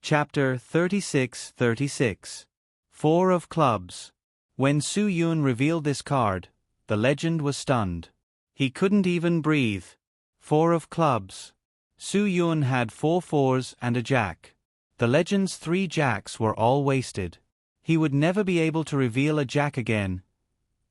Chapter 36:36. Four of Clubs. When Su Yun revealed this card, the legend was stunned. He couldn't even breathe. Four of Clubs. Su Yun had 4 fours and a jack. The legend's 3 jacks were all wasted. He would never be able to reveal a jack again.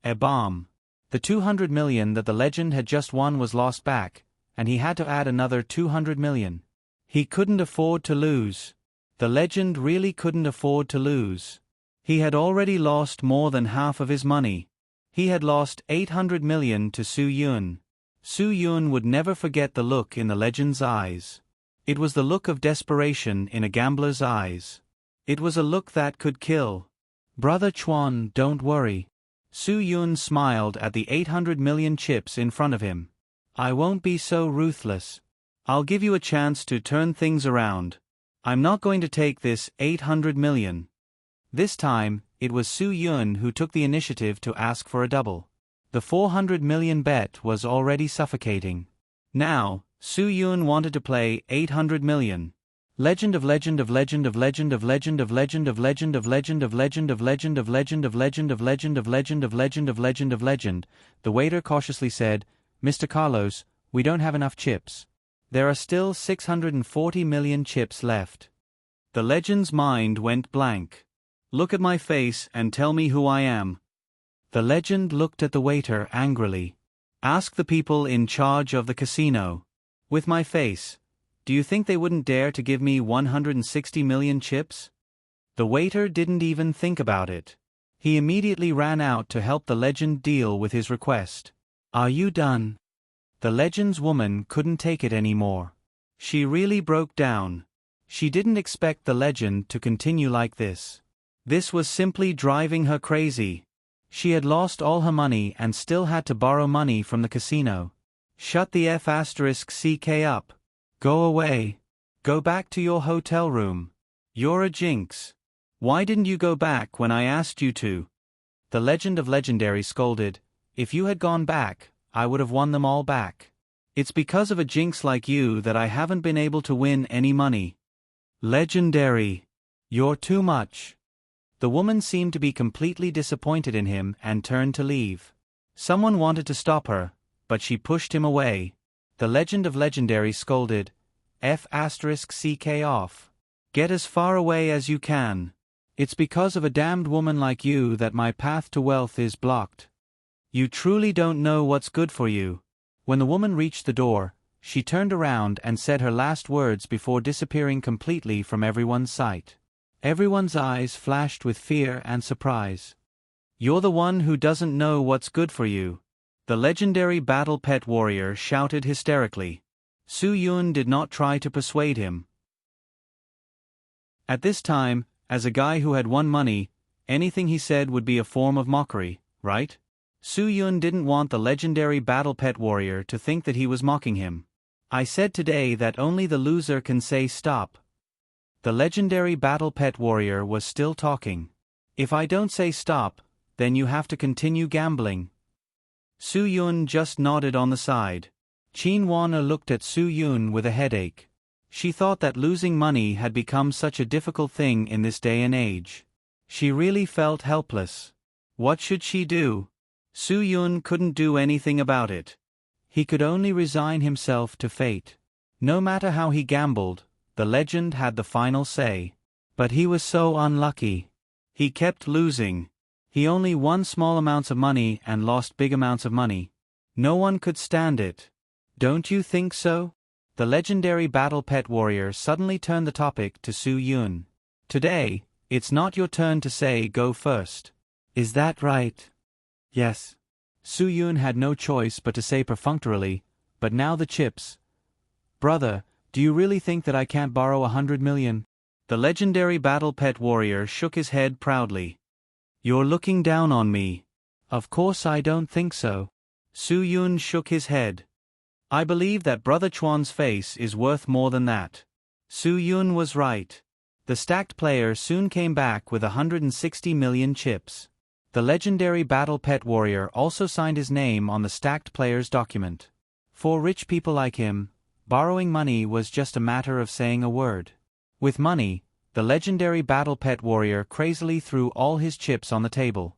A bomb. The 200 million that the legend had just won was lost back, and he had to add another 200 million. He couldn't afford to lose. The legend really couldn't afford to lose. He had already lost more than half of his money. He had lost 800 million to Su Yun. Su Yun would never forget the look in the legend's eyes. It was the look of desperation in a gambler's eyes. It was a look that could kill. "Brother Chuan, don't worry." Su Yun smiled at the 800 million chips in front of him. "I won't be so ruthless. I'll give you a chance to turn things around. I'm not going to take this 800 million. This time, it was Su Yun who took the initiative to ask for a double. The 400 million bet was already suffocating. Now, Su Yun wanted to play 800 million. Legend of legend of legend of legend of legend of legend of legend of legend of legend of legend of legend of legend of legend of legend of legend of legend of legend. The waiter cautiously said, "Mr. Carlos, we don't have enough chips. There are still 640 million chips left." The legend's mind went blank. "Look at my face and tell me who I am." The legend looked at the waiter angrily. "Ask the people in charge of the casino. With my face, do you think they wouldn't dare to give me 160 million chips?" The waiter didn't even think about it. He immediately ran out to help the legend deal with his request. "Are you done?" The legend's woman couldn't take it anymore. She really broke down. She didn't expect the legend to continue like this. This was simply driving her crazy. She had lost all her money and still had to borrow money from the casino. "Shut the F***ck up. Go away. Go back to your hotel room. You're a jinx. Why didn't you go back when I asked you to?" The legend of legendary scolded, "If you had gone back, I would have won them all back. It's because of a jinx like you that I haven't been able to win any money." "Legendary. You're too much." The woman seemed to be completely disappointed in him and turned to leave. Someone wanted to stop her, but she pushed him away. The legend of legendary scolded, "F***ck off. Get as far away as you can. It's because of a damned woman like you that my path to wealth is blocked. You truly don't know what's good for you." When the woman reached the door, she turned around and said her last words before disappearing completely from everyone's sight. Everyone's eyes flashed with fear and surprise. "You're the one who doesn't know what's good for you," the legendary battle pet warrior shouted hysterically. Su Yun did not try to persuade him. At this time, as a guy who had won money, anything he said would be a form of mockery, right? Su Yun didn't want the legendary battle pet warrior to think that he was mocking him. "I said today that only the loser can say stop." The legendary battle pet warrior was still talking. "If I don't say stop, then you have to continue gambling." Su Yun just nodded on the side. Qin Wana looked at Su Yun with a headache. She thought that losing money had become such a difficult thing in this day and age. She really felt helpless. What should she do? Su Yun couldn't do anything about it. He could only resign himself to fate. No matter how he gambled, the legend had the final say. But he was so unlucky. He kept losing. He only won small amounts of money and lost big amounts of money. No one could stand it. Don't you think so? The legendary battle pet warrior suddenly turned the topic to Su Yun. "Today, it's not your turn to say go first. Is that right?" "Yes." Su Yun had no choice but to say perfunctorily, "But now the chips. Brother, do you really think that I can't borrow 100 million? The legendary battle pet warrior shook his head proudly. "You're looking down on me." "Of course I don't think so." Su Yun shook his head. "I believe that Brother Chuan's face is worth more than that." Su Yun was right. The stacked player soon came back with 160 million chips. The legendary battle pet warrior also signed his name on the stacked player's document. For rich people like him, borrowing money was just a matter of saying a word. With money, the legendary battle pet warrior crazily threw all his chips on the table.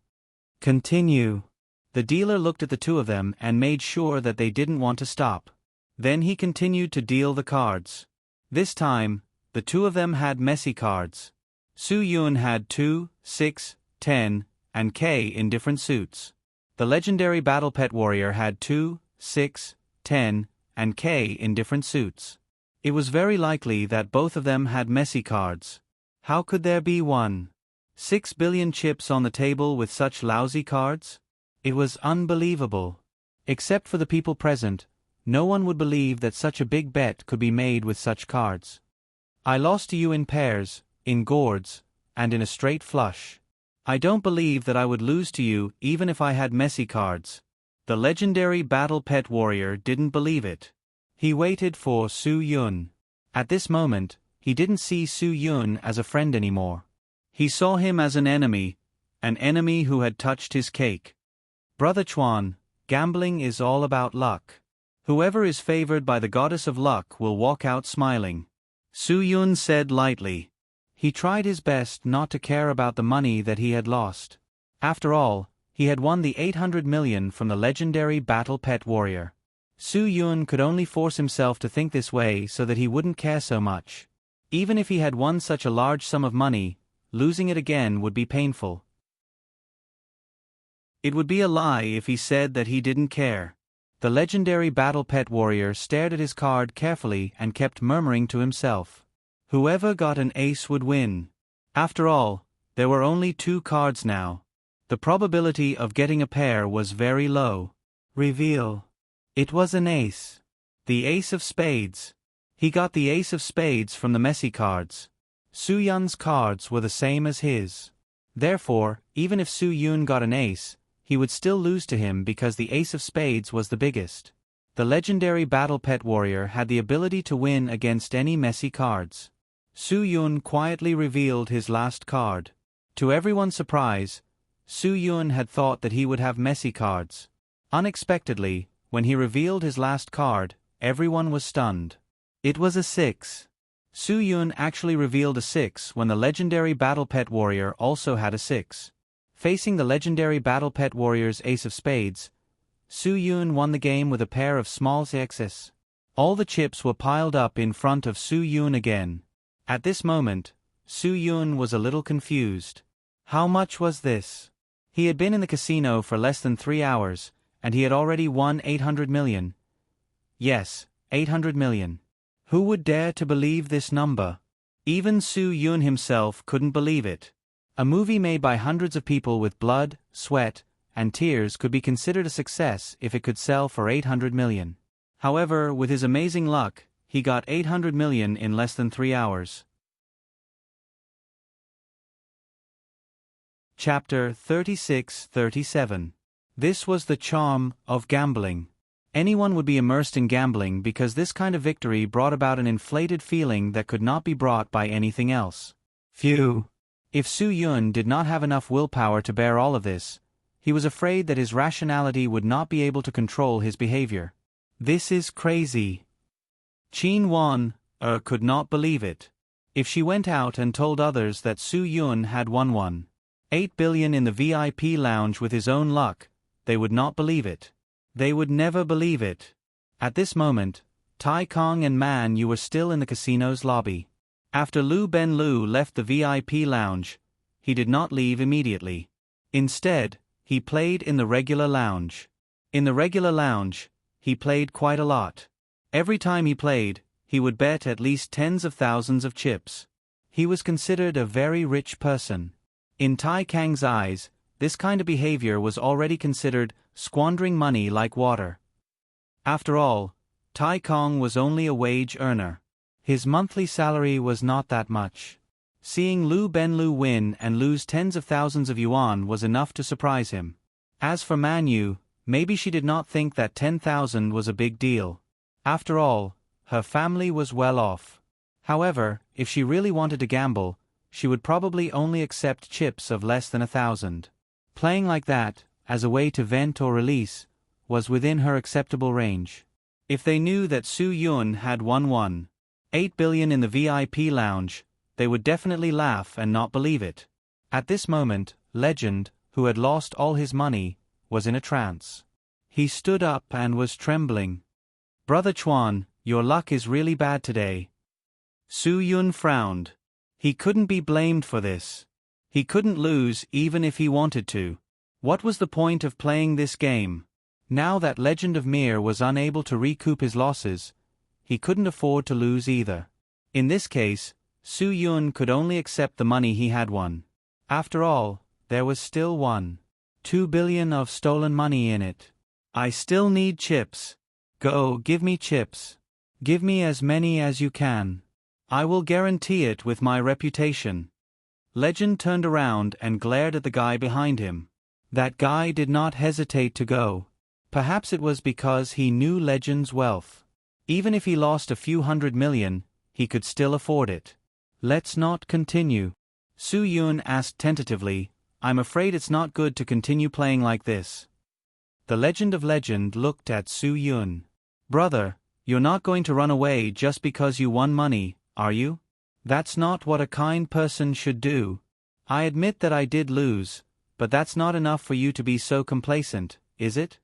Continue. The dealer looked at the two of them and made sure that they didn't want to stop. Then he continued to deal the cards. This time, the two of them had messy cards. Su Yun had 2, 6, 10, and K in different suits. The legendary battle pet warrior had 2, 6, 10, and K in different suits. It was very likely that both of them had messy cards. How could there be 6 billion chips on the table with such lousy cards? It was unbelievable. Except for the people present, no one would believe that such a big bet could be made with such cards. I lost to you in pairs, in gourds, and in a straight flush. I don't believe that I would lose to you even if I had messy cards. The legendary battle pet warrior didn't believe it. He waited for Su Yun. At this moment, he didn't see Su Yun as a friend anymore. He saw him as an enemy who had touched his cake. Brother Chuan, gambling is all about luck. Whoever is favored by the goddess of luck will walk out smiling. Su Yun said lightly. He tried his best not to care about the money that he had lost. After all, he had won the 800 million from the legendary battle pet warrior. Su Yun could only force himself to think this way so that he wouldn't care so much. Even if he had won such a large sum of money, losing it again would be painful. It would be a lie if he said that he didn't care. The legendary battle pet warrior stared at his card carefully and kept murmuring to himself. Whoever got an ace would win. After all, there were only 2 cards now. The probability of getting a pair was very low. Reveal. It was an ace. The ace of spades. He got the ace of spades from the messy cards. Su Yun's cards were the same as his. Therefore, even if Su Yun got an ace, he would still lose to him because the ace of spades was the biggest. The legendary battle pet warrior had the ability to win against any messy cards. Su Yun quietly revealed his last card. To everyone's surprise, Su Yun had thought that he would have messy cards. Unexpectedly, when he revealed his last card, everyone was stunned. It was a 6. Su Yun actually revealed a 6 when the legendary battle pet warrior also had a 6. Facing the legendary battle pet warrior's ace of spades, Su Yun won the game with a pair of small sixes. All the chips were piled up in front of Su Yun again. At this moment, Su Yun was a little confused. How much was this? He had been in the casino for less than 3 hours, and he had already won 800 million. Yes, 800 million. Who would dare to believe this number? Even Su Yun himself couldn't believe it. A movie made by hundreds of people with blood, sweat, and tears could be considered a success if it could sell for 800 million. However, with his amazing luck, he got 800 million in less than 3 hours. Chapter 36-37. This was the charm of gambling. Anyone would be immersed in gambling because this kind of victory brought about an inflated feeling that could not be brought by anything else. Phew. If Su Yun did not have enough willpower to bear all of this, he was afraid that his rationality would not be able to control his behavior. This is crazy. Qin Wan could not believe it. If she went out and told others that Su Yun had won 8 billion in the VIP lounge with his own luck, they would not believe it. They would never believe it. At this moment, Tai Kong and Man Yu were still in the casino's lobby. After Lu Ben Lu left the VIP lounge, he did not leave immediately. Instead, he played in the regular lounge. In the regular lounge, he played quite a lot. Every time he played, he would bet at least tens of thousands of chips. He was considered a very rich person. In Tai Kang's eyes, this kind of behavior was already considered squandering money like water. After all, Tai Kong was only a wage earner. His monthly salary was not that much. Seeing Lu Ben Lu win and lose tens of thousands of yuan was enough to surprise him. As for Man Yu, maybe she did not think that 10,000 was a big deal. After all, her family was well off. However, if she really wanted to gamble, she would probably only accept chips of less than 1,000. Playing like that, as a way to vent or release, was within her acceptable range. If they knew that Su Yun had won 8 billion in the VIP lounge, they would definitely laugh and not believe it. At this moment, Legend, who had lost all his money, was in a trance. He stood up and was trembling. "Brother Chuan, your luck is really bad today." Su Yun frowned. He couldn't be blamed for this. He couldn't lose even if he wanted to. What was the point of playing this game? Now that Legend of Mir was unable to recoup his losses, he couldn't afford to lose either. In this case, Su Yun could only accept the money he had won. After all, there was still 2 billion of stolen money in it. "I still need chips. Go, give me chips. Give me as many as you can. I will guarantee it with my reputation." Legend turned around and glared at the guy behind him. That guy did not hesitate to go. Perhaps it was because he knew Legend's wealth. Even if he lost a few 100 million, he could still afford it. "Let's not continue?" Su Yun asked tentatively. "I'm afraid it's not good to continue playing like this." The Legend of Legend looked at Su Yun. "Brother, you're not going to run away just because you won money, are you? That's not what a kind person should do. I admit that I did lose, but that's not enough for you to be so complacent, is it?"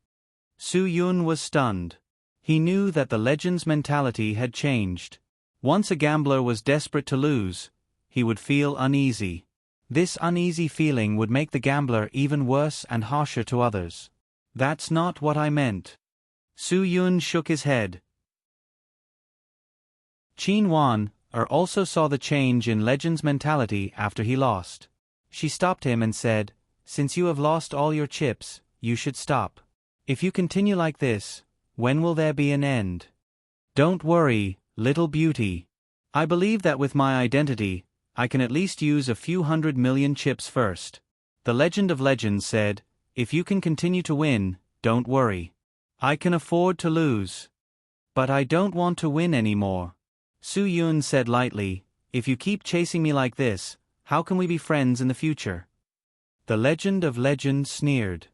Su Yun was stunned. He knew that the Legend's mentality had changed. Once a gambler was desperate to lose, he would feel uneasy. This uneasy feeling would make the gambler even worse and harsher to others. "That's not what I meant." Su Yun shook his head. Qin Wan also saw the change in Legend's mentality after he lost. She stopped him and said, "Since you have lost all your chips, you should stop. If you continue like this, when will there be an end?" "Don't worry, little beauty. I believe that with my identity, I can at least use a few 100 million chips first." The Legend of Legends said, "If you can continue to win, don't worry. I can afford to lose. But I don't want to win anymore." Su Yun said lightly, "If you keep chasing me like this, how can we be friends in the future?" The Legend of Legends sneered.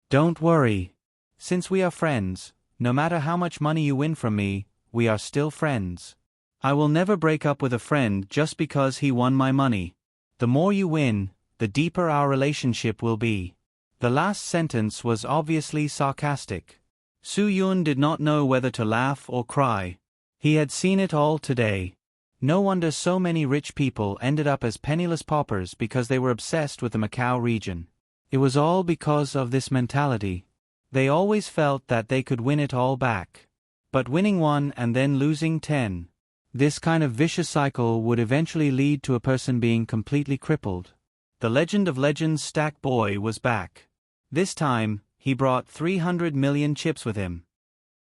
"Don't worry. Since we are friends, no matter how much money you win from me, we are still friends. I will never break up with a friend just because he won my money. The more you win, the deeper our relationship will be." The last sentence was obviously sarcastic. Su Yun did not know whether to laugh or cry. He had seen it all today. No wonder so many rich people ended up as penniless paupers because they were obsessed with the Macau region. It was all because of this mentality. They always felt that they could win it all back. But winning 1 and then losing 10. This kind of vicious cycle would eventually lead to a person being completely crippled. The Legend of Legends Stack Boy was back. This time, he brought 300 million chips with him.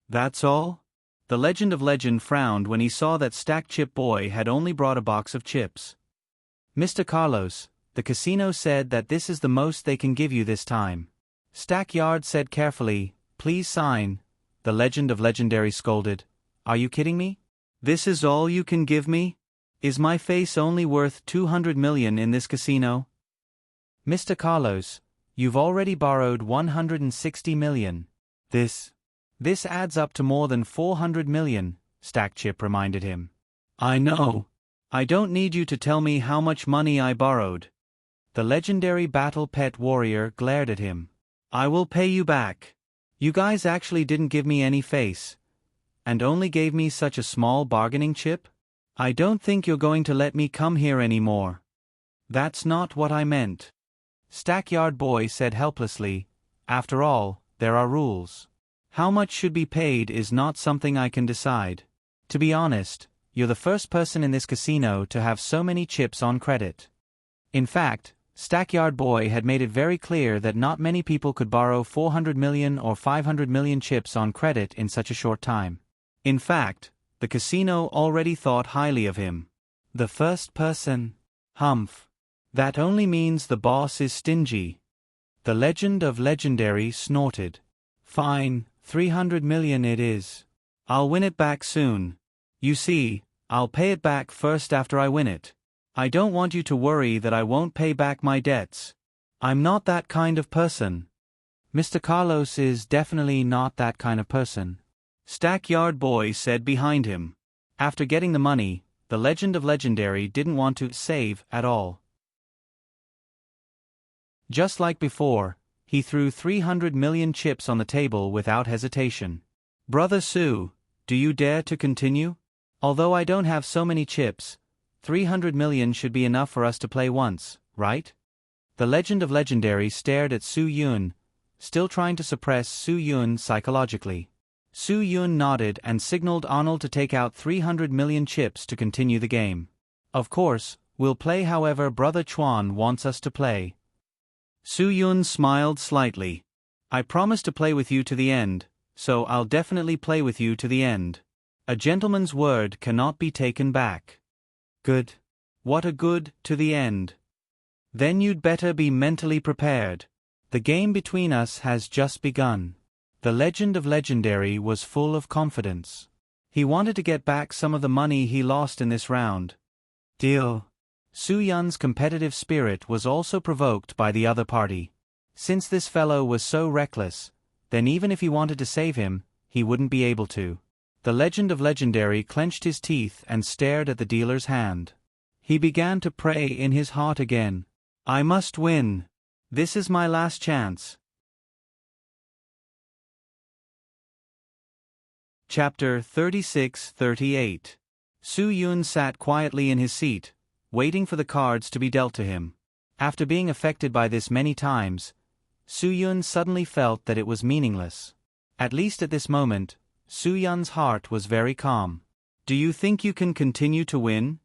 "That's all?" The Legend of Legend frowned when he saw that Stack Chip Boy had only brought a box of chips. "Mr. Carlos, the casino said that this is the most they can give you this time." Stack Yard said carefully, "Please sign." The Legend of Legendary scolded, "Are you kidding me? This is all you can give me? Is my face only worth 200 million in this casino?" "Mr. Carlos, you've already borrowed 160 million. This adds up to more than 400 million, Stack Chip reminded him. "I know. I don't need you to tell me how much money I borrowed." The legendary battle pet warrior glared at him. "I will pay you back. You guys actually didn't give me any face, and only gave me such a small bargaining chip? I don't think you're going to let me come here anymore." "That's not what I meant," Stackyard Boy said helplessly. "After all, there are rules. How much should be paid is not something I can decide. To be honest, you're the first person in this casino to have so many chips on credit." In fact, Stackyard Boy had made it very clear that not many people could borrow 400 million or 500 million chips on credit in such a short time. In fact, the casino already thought highly of him. The first person? Humph. That only means the boss is stingy. The Legend of Legendary snorted. "Fine, 300 million it is. I'll win it back soon. You see, I'll pay it back first after I win it. I don't want you to worry that I won't pay back my debts. I'm not that kind of person." "Mr. Carlos is definitely not that kind of person," Stackyard Boy said behind him. After getting the money, the Legend of Legendary didn't want to save at all. Just like before, he threw 300 million chips on the table without hesitation. Brother Su, do you dare to continue? Although I don't have so many chips, 300 million should be enough for us to play once, right? The Legend of Legendary stared at Su Yun, still trying to suppress Su Yun psychologically. Su Yun nodded and signaled Arnold to take out 300 million chips to continue the game. Of course, we'll play however Brother Chuan wants us to play. Su Yun smiled slightly. I promise to play with you to the end, so I'll definitely play with you to the end. A gentleman's word cannot be taken back. Good. What a good to the end. Then you'd better be mentally prepared. The game between us has just begun. The Legend of Legendary was full of confidence. He wanted to get back some of the money he lost in this round. Deal. Su Yun's competitive spirit was also provoked by the other party. Since this fellow was so reckless, then even if he wanted to save him, he wouldn't be able to. The Legend of Legendary clenched his teeth and stared at the dealer's hand. He began to pray in his heart again. I must win. This is my last chance. Chapter 36-38. Su Yun sat quietly in his seat, waiting for the cards to be dealt to him. After being affected by this many times, Su Yun suddenly felt that it was meaningless. At least at this moment, Su Yun's heart was very calm. Do you think you can continue to win?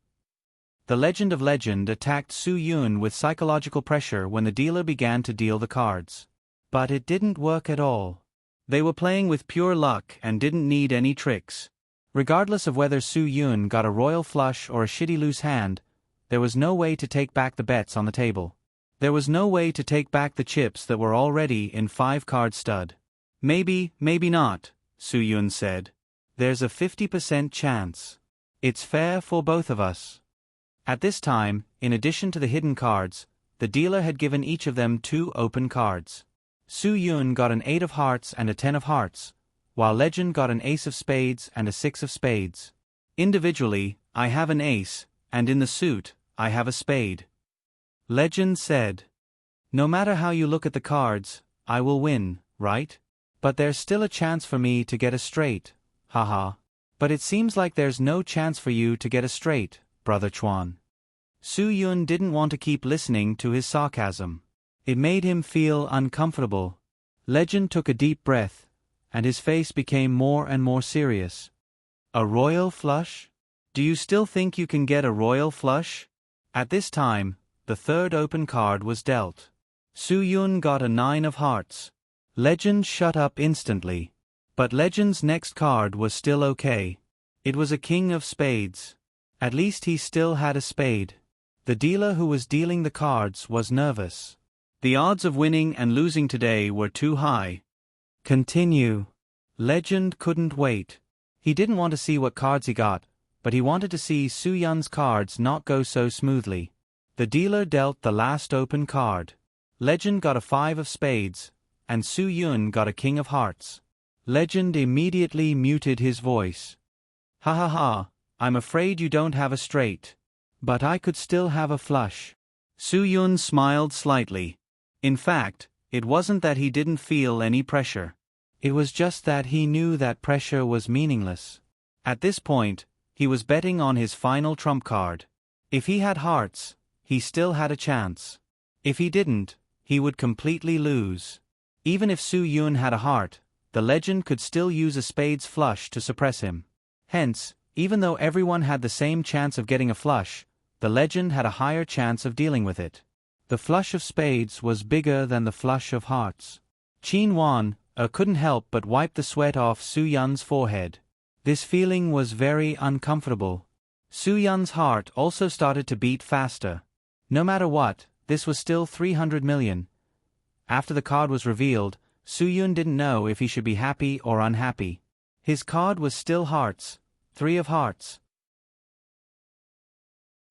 The Legend of Legend attacked Su Yun with psychological pressure when the dealer began to deal the cards. But it didn't work at all. They were playing with pure luck and didn't need any tricks. Regardless of whether Su Yun got a royal flush or a shitty loose hand, there was no way to take back the bets on the table. There was no way to take back the chips that were already in 5-card stud. Maybe, maybe not, Su Yun said. There's a 50% chance. It's fair for both of us. At this time, in addition to the hidden cards, the dealer had given each of them 2 open cards. Su Yun got an 8 of hearts and a 10 of hearts, while Legend got an ace of spades and a 6 of spades. Individually, I have an ace, and in the suit, I have a spade. Legend said. No matter how you look at the cards, I will win, right? But there's still a chance for me to get a straight, haha. But it seems like there's no chance for you to get a straight, Brother Chuan. Su Yun didn't want to keep listening to his sarcasm. It made him feel uncomfortable. Legend took a deep breath, and his face became more and more serious. A royal flush? Do you still think you can get a royal flush? At this time, the 3rd open card was dealt. Su Yun got a 9 of hearts. Legend shut up instantly. But Legend's next card was still okay. It was a king of spades. At least he still had a spade. The dealer who was dealing the cards was nervous. The odds of winning and losing today were too high. Continue. Legend couldn't wait. He didn't want to see what cards he got, but he wanted to see Su Yun's cards not go so smoothly. The dealer dealt the last open card. Legend got a 5 of spades, and Su Yun got a king of hearts. Legend immediately muted his voice. Ha ha ha, I'm afraid you don't have a straight. But I could still have a flush. Su Yun smiled slightly. In fact, it wasn't that he didn't feel any pressure. It was just that he knew that pressure was meaningless. At this point, he was betting on his final trump card. If he had hearts, he still had a chance. If he didn't, he would completely lose. Even if Su Yun had a heart, the Legend could still use a spades flush to suppress him. Hence, even though everyone had the same chance of getting a flush, the Legend had a higher chance of dealing with it. The flush of spades was bigger than the flush of hearts. Qin Wan couldn't help but wipe the sweat off Su Yun's forehead. This feeling was very uncomfortable. Su Yun's heart also started to beat faster. No matter what, this was still 300 million. After the card was revealed, Su Yun didn't know if he should be happy or unhappy. His card was still hearts, 3 of hearts.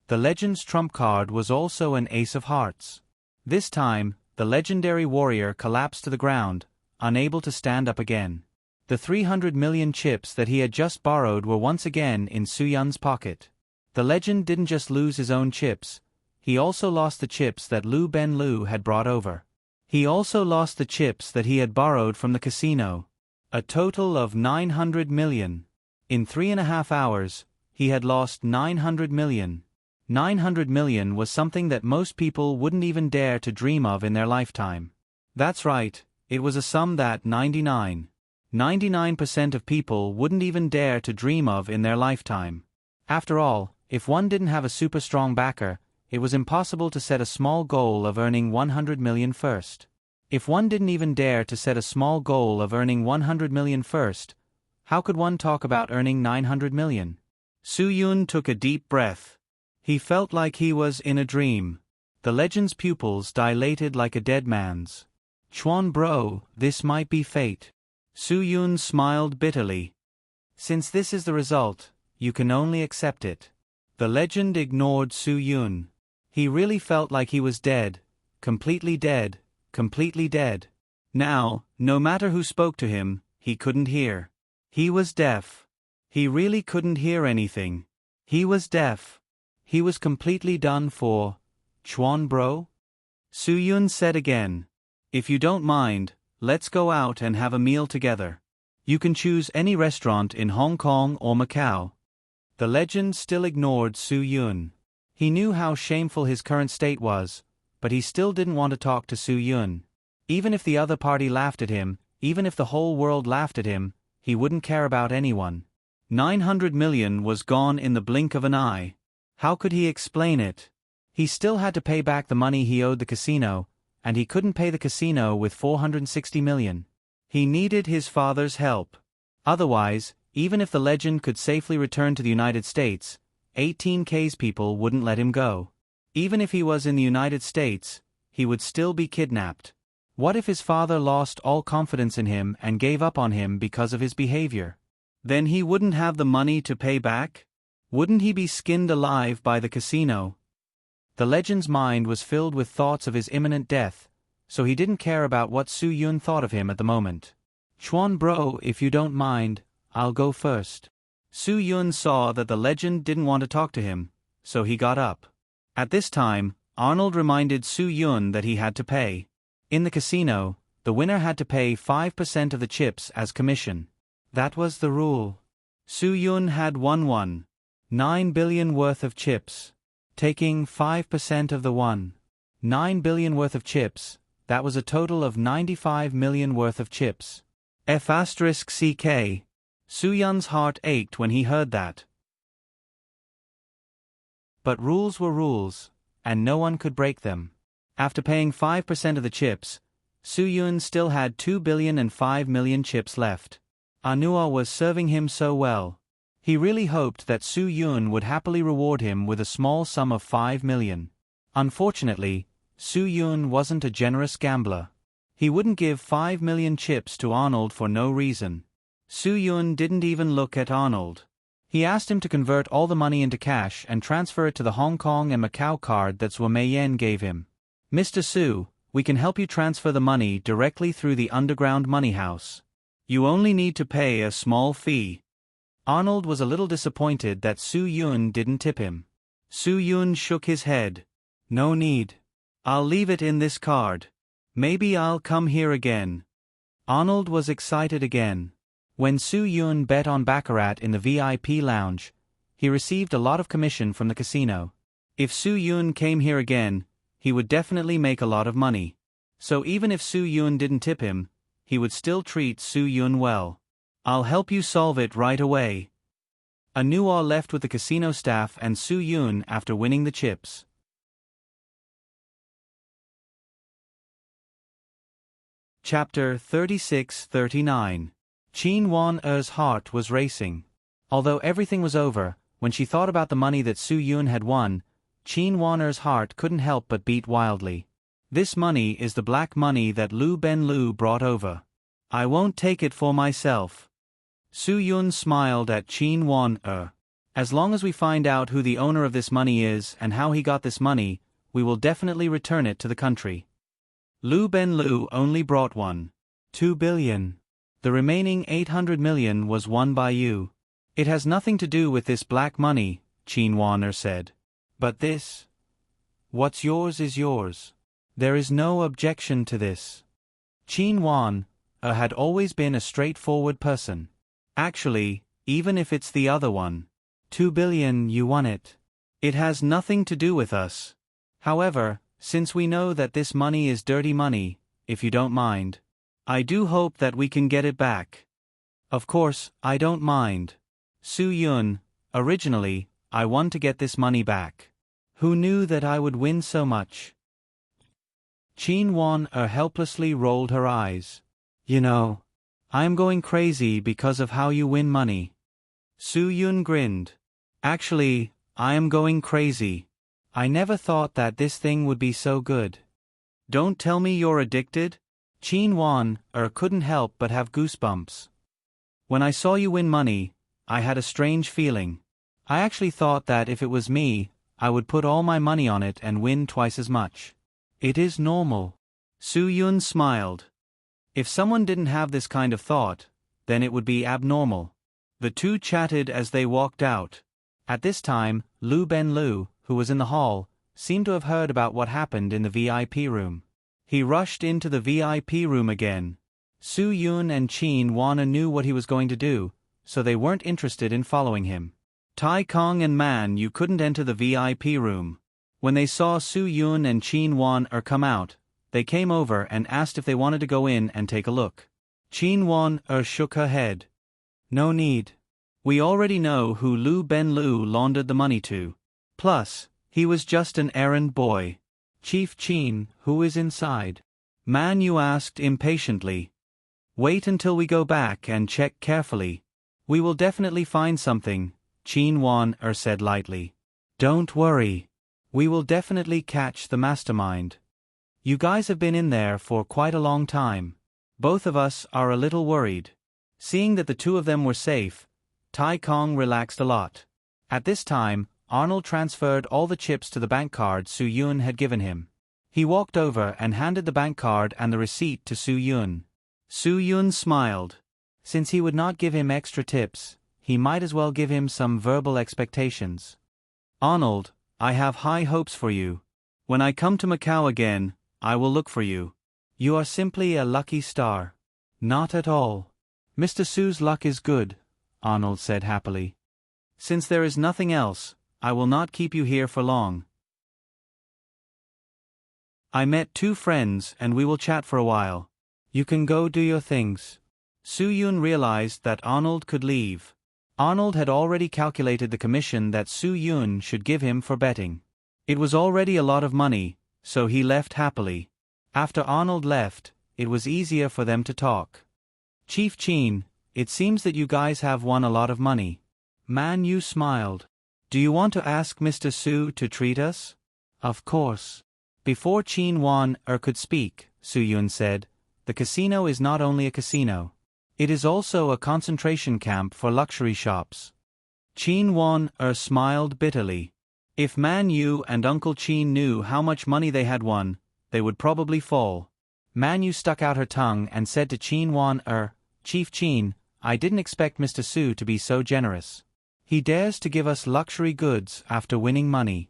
The Legend's trump card was also an ace of hearts. This time, the legendary warrior collapsed to the ground, unable to stand up again. The 300 million chips that he had just borrowed were once again in Su Yun's pocket. The legend didn't just lose his own chips, he also lost the chips that Lu Ben Lu had brought over. He also lost the chips that he had borrowed from the casino. A total of 900 million. In 3.5 hours, he had lost 900 million. 900 million was something that most people wouldn't even dare to dream of in their lifetime. That's right, it was a sum that 99% of people wouldn't even dare to dream of in their lifetime. After all, if one didn't have a super strong backer, it was impossible to set a small goal of earning 100 million first. If one didn't even dare to set a small goal of earning 100 million first, how could one talk about earning 900 million? Su-Yun took a deep breath. He felt like he was in a dream. The legend's pupils dilated like a dead man's. Chuan bro, this might be fate. Su-Yun smiled bitterly. Since this is the result, you can only accept it. The legend ignored Su-Yun. He really felt like he was dead. Completely dead. Completely dead. Now, no matter who spoke to him, he couldn't hear. He was deaf. He really couldn't hear anything. He was deaf. He was completely done for. Chuan bro? Su-Yun said again. If you don't mind, let's go out and have a meal together. You can choose any restaurant in Hong Kong or Macau. The legend still ignored Su-Yun. He knew how shameful his current state was, but he still didn't want to talk to Su-Yun. Even if the other party laughed at him, even if the whole world laughed at him, he wouldn't care about anyone. 900 million was gone in the blink of an eye. How could he explain it? He still had to pay back the money he owed the casino, and he couldn't pay the casino with 460 million. He needed his father's help. Otherwise, even if the legend could safely return to the United States, 18K's people wouldn't let him go. Even if he was in the United States, he would still be kidnapped. What if his father lost all confidence in him and gave up on him because of his behavior? Then he wouldn't have the money to pay back? Wouldn't he be skinned alive by the casino? The legend's mind was filled with thoughts of his imminent death, so he didn't care about what Su-Yun thought of him at the moment. Chuan bro, if you don't mind, I'll go first. Su-Yun saw that the legend didn't want to talk to him, so he got up. At this time, Arnold reminded Su-Yun that he had to pay. In the casino, the winner had to pay 5% of the chips as commission. That was the rule. Su-Yun had won 9 billion worth of chips. Taking 5% of the 9 billion worth of chips, that was a total of 95 million worth of chips. F***ck. Su-Yun's heart ached when he heard that. But rules were rules, and no one could break them. After paying 5% of the chips, Su-Yun still had 2,005 million chips left. Anua was serving him so well. He really hoped that Su-Yun would happily reward him with a small sum of 5 million. Unfortunately, Su-Yun wasn't a generous gambler. He wouldn't give 5 million chips to Arnold for no reason. Su-Yun didn't even look at Arnold. He asked him to convert all the money into cash and transfer it to the Hong Kong and Macau card that Zhuo Meiyan gave him. Mr. Su, we can help you transfer the money directly through the underground money house. You only need to pay a small fee. Arnold was a little disappointed that Su-Yun didn't tip him. Su-Yun shook his head. No need. I'll leave it in this card. Maybe I'll come here again. Arnold was excited again. When Su-Yun bet on baccarat in the VIP lounge, he received a lot of commission from the casino. If Su-Yun came here again, he would definitely make a lot of money. So even if Su-Yun didn't tip him, he would still treat Su-Yun well. I'll help you solve it right away. Anua left with the casino staff and Su-Yun after winning the chips. Chapter 36-39. Qin Wan-er's heart was racing. Although everything was over, when she thought about the money that Su-Yun had won, Qin Wan-er's heart couldn't help but beat wildly. This money is the black money that Lu Ben Lu brought over. I won't take it for myself. Su-Yun smiled at Qin Wan-er. As long as we find out who the owner of this money is and how he got this money, we will definitely return it to the country. Lu Ben Lu only brought 2 billion. The remaining 800 million was won by you. It has nothing to do with this black money, Qin Wan said. But this? What's yours is yours. There is no objection to this. Qin Wan had always been a straightforward person. Actually, even if it's the other one. 2 billion, you won it. It has nothing to do with us. However, since we know that this money is dirty money, if you don't mind, I do hope that we can get it back. Of course, I don't mind. Su Yun, originally, I want to get this money back. Who knew that I would win so much? Qin Wan helplessly rolled her eyes. You know, I'm going crazy because of how you win money. Su Yun grinned. Actually, I am going crazy. I never thought that this thing would be so good. Don't tell me you're addicted? Qin Wan couldn't help but have goosebumps. When I saw you win money, I had a strange feeling. I actually thought that if it was me, I would put all my money on it and win twice as much. It is normal. Su Yun smiled. If someone didn't have this kind of thought, then it would be abnormal. The two chatted as they walked out. At this time, Lu Benlu, who was in the hall, seemed to have heard about what happened in the VIP room. He rushed into the VIP room again. Su Yun and Qin Wan knew what he was going to do, so they weren't interested in following him. Tai Kong and Man Yu couldn't enter the VIP room. When they saw Su Yun and Qin Wan come out, they came over and asked if they wanted to go in and take a look. Qin Wan shook her head. No need. We already know who Lu Benlu laundered the money to. Plus, he was just an errand boy. Chief Qin, who is inside? Man Yu asked impatiently. Wait until we go back and check carefully. We will definitely find something, Qin Wan said lightly. Don't worry. We will definitely catch the mastermind. You guys have been in there for quite a long time. Both of us are a little worried. Seeing that the two of them were safe, Tai Kong relaxed a lot. At this time, Arnold transferred all the chips to the bank card Su Yun had given him. He walked over and handed the bank card and the receipt to Su Yun. Su Yun smiled. Since he would not give him extra tips, he might as well give him some verbal expectations. Arnold, I have high hopes for you. When I come to Macau again, I will look for you. You are simply a lucky star. Not at all. Mr. Su's luck is good, Arnold said happily. Since there is nothing else, I will not keep you here for long. I met two friends and we will chat for a while. You can go do your things. Su Yun realized that Arnold could leave. Arnold had already calculated the commission that Su Yun should give him for betting. It was already a lot of money, so he left happily. After Arnold left, it was easier for them to talk. Chief Qin, it seems that you guys have won a lot of money. Man Yu smiled. Do you want to ask Mr. Su to treat us? Of course. Before Qin Wan could speak, Su Yun said, the casino is not only a casino. It is also a concentration camp for luxury shops. Qin Wan smiled bitterly. If Man Yu and Uncle Qin knew how much money they had won, they would probably fall. Man Yu stuck out her tongue and said to Qin Wan, Chief Qin, I didn't expect Mr. Su to be so generous. He dares to give us luxury goods after winning money.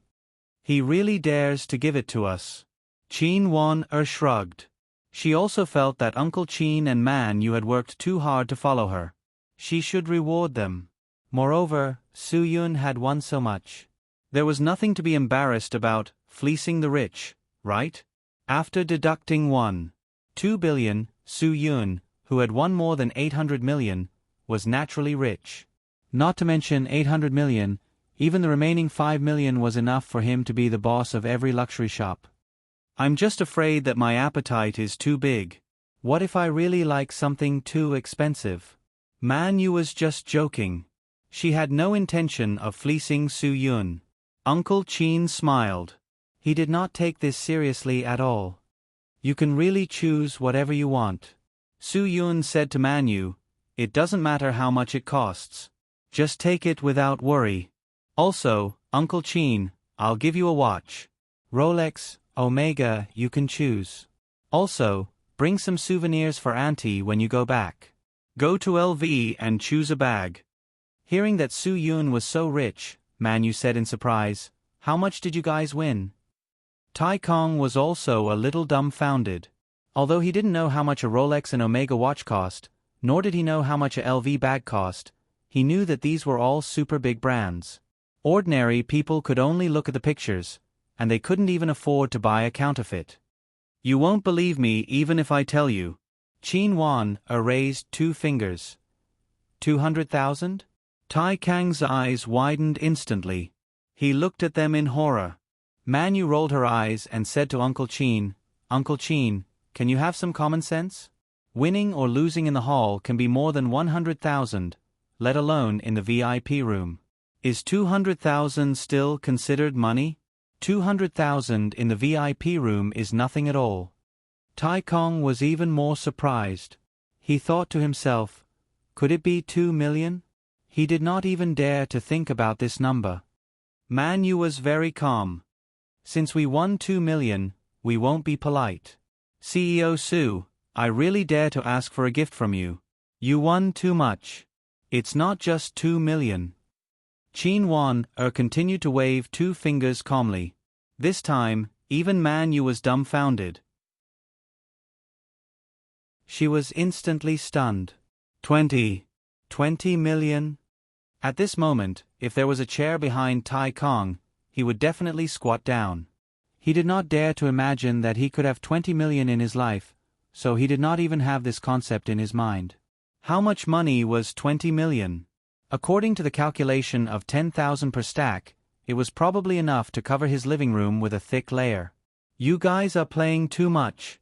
He really dares to give it to us. Qin Wan shrugged. She also felt that Uncle Qin and Man Yu had worked too hard to follow her. She should reward them. Moreover, Su Yun had won so much. There was nothing to be embarrassed about fleecing the rich, right? After deducting 1.2 billion, Su Yun, who had won more than 800 million, was naturally rich. Not to mention 800 million, even the remaining 5 million was enough for him to be the boss of every luxury shop. I'm just afraid that my appetite is too big. What if I really like something too expensive? Man Yu was just joking. She had no intention of fleecing Su Yun. Uncle Qin smiled. He did not take this seriously at all. You can really choose whatever you want. Su Yun said to Man Yu, it doesn't matter how much it costs. Just take it without worry. Also, Uncle Qin, I'll give you a watch. Rolex, Omega, you can choose. Also, bring some souvenirs for Auntie when you go back. Go to LV and choose a bag. Hearing that Su Yun was so rich, Manu said in surprise. How much did you guys win? Tai Kong was also a little dumbfounded. Although he didn't know how much a Rolex and Omega watch cost, nor did he know how much a LV bag cost, he knew that these were all super big brands. Ordinary people could only look at the pictures, and they couldn't even afford to buy a counterfeit. You won't believe me even if I tell you. Qin Wan raised 2 fingers. 200,000? Tai Kang's eyes widened instantly. He looked at them in horror. Manu rolled her eyes and said to Uncle Qin, Uncle Qin, can you have some common sense? Winning or losing in the hall can be more than 100,000, let alone in the VIP room. Is 200,000 still considered money? 200,000 in the VIP room is nothing at all. Tai Kong was even more surprised. He thought to himself, could it be 2 million? He did not even dare to think about this number. Manu was very calm. Since we won 2 million, we won't be polite. CEO Su, I really dare to ask for a gift from you. You won too much. It's not just 2 million. Qin Wan continued to wave 2 fingers calmly. This time, even Manu was dumbfounded. She was instantly stunned. 20 million? At this moment, if there was a chair behind Tai Kong, he would definitely squat down. He did not dare to imagine that he could have 20 million in his life, so he did not even have this concept in his mind. How much money was 20 million? According to the calculation of 10,000 per stack, it was probably enough to cover his living room with a thick layer. You guys are playing too much.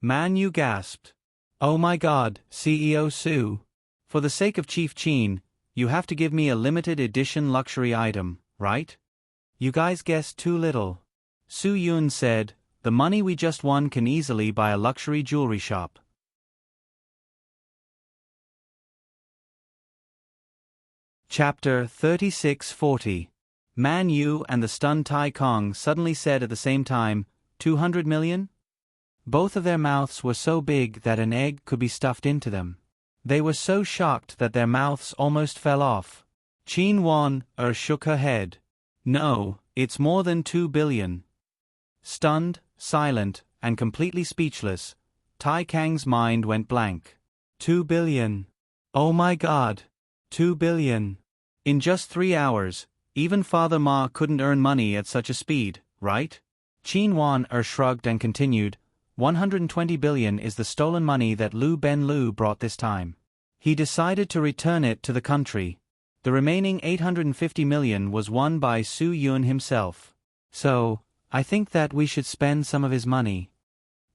Manu gasped. Oh my God, CEO Su. For the sake of Chief Qin, you have to give me a limited edition luxury item, right? You guys guessed too little. Su Yun said, the money we just won can easily buy a luxury jewelry shop. Chapter 3640. Manu and the stunned Tai Kong suddenly said at the same time, 200 million? Both of their mouths were so big that an egg could be stuffed into them. They were so shocked that their mouths almost fell off. Qin Wan shook her head. No, it's more than 2 billion. Stunned, silent, and completely speechless, Tai Kang's mind went blank. 2 billion. Oh my God. 2 billion. In just 3 hours, even Father Ma couldn't earn money at such a speed, right? Qin Wan shrugged and continued, 120 billion is the stolen money that Lu Ben Lu brought this time. He decided to return it to the country. The remaining 850 million was won by Su Yun himself. So, I think that we should spend some of his money.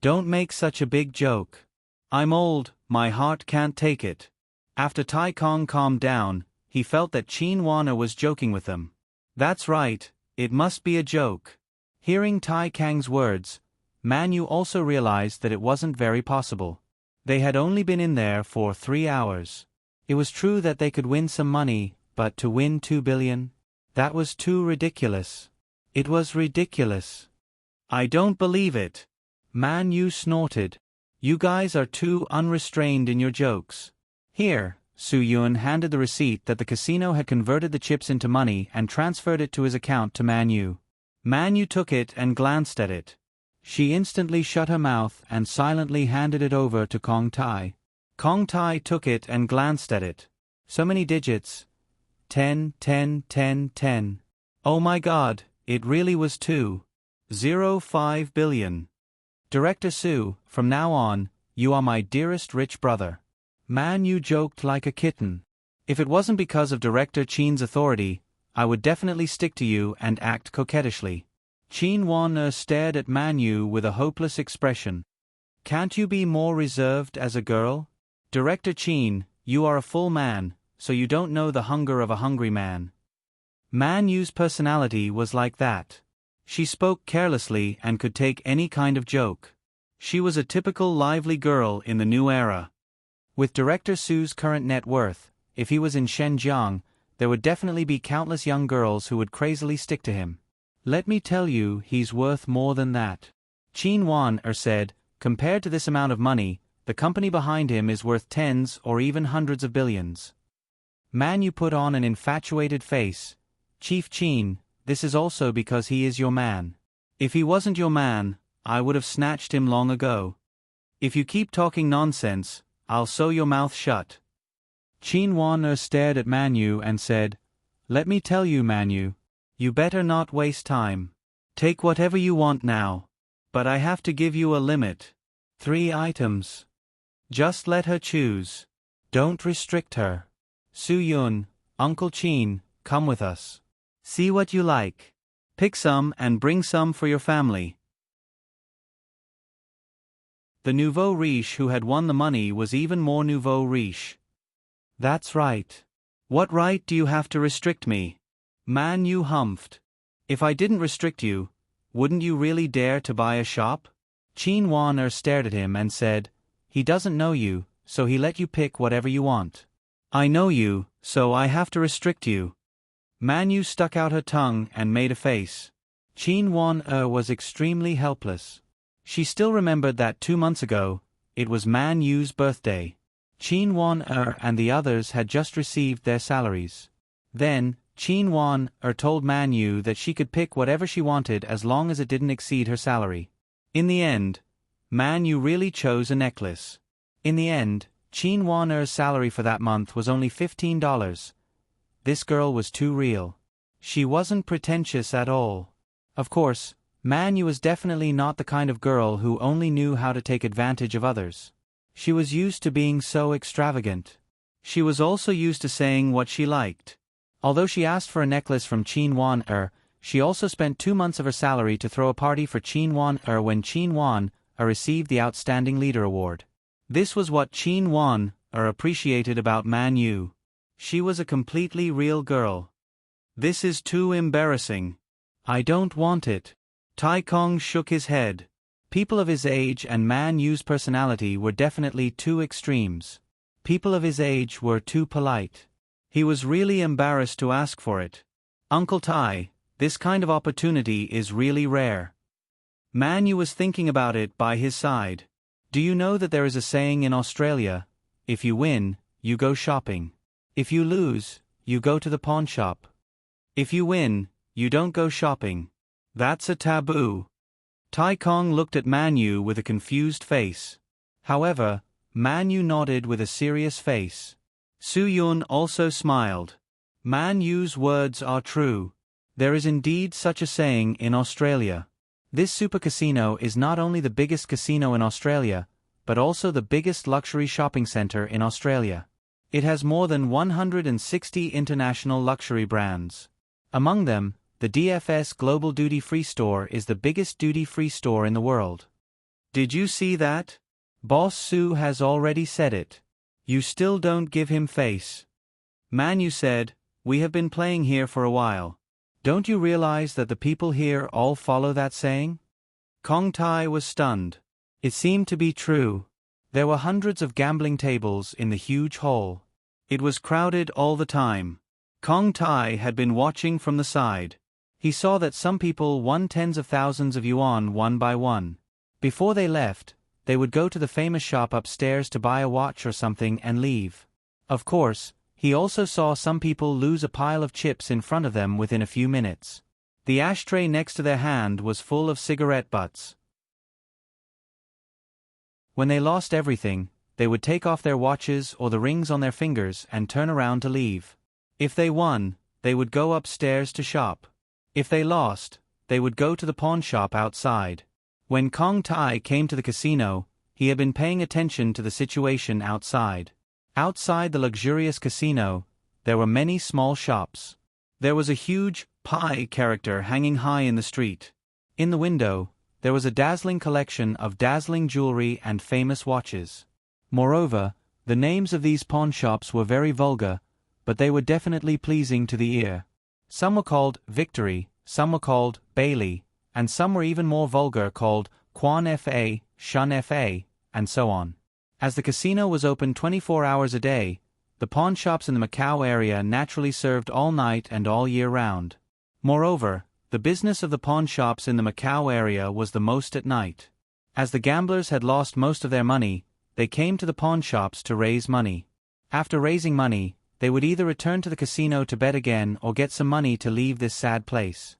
Don't make such a big joke. I'm old, my heart can't take it. After Tai Kong calmed down, he felt that Qin Wan was joking with them. That's right, it must be a joke. Hearing Tai Kang's words, Manu also realized that it wasn't very possible. They had only been in there for 3 hours. It was true that they could win some money, but to win 2 billion? That was too ridiculous. It was ridiculous. I don't believe it. Manu snorted. You guys are too unrestrained in your jokes. Here, Su Yun handed the receipt that the casino had converted the chips into money and transferred it to his account to Manu. Manu took it and glanced at it. She instantly shut her mouth and silently handed it over to Kong Tai. Kong Tai took it and glanced at it. So many digits. 10, 10, 10, 10. Oh my God, it really was 2.05 billion. Director Su, from now on, you are my dearest rich brother. Manu joked like a kitten. If it wasn't because of Director Qin's authority, I would definitely stick to you and act coquettishly. Qin Wan stared at Manu with a hopeless expression. Can't you be more reserved as a girl? Director Qin, you are a full man, so you don't know the hunger of a hungry man. Manu's personality was like that. She spoke carelessly and could take any kind of joke. She was a typical lively girl in the new era. With Director Su's current net worth, if he was in Shenzhen, there would definitely be countless young girls who would crazily stick to him. Let me tell you, he's worth more than that. Qin Wan said, compared to this amount of money, the company behind him is worth tens or even hundreds of billions. Manu put on an infatuated face. Chief Chin, this is also because he is your man. If he wasn't your man, I would have snatched him long ago. If you keep talking nonsense, I'll sew your mouth shut. Chin Wan stared at Manu and said, Let me tell you, Manu. You better not waste time. Take whatever you want now. But I have to give you a limit. 3 items. Just let her choose. Don't restrict her. Su-yun, Uncle Chin, come with us. See what you like. Pick some and bring some for your family. The nouveau riche who had won the money was even more nouveau riche. That's right. What right do you have to restrict me? Manu humphed. If I didn't restrict you, wouldn't you really dare to buy a shop? Chin Wan stared at him and said, He doesn't know you, so he let you pick whatever you want. I know you, so I have to restrict you. Manu stuck out her tongue and made a face. Chin Wan was extremely helpless. She still remembered that 2 months ago, it was Manu's birthday. Chin Wan and the others had just received their salaries. Then, Chin Wan told Manu that she could pick whatever she wanted as long as it didn't exceed her salary. In the end, Manu really chose a necklace. In the end, Chin Wan's salary for that month was only $15. This girl was too real. She wasn't pretentious at all. Of course, Manu was definitely not the kind of girl who only knew how to take advantage of others. She was used to being so extravagant. She was also used to saying what she liked. Although she asked for a necklace from Chin Wan she also spent 2 months of her salary to throw a party for Chin Wan when Chin Wan received the Outstanding Leader Award. This was what Chin Wan appreciated about Manu. She was a completely real girl. This is too embarrassing. I don't want it. Tai Kong shook his head. People of his age and Manu's personality were definitely two extremes. People of his age were too polite. He was really embarrassed to ask for it. Uncle Tai, this kind of opportunity is really rare. Manu was thinking about it by his side. Do you know that there is a saying in Australia, if you win, you go shopping. If you lose, you go to the pawn shop. If you win, you don't go shopping. That's a taboo. Tai Kong looked at Manu with a confused face. However, Manu nodded with a serious face. Su-yun also smiled. Manu's words are true. There is indeed such a saying in Australia. This super casino is not only the biggest casino in Australia, but also the biggest luxury shopping center in Australia. It has more than 160 international luxury brands. Among them, the DFS Global Duty Free Store is the biggest duty-free store in the world. Did you see that? Boss Su has already said it. You still don't give him face. Manu said, we have been playing here for a while. Don't you realize that the people here all follow that saying? Kong Tai was stunned. It seemed to be true. There were hundreds of gambling tables in the huge hall. It was crowded all the time. Kong Tai had been watching from the side. He saw that some people won tens of thousands of yuan one by one. Before they left, they would go to the famous shop upstairs to buy a watch or something and leave. Of course, he also saw some people lose a pile of chips in front of them within a few minutes. The ashtray next to their hand was full of cigarette butts. When they lost everything, they would take off their watches or the rings on their fingers and turn around to leave. If they won, they would go upstairs to shop. If they lost, they would go to the pawn shop outside. When Kong Tai came to the casino, he had been paying attention to the situation outside. Outside the luxurious casino, there were many small shops. There was a huge pie character hanging high in the street. In the window, there was a dazzling collection of dazzling jewelry and famous watches. Moreover, the names of these pawn shops were very vulgar, but they were definitely pleasing to the ear. Some were called Victory, some were called Bailey, and some were even more vulgar called Quan Fa, Shun Fa, and so on. As the casino was open 24 hours a day, the pawn shops in the Macau area naturally served all night and all year round. Moreover, the business of the pawn shops in the Macau area was the most at night. As the gamblers had lost most of their money, they came to the pawn shops to raise money. After raising money, they would either return to the casino to bet again or get some money to leave this sad place.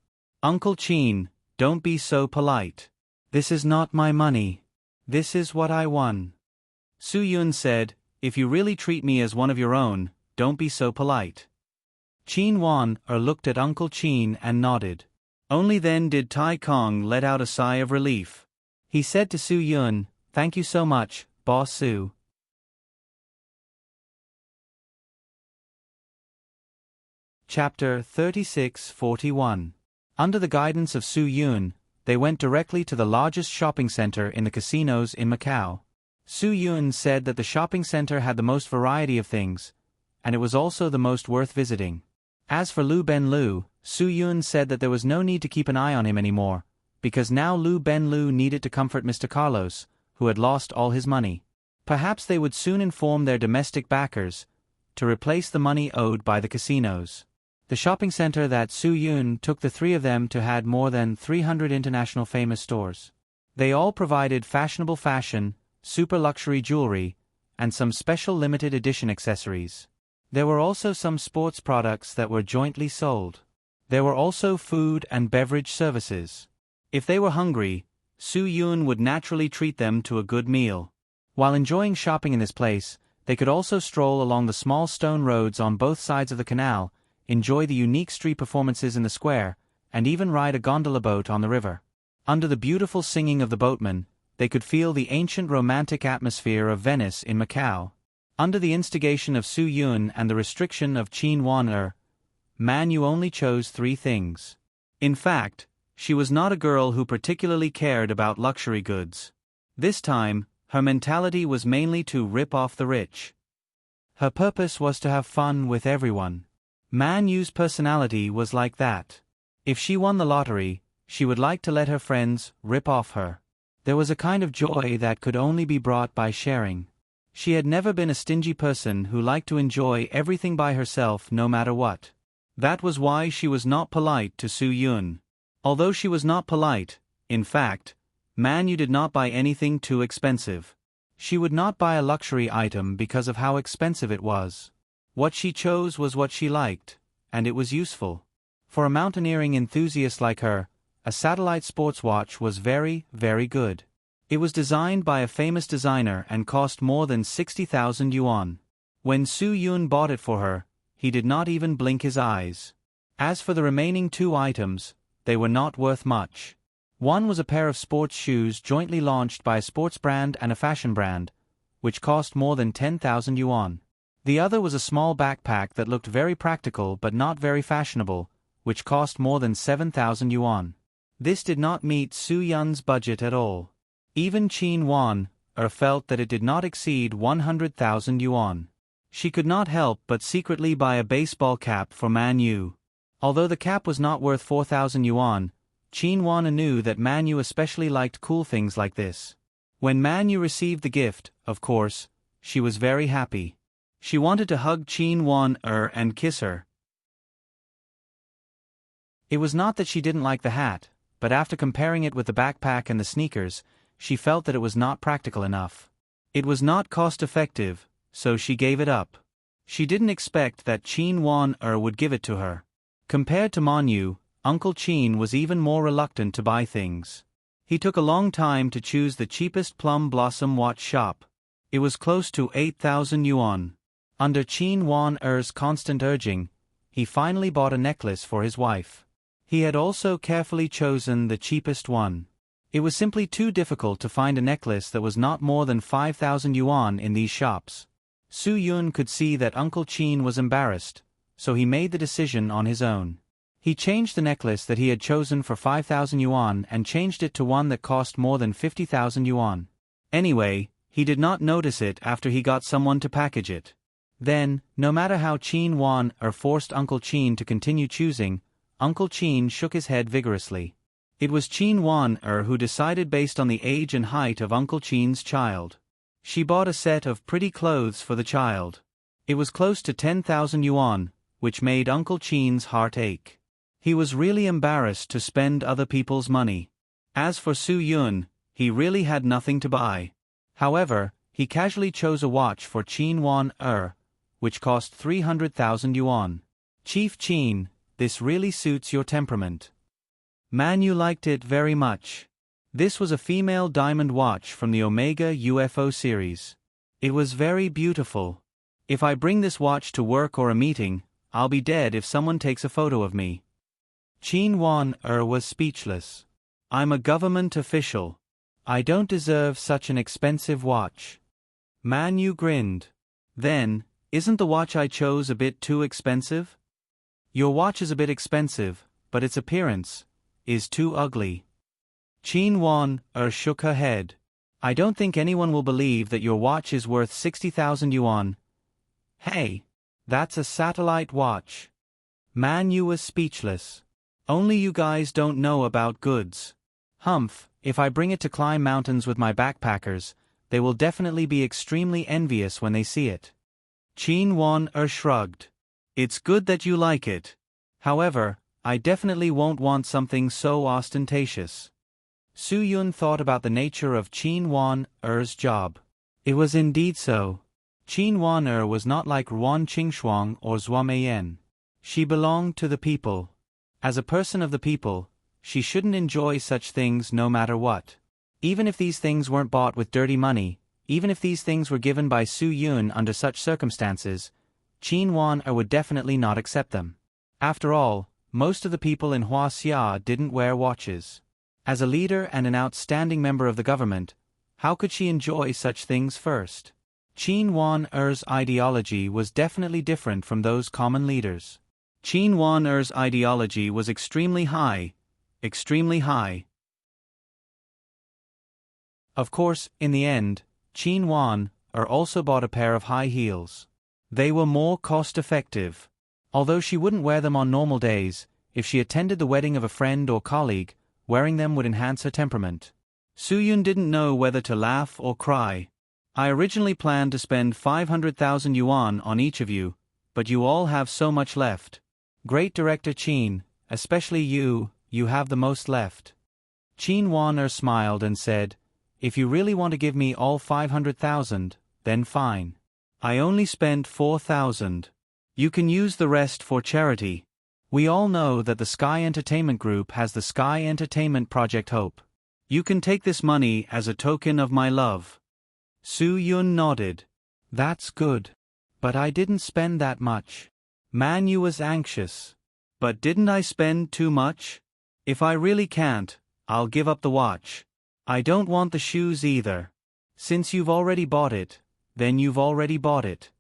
Uncle Chin, don't be so polite. This is not my money. This is what I won. Su Yun said, if you really treat me as one of your own, don't be so polite. Chin Wan looked at Uncle Chin and nodded. Only then did Tai Kong let out a sigh of relief. He said to Su Yun, thank you so much, Boss Su. Chapter 36-41. Under the guidance of Su Yun, they went directly to the largest shopping center in the casinos in Macau. Su Yun said that the shopping center had the most variety of things, and it was also the most worth visiting. As for Lu Ben-lu, Su Yun said that there was no need to keep an eye on him anymore, because now Lu Ben-lu needed to comfort Mr. Carlos, who had lost all his money. Perhaps they would soon inform their domestic backers to replace the money owed by the casinos. The shopping center that Su Yun took the three of them to had more than 300 international famous stores. They all provided fashionable fashion, super luxury jewelry, and some special limited edition accessories. There were also some sports products that were jointly sold. There were also food and beverage services. If they were hungry, Su Yun would naturally treat them to a good meal. While enjoying shopping in this place, they could also stroll along the small stone roads on both sides of the canal, enjoy the unique street performances in the square, and even ride a gondola boat on the river. Under the beautiful singing of the boatmen, they could feel the ancient romantic atmosphere of Venice in Macau. Under the instigation of Su Yun and the restriction of Chin Wan Man Yu only chose 3 things. In fact, she was not a girl who particularly cared about luxury goods. This time, her mentality was mainly to rip off the rich. Her purpose was to have fun with everyone. Man Yu's personality was like that. If she won the lottery, she would like to let her friends rip off her. There was a kind of joy that could only be brought by sharing. She had never been a stingy person who liked to enjoy everything by herself no matter what. That was why she was not polite to Su Yun. Although she was not polite, in fact, Man Yu did not buy anything too expensive. She would not buy a luxury item because of how expensive it was. What she chose was what she liked, and it was useful. For a mountaineering enthusiast like her, a satellite sports watch was very, very good. It was designed by a famous designer and cost more than 60,000 yuan. When Su Yun bought it for her, he did not even blink his eyes. As for the remaining 2 items, they were not worth much. One was a pair of sports shoes jointly launched by a sports brand and a fashion brand, which cost more than 10,000 yuan. The other was a small backpack that looked very practical but not very fashionable, which cost more than 7,000 yuan. This did not meet Su Yun's budget at all. Even Chin Wan felt that it did not exceed 100,000 yuan. She could not help but secretly buy a baseball cap for Man Yu. Although the cap was not worth 4,000 yuan, Chin Wan knew that Man Yu especially liked cool things like this. When Man Yu received the gift, of course, she was very happy. She wanted to hug Chin Wan and kiss her. It was not that she didn't like the hat, but after comparing it with the backpack and the sneakers, she felt that it was not practical enough. It was not cost-effective, so she gave it up. She didn't expect that Chin Wan would give it to her. Compared to Man Yu, Uncle Chin was even more reluctant to buy things. He took a long time to choose the cheapest plum blossom watch shop. It was close to 8,000 yuan. Under Chin Wan-er's constant urging, he finally bought a necklace for his wife. He had also carefully chosen the cheapest one. It was simply too difficult to find a necklace that was not more than 5,000 yuan in these shops. Su Yun could see that Uncle Chin was embarrassed, so he made the decision on his own. He changed the necklace that he had chosen for 5,000 yuan and changed it to one that cost more than 50,000 yuan. Anyway, he did not notice it after he got someone to package it. Then, no matter how Chin Wan forced Uncle Chin to continue choosing, Uncle Chin shook his head vigorously. It was Chin Wan who decided based on the age and height of Uncle Chin's child. She bought a set of pretty clothes for the child. It was close to 10,000 yuan, which made Uncle Chin's heart ache. He was really embarrassed to spend other people's money. As for Su Yun, he really had nothing to buy. However, he casually chose a watch for Chin Wan which cost 300,000 yuan. Chief Qin, this really suits your temperament. Man, you liked it very much. This was a female diamond watch from the Omega UFO series. It was very beautiful. If I bring this watch to work or a meeting, I'll be dead if someone takes a photo of me. Qin Wan was speechless. I'm a government official. I don't deserve such an expensive watch. Man Yu grinned. Then, isn't the watch I chose a bit too expensive? Your watch is a bit expensive, but its appearance is too ugly. Qin Wan shook her head. I don't think anyone will believe that your watch is worth 60,000 yuan. Hey, that's a satellite watch. Man Yu was speechless. Only you guys don't know about goods. Humph, if I bring it to climb mountains with my backpackers, they will definitely be extremely envious when they see it. Qin Wan shrugged. It's good that you like it. However, I definitely won't want something so ostentatious. Su Yun thought about the nature of Qin Wan's job. It was indeed so. Qin Wan was not like Ruan Qingxuang or Zhua Meiyan. She belonged to the people. As a person of the people, she shouldn't enjoy such things no matter what. Even if these things weren't bought with dirty money, even if these things were given by Su Yun under such circumstances, Qin Wan would definitely not accept them. After all, most of the people in Huaxia didn't wear watches. As a leader and an outstanding member of the government, how could she enjoy such things first? Qin Wan's ideology was definitely different from those common leaders. Qin Wan's ideology was extremely high. Extremely high. Of course, in the end, Qin Wan also bought a pair of high heels. They were more cost-effective. Although she wouldn't wear them on normal days, if she attended the wedding of a friend or colleague, wearing them would enhance her temperament. Su Yun didn't know whether to laugh or cry. I originally planned to spend 500,000 yuan on each of you, but you all have so much left. Great Director Qin, especially you have the most left. Qin Wan smiled and said, if you really want to give me all 500,000, then fine. I only spent 4,000. You can use the rest for charity. We all know that the Sky Entertainment Group has the Sky Entertainment Project Hope. You can take this money as a token of my love. Su Yun nodded. That's good. But I didn't spend that much. Man Yu was anxious. But didn't I spend too much? If I really can't, I'll give up the watch. I don't want the shoes either. Since you've already bought it, then you've already bought it.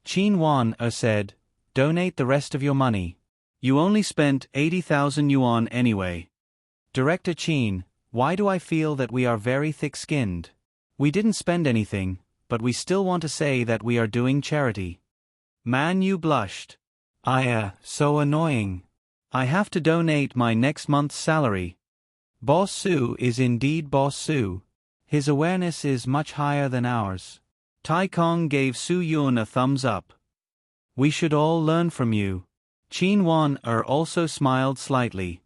Qin Wan said, donate the rest of your money. You only spent 80,000 yuan anyway. Director Qin, why do I feel that we are very thick-skinned? We didn't spend anything, but we still want to say that we are doing charity. Man Yu blushed. So annoying. I have to donate my next month's salary. Boss Su is indeed Boss Su. His awareness is much higher than ours. Tai Kong gave Su Yun a thumbs up. We should all learn from you. Qin Wan also smiled slightly.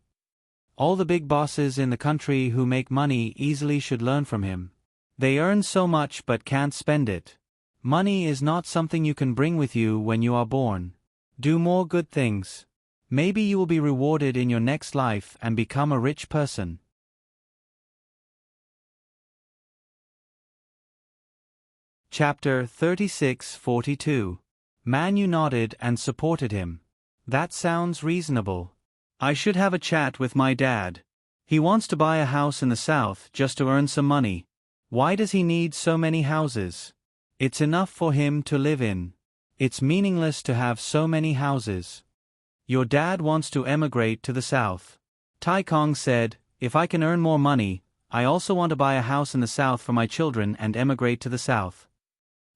All the big bosses in the country who make money easily should learn from him. They earn so much but can't spend it. Money is not something you can bring with you when you are born. Do more good things. Maybe you will be rewarded in your next life and become a rich person. Chapter 36-42. Man Yu nodded and supported him. That sounds reasonable. I should have a chat with my dad. He wants to buy a house in the south just to earn some money. Why does he need so many houses? It's enough for him to live in. It's meaningless to have so many houses. Your dad wants to emigrate to the south. Tai Kong said, if I can earn more money, I also want to buy a house in the south for my children and emigrate to the south.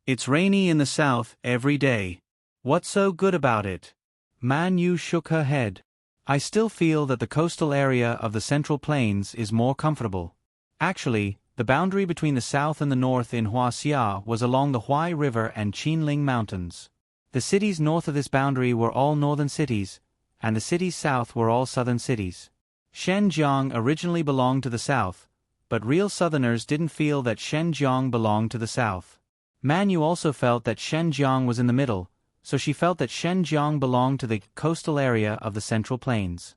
It's rainy in the south every day. What's so good about it? Man Yu shook her head. I still feel that the coastal area of the Central Plains is more comfortable. Actually, the boundary between the south and the north in Huaxia was along the Huai River and Qinling Mountains. The cities north of this boundary were all northern cities, and the cities south were all southern cities. Shenzhen originally belonged to the south, but real southerners didn't feel that Shenzhen belonged to the south. Man Yu also felt that Shenzhen was in the middle, so she felt that Shenzhen belonged to the coastal area of the Central Plains.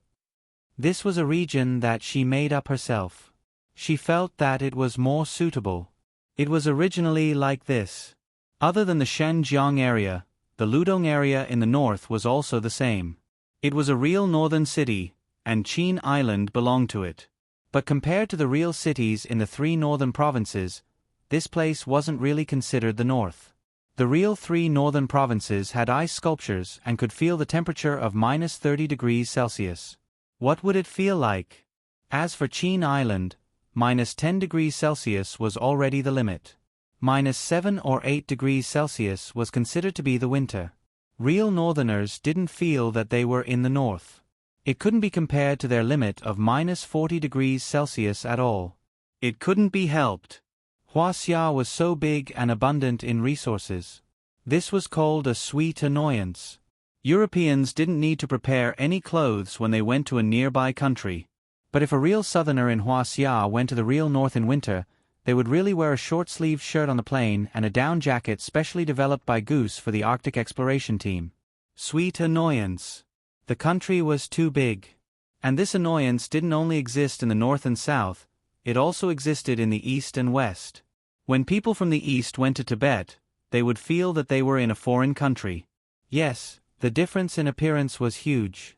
This was a region that she made up herself. She felt that it was more suitable. It was originally like this. Other than the Shenzhen area, the Ludong area in the north was also the same. It was a real northern city, and Qin Island belonged to it. But compared to the real cities in the 3 northern provinces, this place wasn't really considered the north. The real 3 northern provinces had ice sculptures and could feel the temperature of minus 30 degrees Celsius. What would it feel like? As for Qin Island, minus 10 degrees Celsius was already the limit. Minus 7 or 8 degrees Celsius was considered to be the winter. Real northerners didn't feel that they were in the north. It couldn't be compared to their limit of minus 40 degrees Celsius at all. It couldn't be helped. Huaxia was so big and abundant in resources. This was called a sweet annoyance. Europeans didn't need to prepare any clothes when they went to a nearby country. But if a real southerner in Huaxia went to the real north in winter, they would really wear a short-sleeved shirt on the plane and a down jacket specially developed by Goose for the Arctic exploration team. Sweet annoyance. The country was too big. And this annoyance didn't only exist in the north and south, it also existed in the east and west. When people from the east went to Tibet, they would feel that they were in a foreign country. Yes, the difference in appearance was huge.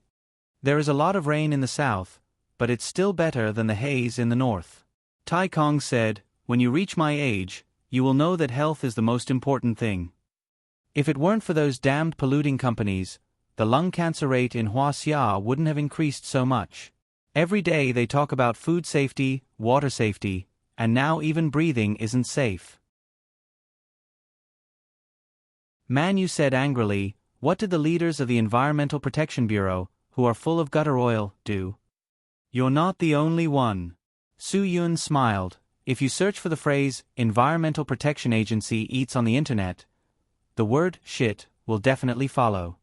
There is a lot of rain in the south, but it's still better than the haze in the north. Tai Kong said, "When you reach my age, you will know that health is the most important thing. If it weren't for those damned polluting companies, the lung cancer rate in Huaxia wouldn't have increased so much. Every day they talk about food safety, water safety, and now even breathing isn't safe." Manu said angrily, "What did the leaders of the Environmental Protection Bureau, who are full of gutter oil, do?" "You're not the only one." Su Yun smiled. If you search for the phrase, Environmental Protection Agency eats on the internet, the word shit will definitely follow.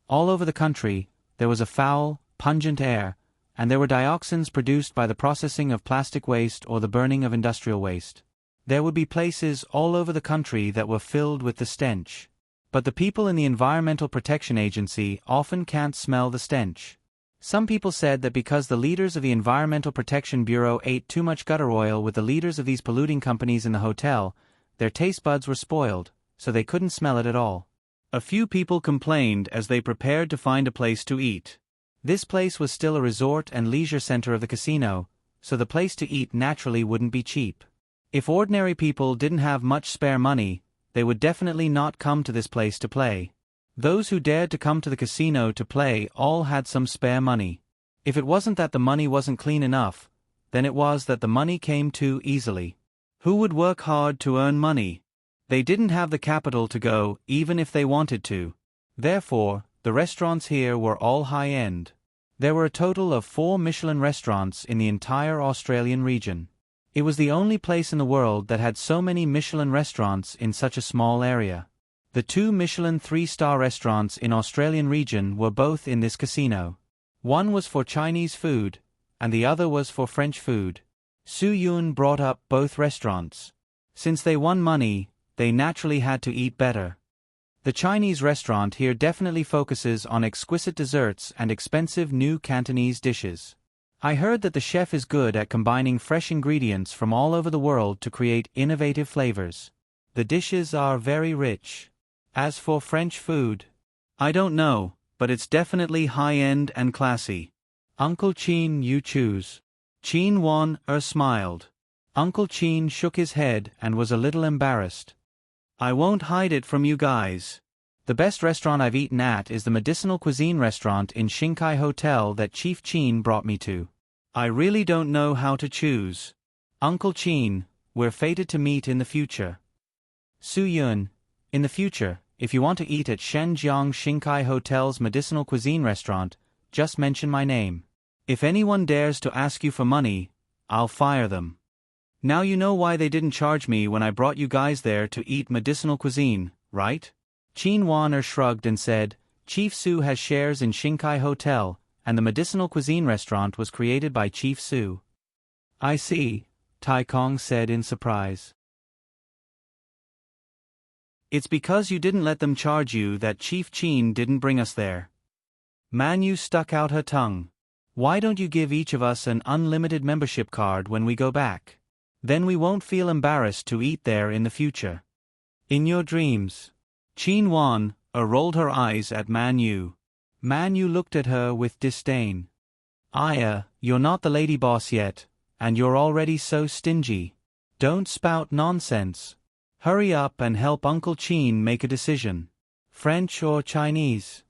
All over the country, there was a foul, pungent air, and there were dioxins produced by the processing of plastic waste or the burning of industrial waste. There would be places all over the country that were filled with the stench. But the people in the Environmental Protection Agency often can't smell the stench. Some people said that because the leaders of the Environmental Protection Bureau ate too much gutter oil with the leaders of these polluting companies in the hotel, their taste buds were spoiled, so they couldn't smell it at all. A few people complained as they prepared to find a place to eat. This place was still a resort and leisure center of the casino, so the place to eat naturally wouldn't be cheap. If ordinary people didn't have much spare money, they would definitely not come to this place to play. Those who dared to come to the casino to play all had some spare money. If it wasn't that the money wasn't clean enough, then it was that the money came too easily. Who would work hard to earn money? They didn't have the capital to go, even if they wanted to. Therefore, the restaurants here were all high-end. There were a total of 4 Michelin restaurants in the entire Australian region. It was the only place in the world that had so many Michelin restaurants in such a small area. The 2 Michelin 3-star restaurants in Australian region were both in this casino. One was for Chinese food, and the other was for French food. Su Yun brought up both restaurants. Since they won money, they naturally had to eat better. The Chinese restaurant here definitely focuses on exquisite desserts and expensive new Cantonese dishes. I heard that the chef is good at combining fresh ingredients from all over the world to create innovative flavors. The dishes are very rich. As for French food, I don't know, but it's definitely high-end and classy. Uncle Qin, you choose. Qin Wan smiled. Uncle Qin shook his head and was a little embarrassed. I won't hide it from you guys. The best restaurant I've eaten at is the Medicinal Cuisine restaurant in Xinkai Hotel that Chief Qin brought me to. I really don't know how to choose. Uncle Qin, we're fated to meet in the future. Su Yun, in the future, if you want to eat at Shenzhen Xinkai Hotel's Medicinal Cuisine restaurant, just mention my name. If anyone dares to ask you for money, I'll fire them. Now you know why they didn't charge me when I brought you guys there to eat medicinal cuisine, right? Qin Wan shrugged and said, Chief Su has shares in Xinkai Hotel, and the Medicinal Cuisine restaurant was created by Chief Su. I see, Tai Kong said in surprise. It's because you didn't let them charge you that Chief Chin didn't bring us there. Manu stuck out her tongue. Why don't you give each of us an unlimited membership card when we go back? Then we won't feel embarrassed to eat there in the future. In your dreams. Chin Wan rolled her eyes at Manu. Manu looked at her with disdain. Aya, you're not the lady boss yet, and you're already so stingy. Don't spout nonsense. Hurry up and help Uncle Chin make a decision. French or Chinese?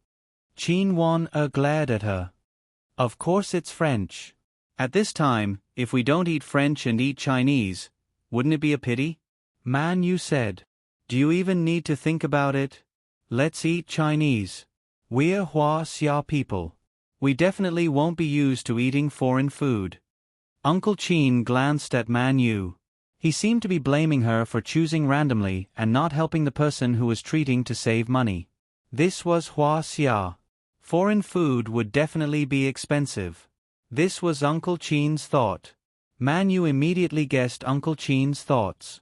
Chin Wan glared at her. Of course it's French. At this time, if we don't eat French and eat Chinese, wouldn't it be a pity? Manu said. Do you even need to think about it? Let's eat Chinese. We're Hua Xia people. We definitely won't be used to eating foreign food. Uncle Chin glanced at Manu. He seemed to be blaming her for choosing randomly and not helping the person who was treating to save money. This was Hua Xia. Foreign food would definitely be expensive. This was Uncle Chin's thought. Manu immediately guessed Uncle Chin's thoughts.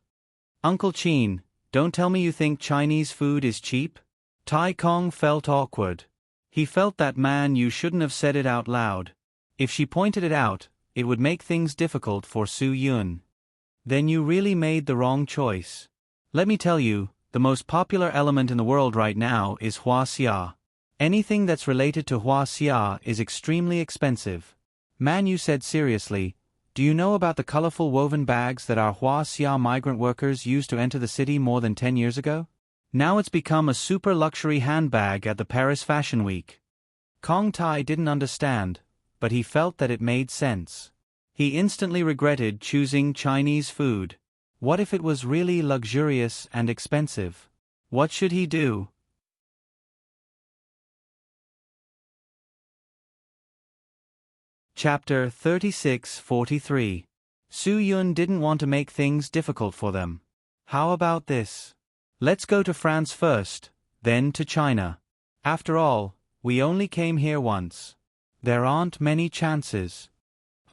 Uncle Chin, don't tell me you think Chinese food is cheap? Tai Kong felt awkward. He felt that Manu shouldn't have said it out loud. If she pointed it out, it would make things difficult for Su Yun. Then you really made the wrong choice. Let me tell you, the most popular element in the world right now is Hua Xia. Anything that's related to Hua Xia is extremely expensive. Manu said seriously, do you know about the colorful woven bags that our Hua Xia migrant workers used to enter the city more than 10 years ago? Now it's become a super luxury handbag at the Paris Fashion Week. Kong Tai didn't understand, but he felt that it made sense. He instantly regretted choosing Chinese food. What if it was really luxurious and expensive? What should he do? Chapter 36-43. Su Yun didn't want to make things difficult for them. How about this? Let's go to France first, then to China. After all, we only came here once. There aren't many chances.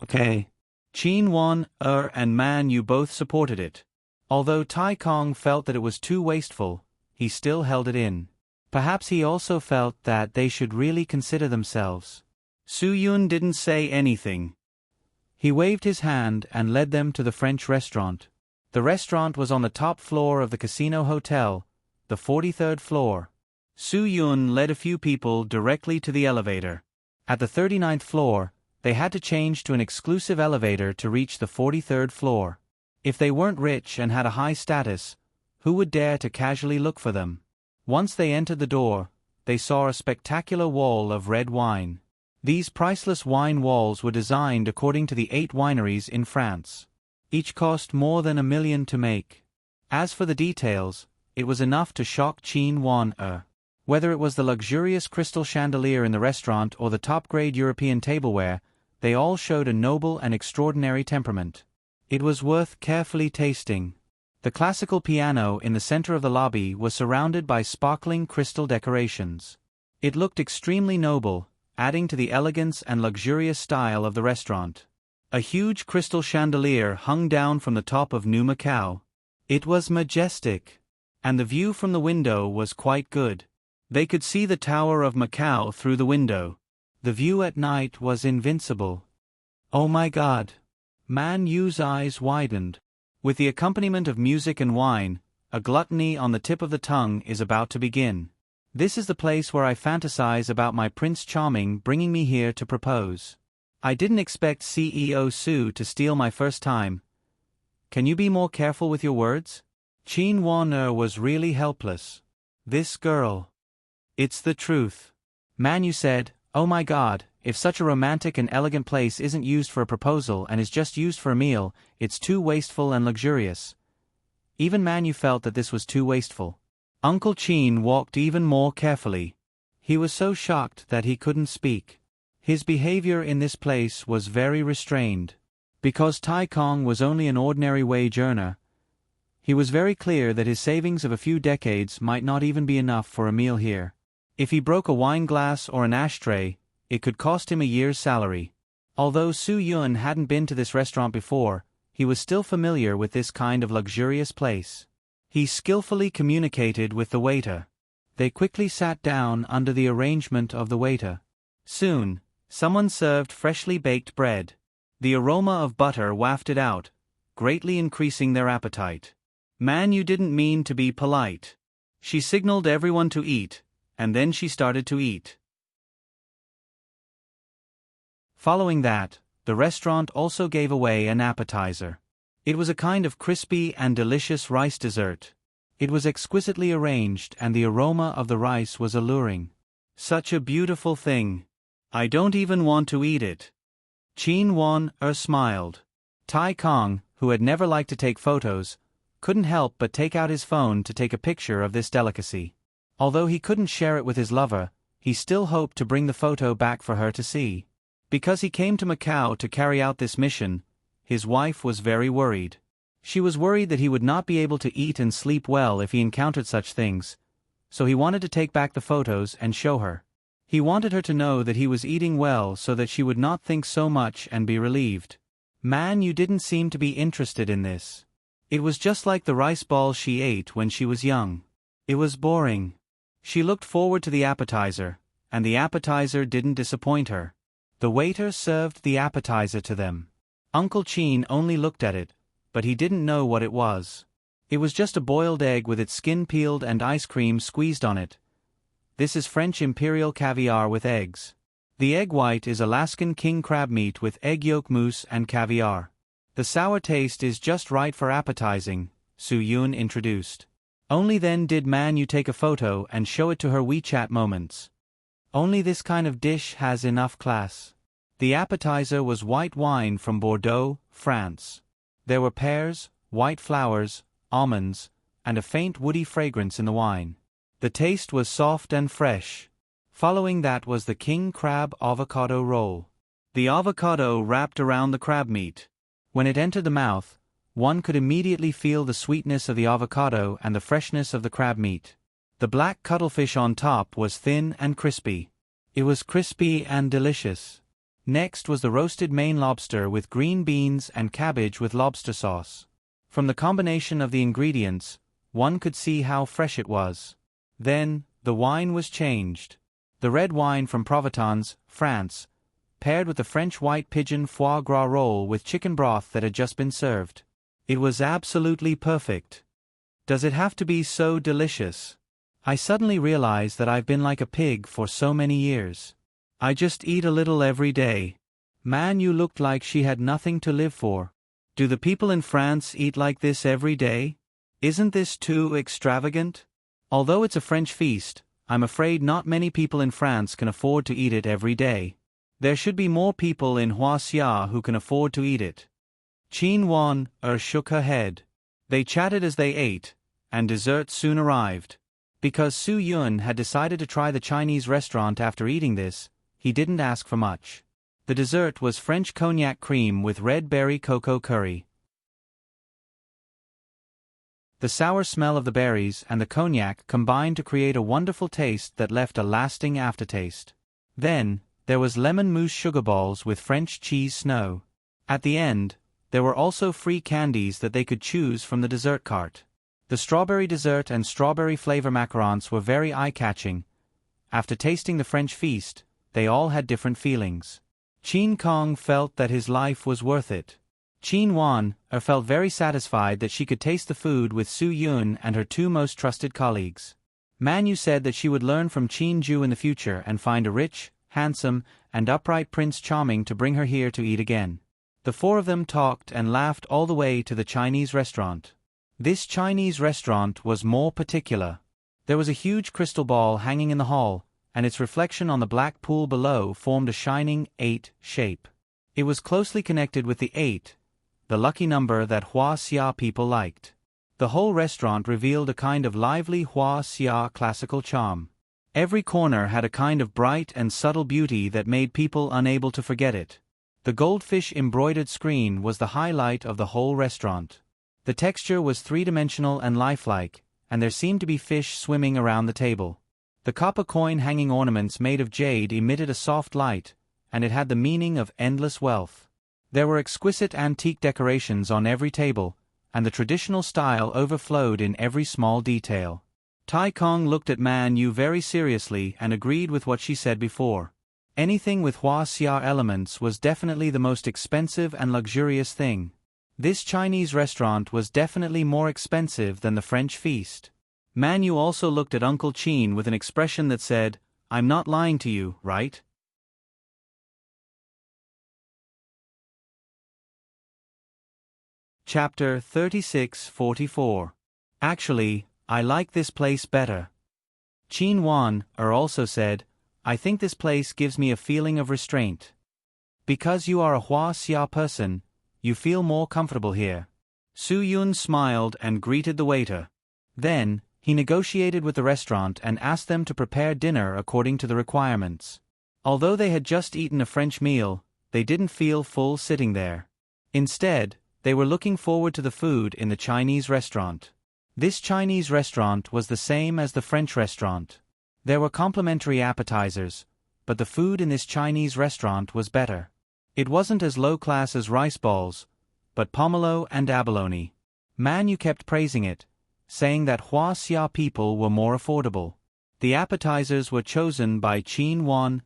Okay. Chin Wan, and Manu both supported it. Although Tai Kong felt that it was too wasteful, he still held it in. Perhaps he also felt that they should really consider themselves. Su Yun didn't say anything. He waved his hand and led them to the French restaurant. The restaurant was on the top floor of the casino hotel, the 43rd floor. Su Yun led a few people directly to the elevator. At the 39th floor, they had to change to an exclusive elevator to reach the 43rd floor. If they weren't rich and had a high status, who would dare to casually look for them? Once they entered the door, they saw a spectacular wall of red wine. These priceless wine walls were designed according to the 8 wineries in France. Each cost more than $1 million to make. As for the details, it was enough to shock Chin Wan. Whether it was the luxurious crystal chandelier in the restaurant or the top-grade European tableware, they all showed a noble and extraordinary temperament. It was worth carefully tasting. The classical piano in the center of the lobby was surrounded by sparkling crystal decorations. It looked extremely noble, adding to the elegance and luxurious style of the restaurant. A huge crystal chandelier hung down from the top of New Macau. It was majestic, and the view from the window was quite good. They could see the Tower of Macau through the window. The view at night was invincible. Oh my God! Manu's eyes widened. With the accompaniment of music and wine, a gluttony on the tip of the tongue is about to begin. This is the place where I fantasize about my Prince Charming bringing me here to propose. I didn't expect CEO Su to steal my first time. Can you be more careful with your words? Chin Wan was really helpless. This girl. It's the truth. Manu said, oh my God, if such a romantic and elegant place isn't used for a proposal and is just used for a meal, it's too wasteful and luxurious. Even Manu felt that this was too wasteful. Uncle Chin walked even more carefully. He was so shocked that he couldn't speak. His behavior in this place was very restrained. Because Tai Kong was only an ordinary wage earner, he was very clear that his savings of a few decades might not even be enough for a meal here. If he broke a wine glass or an ashtray, it could cost him a year's salary. Although Su Yun hadn't been to this restaurant before, he was still familiar with this kind of luxurious place. He skillfully communicated with the waiter. They quickly sat down under the arrangement of the waiter. Soon, someone served freshly baked bread. The aroma of butter wafted out, greatly increasing their appetite. "Man, you didn't mean to be polite." She signaled everyone to eat, and then she started to eat. Following that, the restaurant also gave away an appetizer. It was a kind of crispy and delicious rice dessert. It was exquisitely arranged and the aroma of the rice was alluring. "Such a beautiful thing. I don't even want to eat it." Chin Wan-er smiled. Tai Kong, who had never liked to take photos, couldn't help but take out his phone to take a picture of this delicacy. Although he couldn't share it with his lover, he still hoped to bring the photo back for her to see. Because he came to Macau to carry out this mission, his wife was very worried. She was worried that he would not be able to eat and sleep well if he encountered such things, so he wanted to take back the photos and show her. He wanted her to know that he was eating well so that she would not think so much and be relieved. "Man, you didn't seem to be interested in this. It was just like the rice balls she ate when she was young. It was boring." She looked forward to the appetizer, and the appetizer didn't disappoint her. The waiter served the appetizer to them. Uncle Chin only looked at it, but he didn't know what it was. It was just a boiled egg with its skin peeled and ice cream squeezed on it. This is French imperial caviar with eggs. The egg white is Alaskan king crab meat with egg yolk mousse and caviar. The sour taste is just right for appetizing, Su Yun introduced. Only then did Man Yu take a photo and show it to her WeChat moments. Only this kind of dish has enough class. The appetizer was white wine from Bordeaux, France. There were pears, white flowers, almonds, and a faint woody fragrance in the wine. The taste was soft and fresh. Following that was the king crab avocado roll. The avocado wrapped around the crab meat. When it entered the mouth, one could immediately feel the sweetness of the avocado and the freshness of the crab meat. The black cuttlefish on top was thin and crispy. It was crispy and delicious. Next was the roasted Maine lobster with green beans and cabbage with lobster sauce. From the combination of the ingredients, one could see how fresh it was. Then, the wine was changed. The red wine from Provençance, France, paired with the French white pigeon foie gras roll with chicken broth that had just been served. It was absolutely perfect. Does it have to be so delicious? I suddenly realized that I've been like a pig for so many years. I just eat a little every day. Man, you looked like she had nothing to live for. Do the people in France eat like this every day? Isn't this too extravagant? Although it's a French feast, I'm afraid not many people in France can afford to eat it every day. There should be more people in Huaxia who can afford to eat it. Chin Wan-er shook her head. They chatted as they ate, and dessert soon arrived. Because Su Yun had decided to try the Chinese restaurant after eating this, he didn't ask for much. The dessert was French cognac cream with red berry cocoa curry. The sour smell of the berries and the cognac combined to create a wonderful taste that left a lasting aftertaste. Then, there was lemon mousse sugar balls with French cheese snow. At the end, there were also free candies that they could choose from the dessert cart. The strawberry dessert and strawberry flavor macarons were very eye-catching. After tasting the French feast, they all had different feelings. Chin Kong felt that his life was worth it. Chin Wan-er felt very satisfied that she could taste the food with Su Yun and her two most trusted colleagues. Man Yu said that she would learn from Chin Ju in the future and find a rich, handsome, and upright Prince Charming to bring her here to eat again. The four of them talked and laughed all the way to the Chinese restaurant. This Chinese restaurant was more particular. There was a huge crystal ball hanging in the hall, and its reflection on the black pool below formed a shining 8 shape. It was closely connected with the 8, the lucky number that Huaxia people liked. The whole restaurant revealed a kind of lively Huaxia classical charm. Every corner had a kind of bright and subtle beauty that made people unable to forget it. The goldfish embroidered screen was the highlight of the whole restaurant. The texture was three-dimensional and lifelike, and there seemed to be fish swimming around the table. The copper coin hanging ornaments made of jade emitted a soft light, and it had the meaning of endless wealth. There were exquisite antique decorations on every table, and the traditional style overflowed in every small detail. Tai Kong looked at Man Yu very seriously and agreed with what she said before. Anything with Hua Xia elements was definitely the most expensive and luxurious thing. This Chinese restaurant was definitely more expensive than the French feast. Man Yu also looked at Uncle Chin with an expression that said, "I'm not lying to you, right?" Chapter 36-44. Actually, I like this place better. Qin Wan also said, I think this place gives me a feeling of restraint. Because you are a Hua Xia person, you feel more comfortable here. Su Yun smiled and greeted the waiter. Then, he negotiated with the restaurant and asked them to prepare dinner according to the requirements. Although they had just eaten a French meal, they didn't feel full sitting there. Instead, they were looking forward to the food in the Chinese restaurant. This Chinese restaurant was the same as the French restaurant. There were complimentary appetizers, but the food in this Chinese restaurant was better. It wasn't as low class as rice balls, but pomelo and abalone. Man Yu kept praising it, saying that Hua Xia people were more affordable. The appetizers were chosen by Qin Wan.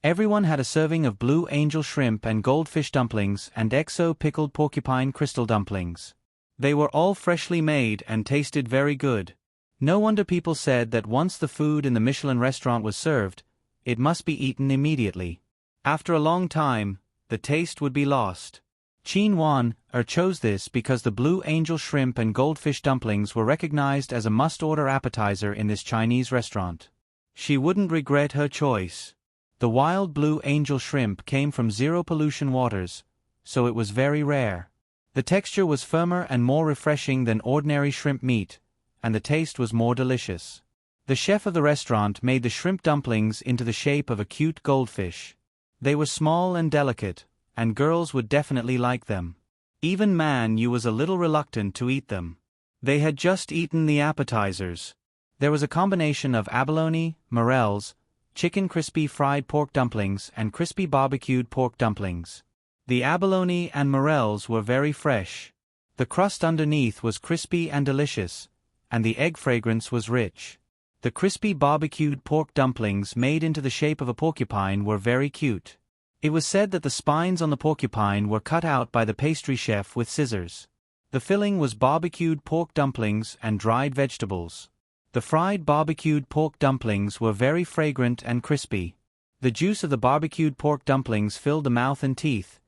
Everyone had a serving of blue angel shrimp and goldfish dumplings and XO pickled porcupine crystal dumplings. They were all freshly made and tasted very good. No wonder people said that once the food in the Michelin restaurant was served, it must be eaten immediately. After a long time, the taste would be lost. Qin Wan chose this because the blue angel shrimp and goldfish dumplings were recognized as a must-order appetizer in this Chinese restaurant. She wouldn't regret her choice. The wild blue angel shrimp came from zero-pollution waters, so it was very rare. The texture was firmer and more refreshing than ordinary shrimp meat, and the taste was more delicious. The chef of the restaurant made the shrimp dumplings into the shape of a cute goldfish. They were small and delicate, and girls would definitely like them. Even Man Yu was a little reluctant to eat them. They had just eaten the appetizers. There was a combination of abalone, morels, chicken crispy fried pork dumplings and crispy barbecued pork dumplings. The abalone and morels were very fresh. The crust underneath was crispy and delicious, and the egg fragrance was rich. The crispy barbecued pork dumplings made into the shape of a porcupine were very cute. It was said that the spines on the porcupine were cut out by the pastry chef with scissors. The filling was barbecued pork dumplings and dried vegetables. The fried barbecued pork dumplings were very fragrant and crispy. The juice of the barbecued pork dumplings filled the mouth and teeth.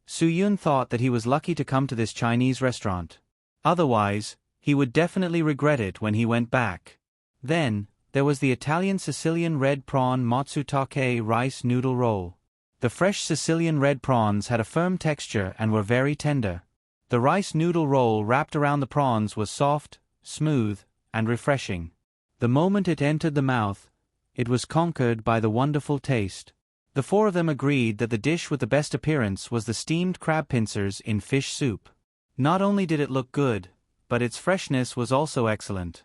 Su Yun thought that he was lucky to come to this Chinese restaurant. Otherwise, he would definitely regret it when he went back. Then, there was the Italian Sicilian red prawn matsutake rice noodle roll. The fresh Sicilian red prawns had a firm texture and were very tender. The rice noodle roll wrapped around the prawns was soft, smooth, and refreshing. The moment it entered the mouth, it was conquered by the wonderful taste. The four of them agreed that the dish with the best appearance was the steamed crab pincers in fish soup. Not only did it look good, but its freshness was also excellent.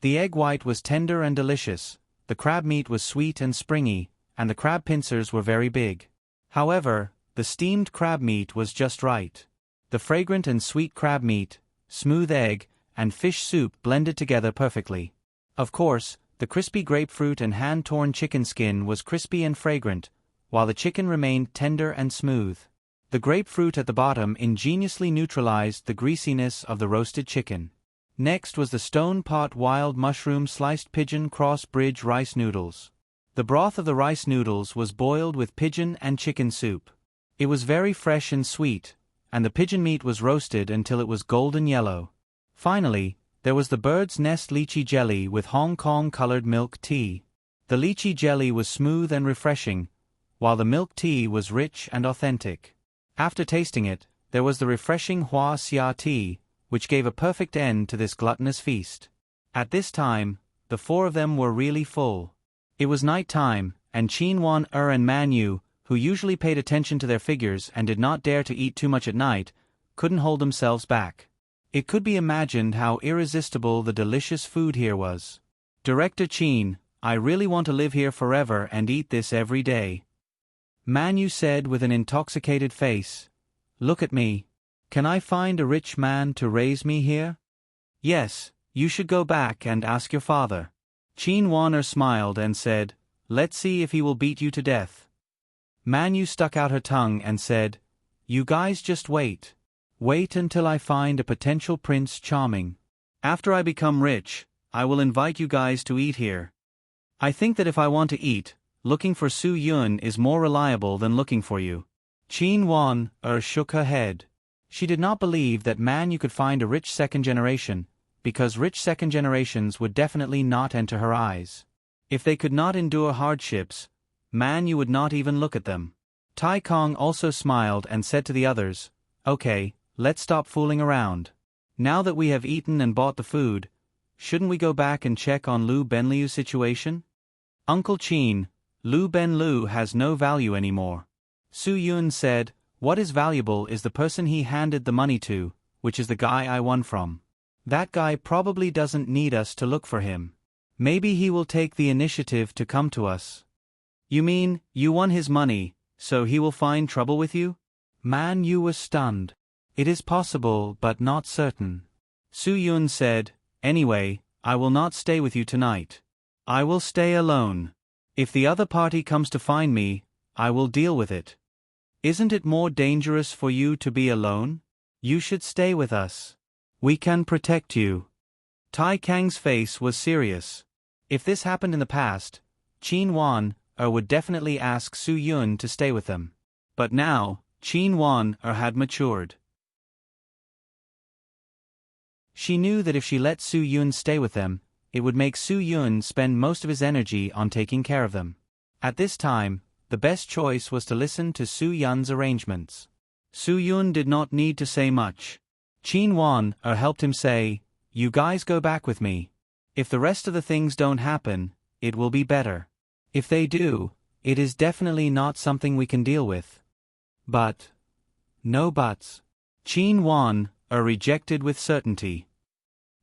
The egg white was tender and delicious, the crab meat was sweet and springy, and the crab pincers were very big. However, the steamed crab meat was just right. The fragrant and sweet crab meat, smooth egg, and fish soup blended together perfectly. Of course, the crispy grapefruit and hand-torn chicken skin was crispy and fragrant, while the chicken remained tender and smooth. The grapefruit at the bottom ingeniously neutralized the greasiness of the roasted chicken. Next was the stone pot wild mushroom sliced pigeon cross bridge rice noodles. The broth of the rice noodles was boiled with pigeon and chicken soup. It was very fresh and sweet, and the pigeon meat was roasted until it was golden yellow. Finally, there was the bird's nest lychee jelly with Hong Kong-colored milk tea. The lychee jelly was smooth and refreshing, while the milk tea was rich and authentic. After tasting it, there was the refreshing Hua Xia tea, which gave a perfect end to this gluttonous feast. At this time, the four of them were really full. It was night time, and Qin Wan and Man Yu, who usually paid attention to their figures and did not dare to eat too much at night, couldn't hold themselves back. It could be imagined how irresistible the delicious food here was. Director Qin, I really want to live here forever and eat this every day. Man Yu said with an intoxicated face. Look at me. Can I find a rich man to raise me here? Yes, you should go back and ask your father. Qin Wan smiled and said, let's see if he will beat you to death. Man Yu stuck out her tongue and said, you guys just wait. Wait until I find a potential Prince Charming. After I become rich, I will invite you guys to eat here. I think that if I want to eat, looking for Su Yun is more reliable than looking for you. Qin Wan shook her head. She did not believe that Man Yu could find a rich second generation, because rich second generations would definitely not enter her eyes. If they could not endure hardships, Man Yu would not even look at them. Tai Kong also smiled and said to the others, okay, let's stop fooling around. Now that we have eaten and bought the food, shouldn't we go back and check on Lu Benliu's situation? Uncle Qin, Lu Benliu has no value anymore. Su Yun said, what is valuable is the person he handed the money to, which is the guy I won from. That guy probably doesn't need us to look for him. Maybe he will take the initiative to come to us. You mean, you won his money, so he will find trouble with you? Man Yu was stunned. It is possible but not certain. Su Yun said, anyway, I will not stay with you tonight. I will stay alone. If the other party comes to find me, I will deal with it. Isn't it more dangerous for you to be alone? You should stay with us. We can protect you. Tai Kang's face was serious. If this happened in the past, Qin Wan would definitely ask Su Yun to stay with them. But now, Qin Wan had matured. She knew that if she let Su Yun stay with them, it would make Su Yun spend most of his energy on taking care of them. At this time, the best choice was to listen to Su Yun's arrangements. Su Yun did not need to say much. Qin Wan helped him say, you guys go back with me. If the rest of the things don't happen, it will be better. If they do, it is definitely not something we can deal with. But. No buts. Qin Wan rejected with certainty.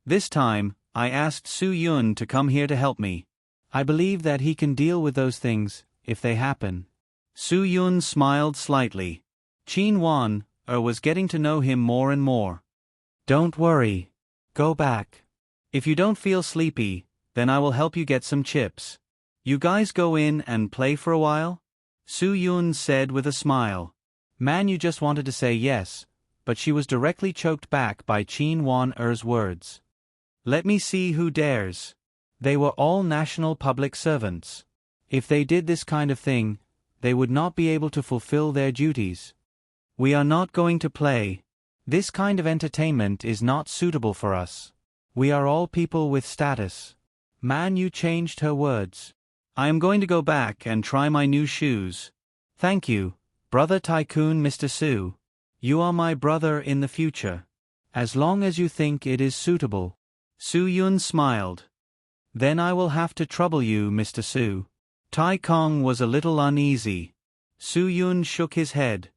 This time, I asked Su Yun to come here to help me. I believe that he can deal with those things, if they happen. Su Yun smiled slightly. Qin Wan was getting to know him more and more. Don't worry. Go back. If you don't feel sleepy, then I will help you get some chips. You guys go in and play for a while? Su Yun said with a smile. Man Yu just wanted to say yes, but she was directly choked back by Qin Wan-er's words. Let me see who dares. They were all national public servants. If they did this kind of thing, they would not be able to fulfill their duties. We are not going to play. This kind of entertainment is not suitable for us. We are all people with status. Man Yu changed her words. I am going to go back and try my new shoes. Thank you, Brother Tycoon Mr. Su. You are my brother in the future. As long as you think it is suitable. Su Yun smiled. Then I will have to trouble you, Mr. Su. Tai Kong was a little uneasy. Su Yun shook his head.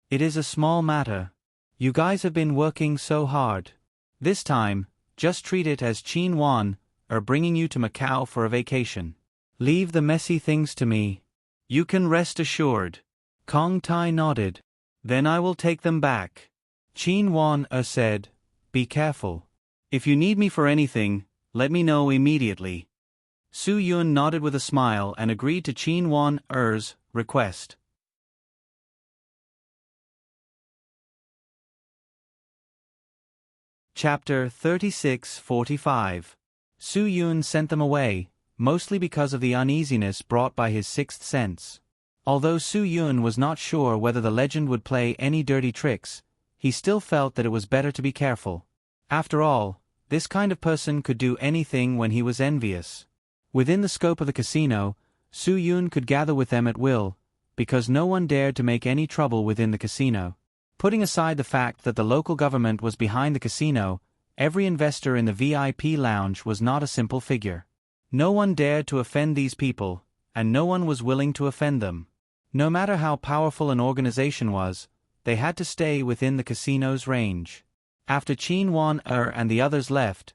It is a small matter. You guys have been working so hard. This time, just treat it as Qin Wan bringing you to Macau for a vacation. Leave the messy things to me. You can rest assured. Kong Tai nodded. Then I will take them back. Qin Wan said, be careful. If you need me for anything, let me know immediately. Su Yun nodded with a smile and agreed to Qin Wan-er's request. Chapter 36:45. Su Yun sent them away, mostly because of the uneasiness brought by his sixth sense. Although Su Yun was not sure whether the legend would play any dirty tricks, he still felt that it was better to be careful. After all, this kind of person could do anything when he was envious. Within the scope of the casino, Su Yun could gather with them at will, because no one dared to make any trouble within the casino. Putting aside the fact that the local government was behind the casino, every investor in the VIP lounge was not a simple figure. No one dared to offend these people, and no one was willing to offend them. No matter how powerful an organization was, they had to stay within the casino's range. After Qin Wan-er and the others left,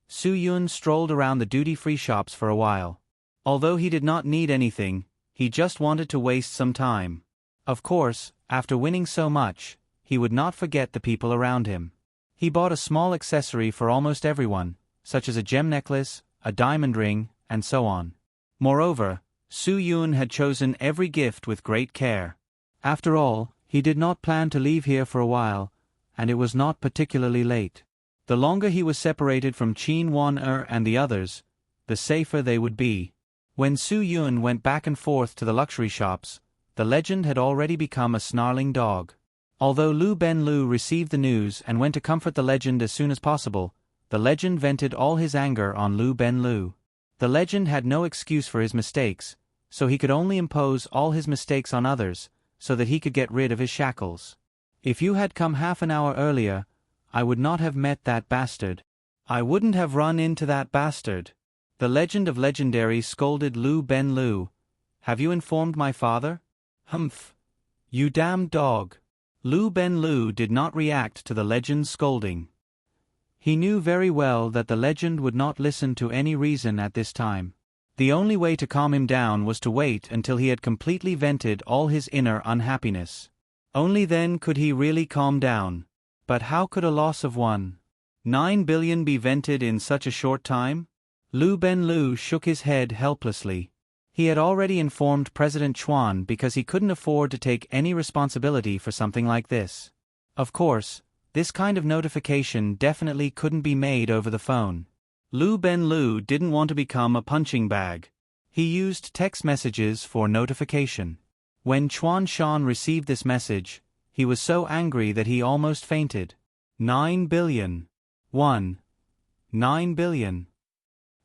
Su Yun strolled around the duty-free shops for a while. Although he did not need anything, he just wanted to waste some time. Of course, after winning so much, he would not forget the people around him. He bought a small accessory for almost everyone, such as a gem necklace, a diamond ring, and so on. Moreover, Su Yun had chosen every gift with great care. After all, he did not plan to leave here for a while, and it was not particularly late. The longer he was separated from Qin Wan-er and the others, the safer they would be. When Su Yun went back and forth to the luxury shops, the legend had already become a snarling dog. Although Lu Ben-lu received the news and went to comfort the legend as soon as possible, the legend vented all his anger on Lu Ben-lu. The legend had no excuse for his mistakes, so he could only impose all his mistakes on others, so that he could get rid of his shackles. If you had come half an hour earlier, I would not have met that bastard. I wouldn't have run into that bastard. The legend of legendaries scolded Lu Ben-lu. Have you informed my father? Humph. You damned dog. Lu Ben-lu did not react to the legend's scolding. He knew very well that the legend would not listen to any reason at this time. The only way to calm him down was to wait until he had completely vented all his inner unhappiness. Only then could he really calm down. But how could a loss of 1.9 billion be vented in such a short time? Lu Ben-lu shook his head helplessly. He had already informed President Chuan because he couldn't afford to take any responsibility for something like this. Of course, this kind of notification definitely couldn't be made over the phone. Lu Ben-lu didn't want to become a punching bag. He used text messages for notification. When Chuan Shan received this message, he was so angry that he almost fainted. 9 billion. 9 billion.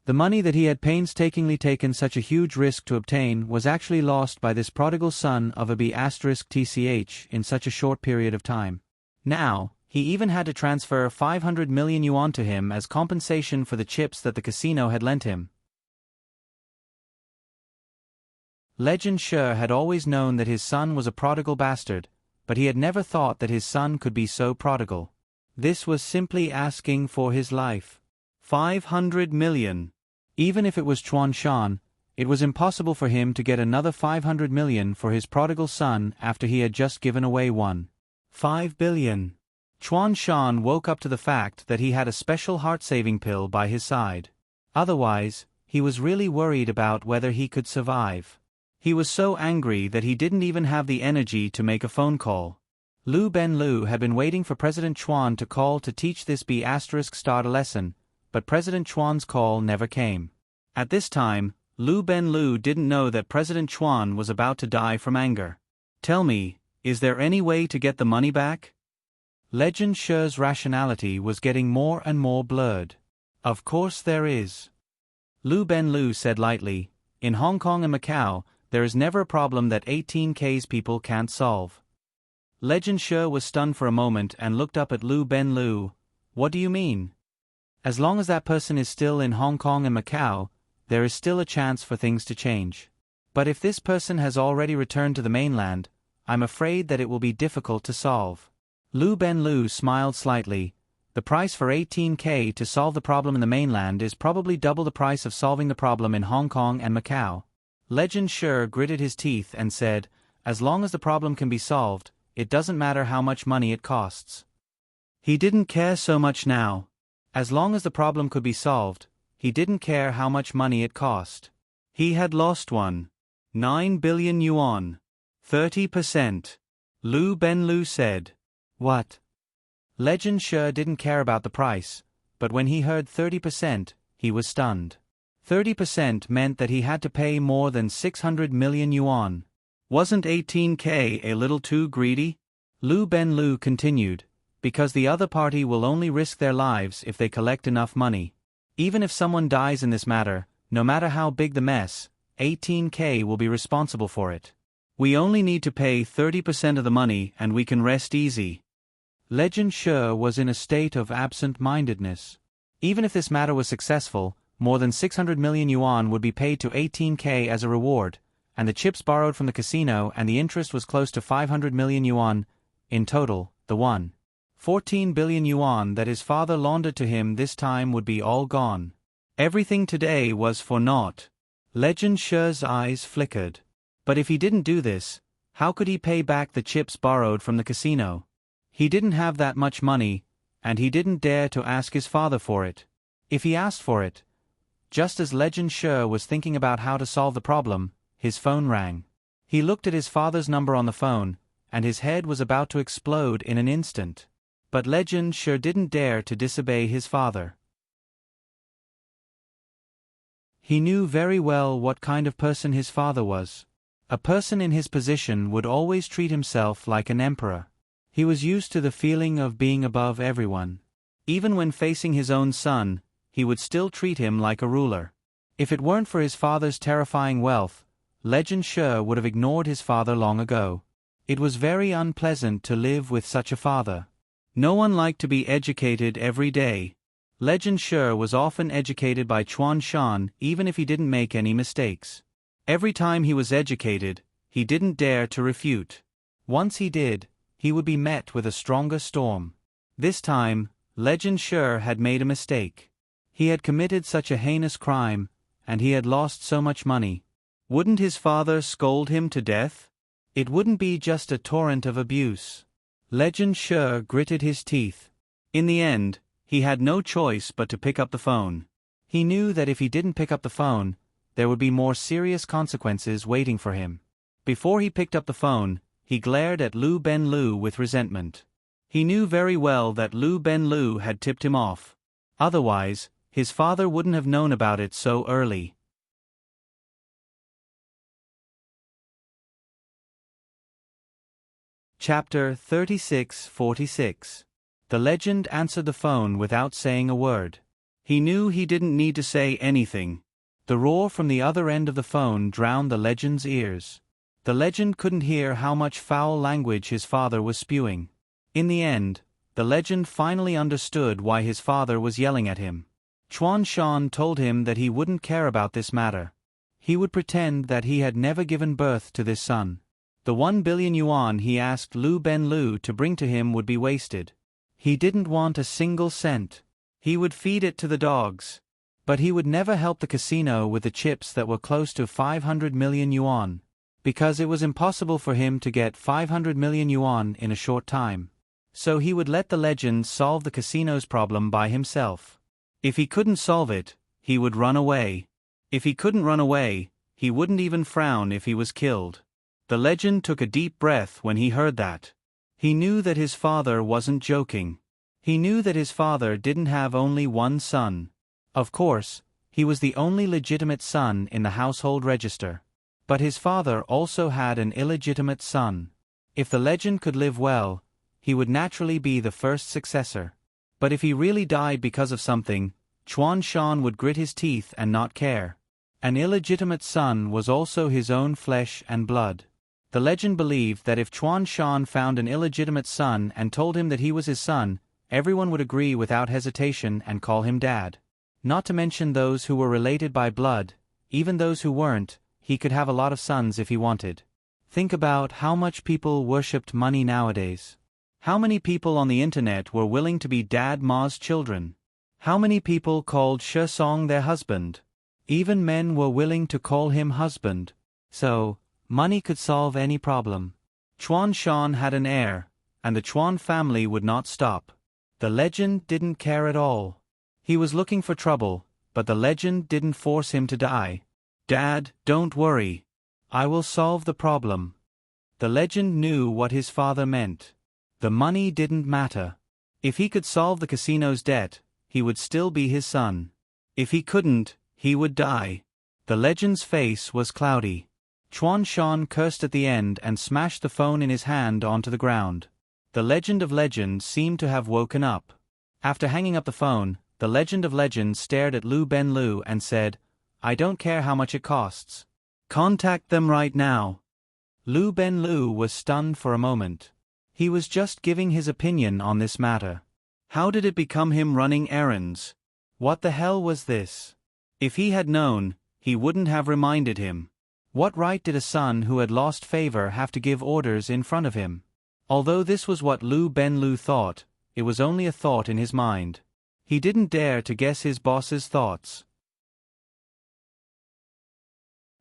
The money that he had painstakingly taken such a huge risk to obtain was actually lost by this prodigal son of a B*TCH in such a short period of time. Now, he even had to transfer 500 million yuan to him as compensation for the chips that the casino had lent him. Legend Shi had always known that his son was a prodigal bastard, but he had never thought that his son could be so prodigal. This was simply asking for his life. 500 million. Even if it was Chuan Shan, it was impossible for him to get another 500 million for his prodigal son after he had just given away 1.5 billion. Chuan Shan woke up to the fact that he had a special heart-saving pill by his side. Otherwise, he was really worried about whether he could survive. He was so angry that he didn't even have the energy to make a phone call. Lu Ben-lu had been waiting for President Chuan to call to teach this B***star a lesson, but President Chuan's call never came. At this time, Lu Ben-lu didn't know that President Chuan was about to die from anger. Tell me, is there any way to get the money back? Legend Shi's rationality was getting more and more blurred. Of course there is. Lu Ben-lu said lightly, in Hong Kong and Macau, there is never a problem that 18K's people can't solve. Legend Shi was stunned for a moment and looked up at Lu Ben-lu. What do you mean? As long as that person is still in Hong Kong and Macau, there is still a chance for things to change. But if this person has already returned to the mainland, I'm afraid that it will be difficult to solve. Lu Ben-lu smiled slightly. The price for 18K to solve the problem in the mainland is probably double the price of solving the problem in Hong Kong and Macau. Legend Shi gritted his teeth and said, as long as the problem can be solved, it doesn't matter how much money it costs. He didn't care so much now. As long as the problem could be solved, he didn't care how much money it cost. He had lost 1.9 billion yuan. 30%. Lu Ben-lu said. What? Legend Shi didn't care about the price, but when he heard 30%, he was stunned. 30% meant that he had to pay more than 600 million yuan. Wasn't 18K a little too greedy? Lu Ben-lu continued. Because the other party will only risk their lives if they collect enough money. Even if someone dies in this matter, no matter how big the mess, 18K will be responsible for it. We only need to pay 30% of the money and we can rest easy. Legend Shi was in a state of absent-mindedness. Even if this matter was successful, more than 600 million yuan would be paid to 18K as a reward, and the chips borrowed from the casino and the interest was close to 500 million yuan. In total, the 1.14 billion yuan that his father laundered to him this time would be all gone. Everything today was for naught. Legend Shi's eyes flickered. But if he didn't do this, how could he pay back the chips borrowed from the casino? He didn't have that much money, and he didn't dare to ask his father for it. If he asked for it, just as Legend Sure was thinking about how to solve the problem, his phone rang. He looked at his father's number on the phone, and his head was about to explode in an instant. But Legend Sure didn't dare to disobey his father. He knew very well what kind of person his father was. A person in his position would always treat himself like an emperor. He was used to the feeling of being above everyone. Even when facing his own son, he would still treat him like a ruler. If it weren't for his father's terrifying wealth, Legend Sure would have ignored his father long ago. It was very unpleasant to live with such a father. No one liked to be educated every day. Legend Sure was often educated by Chuan Shan even if he didn't make any mistakes. Every time he was educated, he didn't dare to refute. Once he did, he would be met with a stronger storm. This time, Legend Sure had made a mistake. He had committed such a heinous crime, and he had lost so much money. Wouldn't his father scold him to death? It wouldn't be just a torrent of abuse. Legend Sure gritted his teeth. In the end, he had no choice but to pick up the phone. He knew that if he didn't pick up the phone, there would be more serious consequences waiting for him. Before he picked up the phone, he glared at Lu Ben-Lu with resentment. He knew very well that Lu Ben-Lu had tipped him off. Otherwise, his father wouldn't have known about it so early. Chapter 36-46. The legend answered the phone without saying a word. He knew he didn't need to say anything. The roar from the other end of the phone drowned the legend's ears. The legend couldn't hear how much foul language his father was spewing. In the end, the legend finally understood why his father was yelling at him. Chuan Shan told him that he wouldn't care about this matter. He would pretend that he had never given birth to this son. The 1 billion yuan he asked Lu Ben-Lu to bring to him would be wasted. He didn't want a single cent. He would feed it to the dogs. But he would never help the casino with the chips that were close to 500 million yuan. Because it was impossible for him to get 500 million yuan in a short time. So he would let the legend solve the casino's problem by himself. If he couldn't solve it, he would run away. If he couldn't run away, he wouldn't even frown if he was killed. The legend took a deep breath when he heard that. He knew that his father wasn't joking. He knew that his father didn't have only one son. Of course, he was the only legitimate son in the household register. But his father also had an illegitimate son. If the legend could live well, he would naturally be the first successor. But if he really died because of something, Chuan Shan would grit his teeth and not care. An illegitimate son was also his own flesh and blood. The legend believed that if Chuan Shan found an illegitimate son and told him that he was his son, everyone would agree without hesitation and call him dad. Not to mention those who were related by blood, even those who weren't, he could have a lot of sons if he wanted. Think about how much people worshipped money nowadays. How many people on the internet were willing to be Dad Ma's children? How many people called She Song their husband? Even men were willing to call him husband. So, money could solve any problem. Chuan Shan had an heir, and the Chuan family would not stop. The legend didn't care at all. He was looking for trouble, but the legend didn't force him to die. Dad, don't worry. I will solve the problem. The legend knew what his father meant. The money didn't matter. If he could solve the casino's debt, he would still be his son. If he couldn't, he would die. The legend's face was cloudy. Chuan Shan cursed at the end and smashed the phone in his hand onto the ground. The legend of legends seemed to have woken up. After hanging up the phone, the legend of legends stared at Lu Ben-Lu and said, "I don't care how much it costs. Contact them right now." Lu Ben-Lu was stunned for a moment. He was just giving his opinion on this matter. How did it become him running errands? What the hell was this? If he had known, he wouldn't have reminded him. What right did a son who had lost favor have to give orders in front of him? Although this was what Lu Ben-Lu thought, it was only a thought in his mind. He didn't dare to guess his boss's thoughts.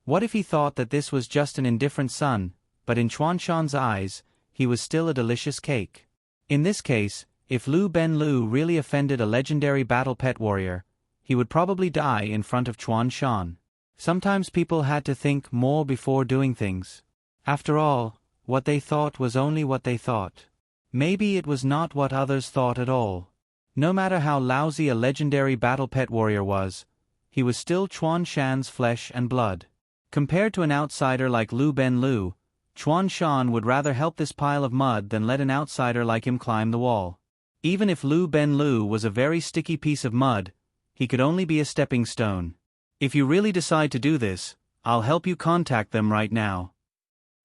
What if he thought that this was just an indifferent son, but in Chuan Shan's eyes, he was still a delicious cake? In this case, if Lu Ben-lu really offended a legendary battle pet warrior, he would probably die in front of Chuan Shan. Sometimes people had to think more before doing things. After all, what they thought was only what they thought. Maybe it was not what others thought at all. No matter how lousy a legendary battle pet warrior was, he was still Chuan Shan's flesh and blood. Compared to an outsider like Lu Ben-lu, Chuan Shan would rather help this pile of mud than let an outsider like him climb the wall. Even if Lu Ben-lu was a very sticky piece of mud, he could only be a stepping stone. If you really decide to do this, I'll help you contact them right now.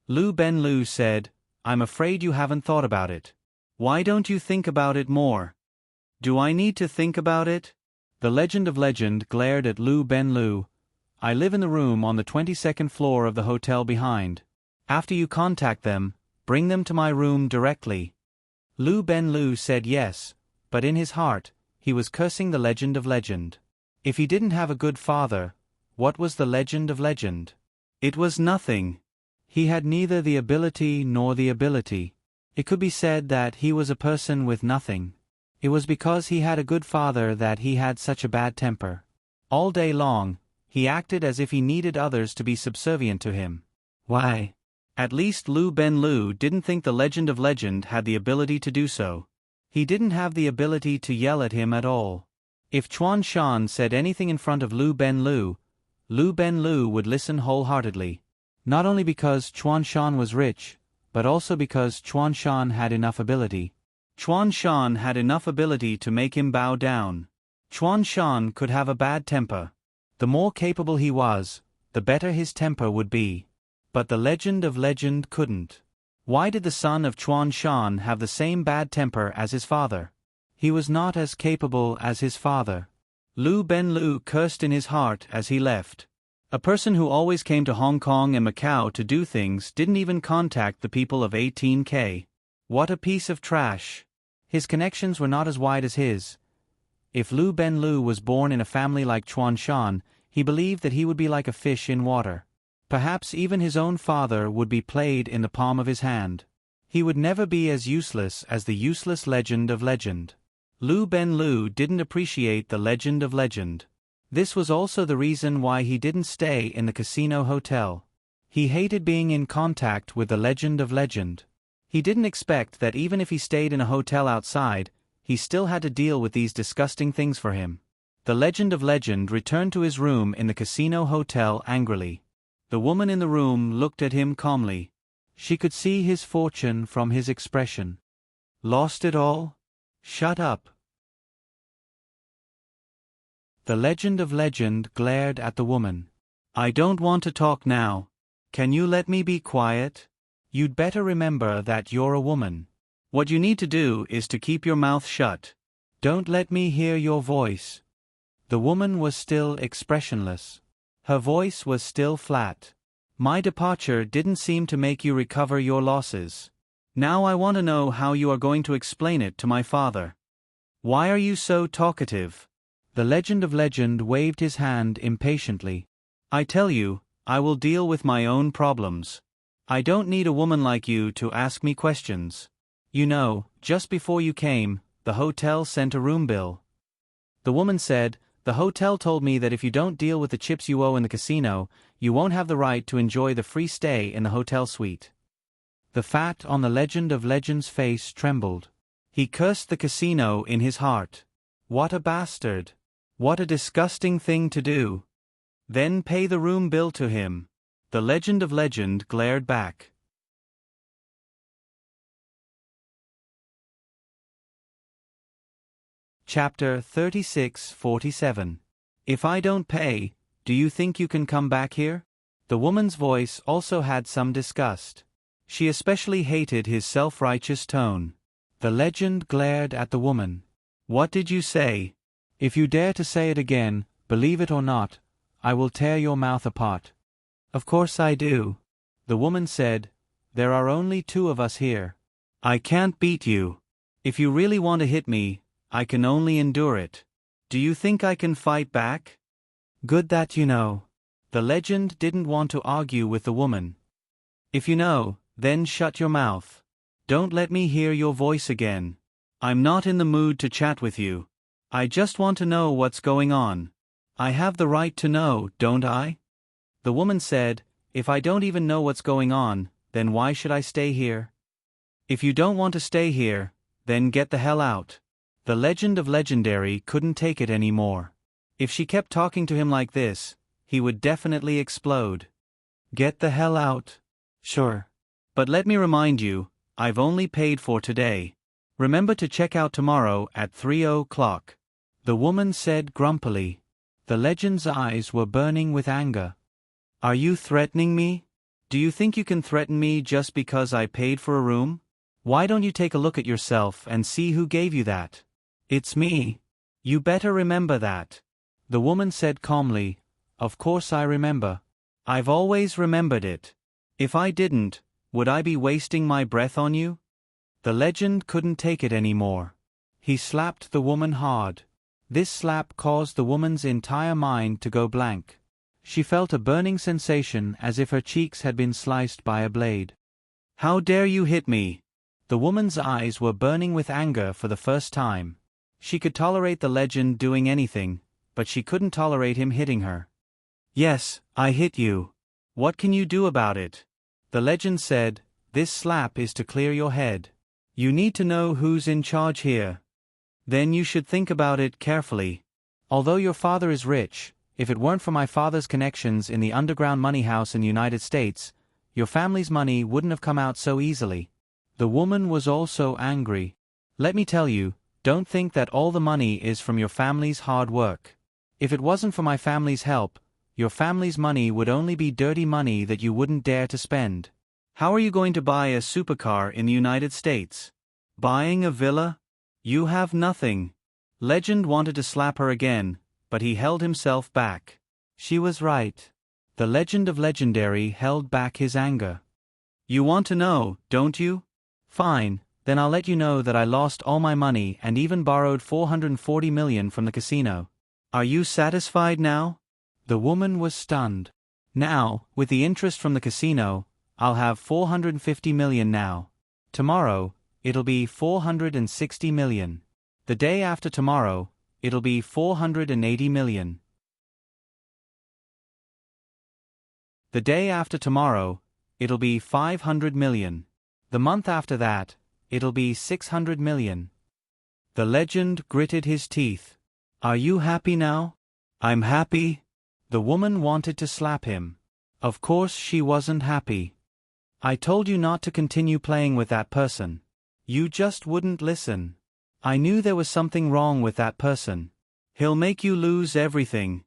Lu Ben-lu said, I'm afraid you haven't thought about it. Why don't you think about it more? Do I need to think about it? The Legend of Legend glared at Lu Ben-lu. I live in the room on the 22nd floor of the hotel behind. After you contact them, bring them to my room directly. Lu Ben-lu said yes, but in his heart, he was cursing the Legend of Legend. If he didn't have a good father, what was the Legend of Legend? It was nothing. He had neither the ability nor the ability. It could be said that he was a person with nothing. It was because he had a good father that he had such a bad temper. All day long, he acted as if he needed others to be subservient to him. Why? At least Lu Ben-lu didn't think the Legend of Legend had the ability to do so. He didn't have the ability to yell at him at all. If Chuan Shan said anything in front of Lu Ben-lu would listen wholeheartedly. Not only because Chuan Shan was rich, but also because Chuan Shan had enough ability. Chuan Shan had enough ability to make him bow down. Chuan Shan could have a bad temper. The more capable he was, the better his temper would be. But the Legend of Legend couldn't. Why did the son of Chuan Shan have the same bad temper as his father? He was not as capable as his father. Lu Ben-lu cursed in his heart as he left. A person who always came to Hong Kong and Macau to do things didn't even contact the people of 18K. What a piece of trash. His connections were not as wide as his. If Lu Ben-lu was born in a family like Chuan Shan, he believed that he would be like a fish in water. Perhaps even his own father would be played in the palm of his hand. He would never be as useless as the useless Legend of Legend. Lu Ben-lu didn't appreciate the Legend of Legend. This was also the reason why he didn't stay in the casino hotel. He hated being in contact with the Legend of Legend. He didn't expect that even if he stayed in a hotel outside, he still had to deal with these disgusting things for him. The Legend of Legend returned to his room in the casino hotel angrily. The woman in the room looked at him calmly. She could see his fortune from his expression. Lost it all? Shut up. The Legend of Legend glared at the woman. I don't want to talk now. Can you let me be quiet? You'd better remember that you're a woman. What you need to do is to keep your mouth shut. Don't let me hear your voice. The woman was still expressionless. Her voice was still flat. My departure didn't seem to make you recover your losses. Now I want to know how you are going to explain it to my father. Why are you so talkative? The Legend of Legend waved his hand impatiently. I tell you, I will deal with my own problems. I don't need a woman like you to ask me questions. You know, just before you came, the hotel sent a room bill. The woman said, the hotel told me that if you don't deal with the chips you owe in the casino, you won't have the right to enjoy the free stay in the hotel suite. The fat on the Legend of Legend's face trembled. He cursed the casino in his heart. What a bastard. What a disgusting thing to do. Then pay the room bill to him. The Legend of Legend glared back. Chapter 36-47. If I don't pay, do you think you can come back here? The woman's voice also had some disgust. She especially hated his self-righteous tone. The Legend glared at the woman. What did you say? If you dare to say it again, believe it or not, I will tear your mouth apart. Of course I do. The woman said, there are only two of us here. I can't beat you. If you really want to hit me, I can only endure it. Do you think I can fight back? Good that you know. The Legend didn't want to argue with the woman. If you know, then shut your mouth. Don't let me hear your voice again. I'm not in the mood to chat with you. I just want to know what's going on. I have the right to know, don't I? The woman said, If I don't even know what's going on, then why should I stay here? If you don't want to stay here, then get the hell out. The Legend of Legendary couldn't take it anymore. If she kept talking to him like this, he would definitely explode. Get the hell out? Sure. But let me remind you, I've only paid for today. Remember to check out tomorrow at 3:00. The woman said grumpily. The legend's eyes were burning with anger. Are you threatening me? Do you think you can threaten me just because I paid for a room? Why don't you take a look at yourself and see who gave you that? It's me. You better remember that. The woman said calmly, Of course I remember. I've always remembered it. If I didn't, would I be wasting my breath on you? The legend couldn't take it anymore. He slapped the woman hard. This slap caused the woman's entire mind to go blank. She felt a burning sensation as if her cheeks had been sliced by a blade. How dare you hit me? The woman's eyes were burning with anger for the first time. She could tolerate the legend doing anything, but she couldn't tolerate him hitting her. Yes, I hit you. What can you do about it? The legend said, This slap is to clear your head. You need to know who's in charge here. Then you should think about it carefully. Although your father is rich, if it weren't for my father's connections in the underground money house in the United States, your family's money wouldn't have come out so easily. The woman was also angry. Let me tell you, don't think that all the money is from your family's hard work. If it wasn't for my family's help, your family's money would only be dirty money that you wouldn't dare to spend. How are you going to buy a supercar in the United States? Buying a villa? You have nothing. Legend wanted to slap her again, but he held himself back. She was right. The Legend of Legendary held back his anger. You want to know, don't you? Fine, then I'll let you know that I lost all my money and even borrowed $440 million from the casino. Are you satisfied now? The woman was stunned. Now, with the interest from the casino, I'll have $450 million now. Tomorrow, it'll be $460 million. The day after tomorrow, it'll be $480 million. The day after tomorrow, it'll be $500 million. The month after that, it'll be $600 million. The legend gritted his teeth. Are you happy now? I'm happy. The woman wanted to slap him. Of course she wasn't happy. I told you not to continue playing with that person. You just wouldn't listen. I knew there was something wrong with that person. He'll make you lose everything.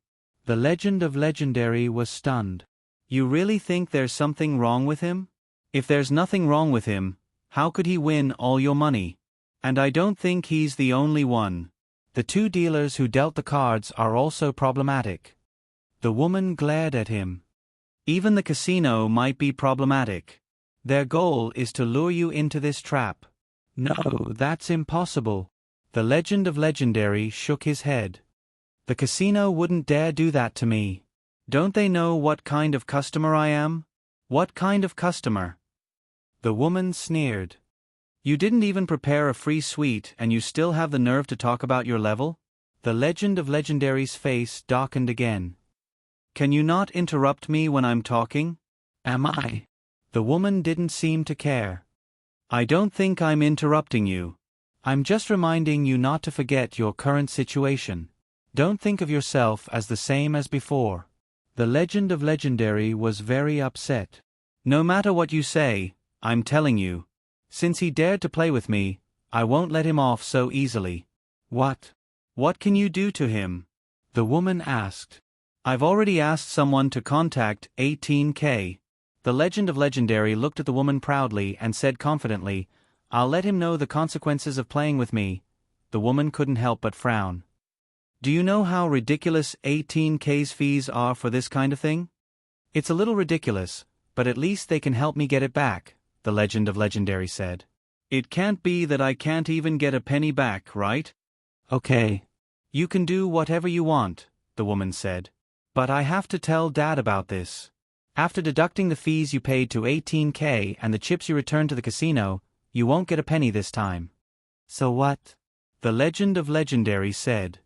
The Legend of Legendary was stunned. You really think there's something wrong with him? If there's nothing wrong with him, how could he win all your money? And I don't think he's the only one. The two dealers who dealt the cards are also problematic. The woman glared at him. Even the casino might be problematic. Their goal is to lure you into this trap. No, that's impossible. The Legend of Legendary shook his head. The casino wouldn't dare do that to me. Don't they know what kind of customer I am? What kind of customer? The woman sneered. You didn't even prepare a free suite and you still have the nerve to talk about your level? The Legend of Legendary's face darkened again. Can you not interrupt me when I'm talking? Am I? The woman didn't seem to care. I don't think I'm interrupting you. I'm just reminding you not to forget your current situation. Don't think of yourself as the same as before. The Legend of Legendary was very upset. No matter what you say, I'm telling you. Since he dared to play with me, I won't let him off so easily. What? What can you do to him? The woman asked. I've already asked someone to contact 18K. The Legend of Legendary looked at the woman proudly and said confidently, I'll let him know the consequences of playing with me. The woman couldn't help but frown. Do you know how ridiculous 18K's fees are for this kind of thing? It's a little ridiculous, but at least they can help me get it back, the Legend of Legendary said. It can't be that I can't even get a penny back, right? Okay. You can do whatever you want, the woman said. But I have to tell Dad about this. After deducting the fees you paid to 18K and the chips you returned to the casino, you won't get a penny this time. So what? The Legend of Legendary said.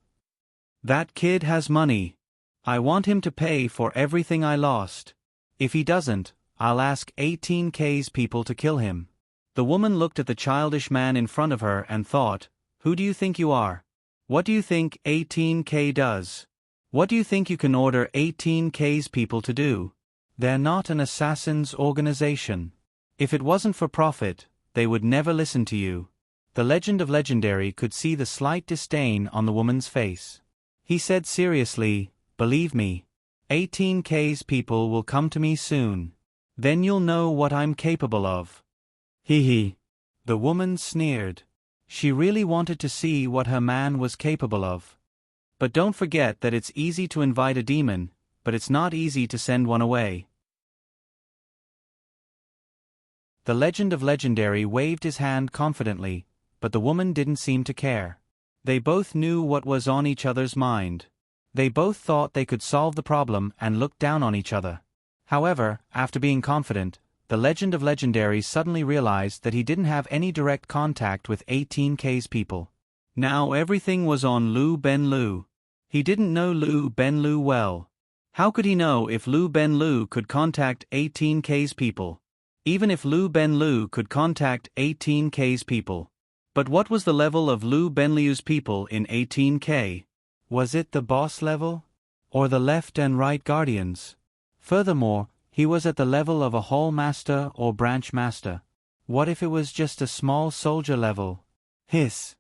That kid has money. I want him to pay for everything I lost. If he doesn't, I'll ask 18K's people to kill him. The woman looked at the childish man in front of her and thought, who do you think you are? What do you think 18K does? What do you think you can order 18K's people to do? They're not an assassin's organization. If it wasn't for profit, they would never listen to you. The Legend of Legendary could see the slight disdain on the woman's face. He said seriously, believe me, 18K's people will come to me soon. Then you'll know what I'm capable of. Hee hee. The woman sneered. She really wanted to see what her man was capable of. But don't forget that it's easy to invite a demon, but it's not easy to send one away. The Legend of Legendary waved his hand confidently, but the woman didn't seem to care. They both knew what was on each other's mind. They both thought they could solve the problem and looked down on each other. However, after being confident, the Legend of Legendary suddenly realized that he didn't have any direct contact with 18K's people. Now everything was on Lu Ben-Lu. He didn't know Lu Ben-Lu well. How could he know if Lu Ben-Lu could contact 18K's people? Even if Lu Ben-Lu could contact 18K's people. But what was the level of Lu Ben-Lu's people in 18K? Was it the boss level? Or the left and right guardians? Furthermore, he was at the level of a hall master or branch master. What if it was just a small soldier level? Hiss.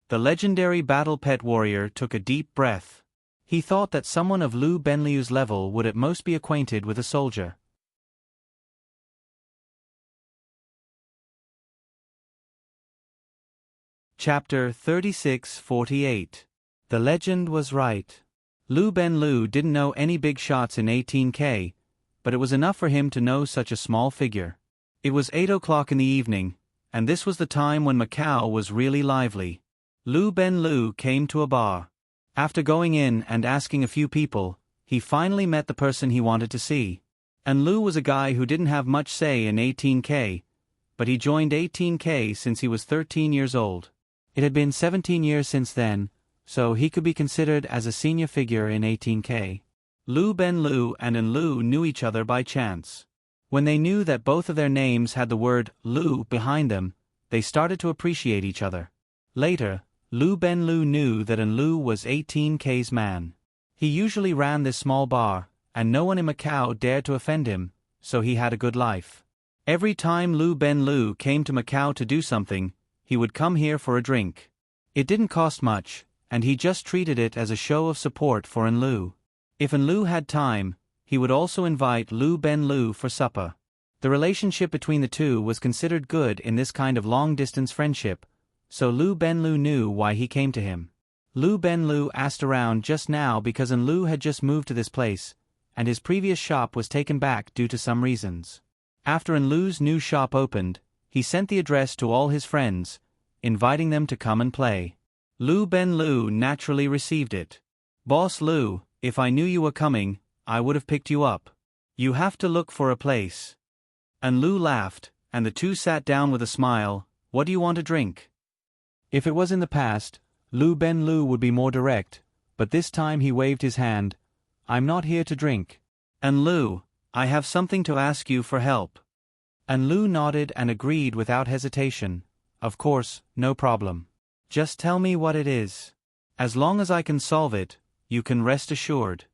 The legendary battle pet warrior took a deep breath. He thought that someone of Lu Ben-Lu's level would at most be acquainted with a soldier. Chapter 3648. The legend was right. Lu Ben-Lu didn't know any big shots in 18K, but it was enough for him to know such a small figure. It was 8 o'clock in the evening, and this was the time when Macau was really lively. Lu Ben-Lu came to a bar. After going in and asking a few people, he finally met the person he wanted to see. And Lu was a guy who didn't have much say in 18K, but he joined 18K since he was 13 years old. It had been 17 years since then, so he could be considered as a senior figure in 18K. Lu Ben-Lu and Lu knew each other by chance. When they knew that both of their names had the word Lu behind them, they started to appreciate each other. Later, Lu Ben-Lu knew that Lu was 18K's man. He usually ran this small bar, and no one in Macau dared to offend him, so he had a good life. Every time Lu Ben-Lu came to Macau to do something, he would come here for a drink. It didn't cost much, and he just treated it as a show of support for Lu. If Lu had time, he would also invite Lu Ben-Lu for supper. The relationship between the two was considered good in this kind of long-distance friendship, so Lu Ben-Lu knew why he came to him. Lu Ben-Lu asked around just now because Lu had just moved to this place, and his previous shop was taken back due to some reasons. After Lu's new shop opened, he sent the address to all his friends, inviting them to come and play. Lu Ben-Lu naturally received it. Boss Lu, if I knew you were coming, I would have picked you up. You have to look for a place. And Lu laughed, and the two sat down with a smile. What do you want to drink? If it was in the past, Lu Ben-Lu would be more direct, but this time he waved his hand. I'm not here to drink. And Lu, I have something to ask you for help. And Lu nodded and agreed without hesitation. Of course, no problem. Just tell me what it is. As long as I can solve it, you can rest assured.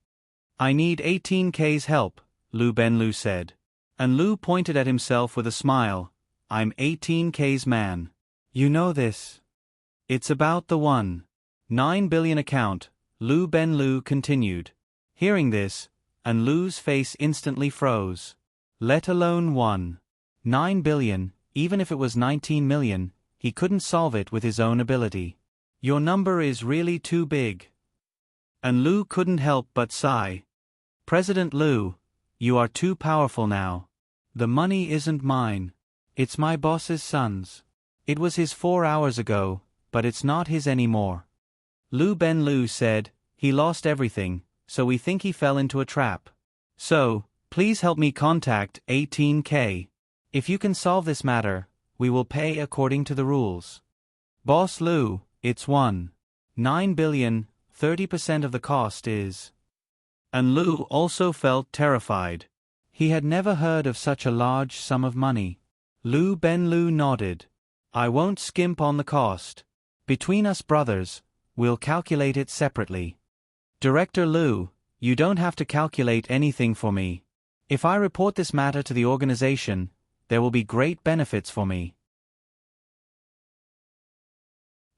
I need 18K's help, Lu Ben-Lu said. And Lu pointed at himself with a smile. I'm 18K's man. You know this. It's about the 1.9 billion account, Lu Ben-Lu continued. Hearing this, and Lu's face instantly froze. Let alone 1.9 billion, even if it was 19 million, he couldn't solve it with his own ability. Your number is really too big. And Lu couldn't help but sigh. President Lu, you are too powerful now. The money isn't mine. It's my boss's son's. It was his 4 hours ago, but it's not his anymore. Lu Ben-Lu said, he lost everything, so we think he fell into a trap. So, please help me contact 18K. If you can solve this matter, we will pay according to the rules. Boss Lou, it's 1.9 billion, 30% of the cost is. And Lou also felt terrified. He had never heard of such a large sum of money. Ben Lou nodded. I won't skimp on the cost. Between us brothers, we'll calculate it separately. Director Lou, you don't have to calculate anything for me. If I report this matter to the organization, there will be great benefits for me.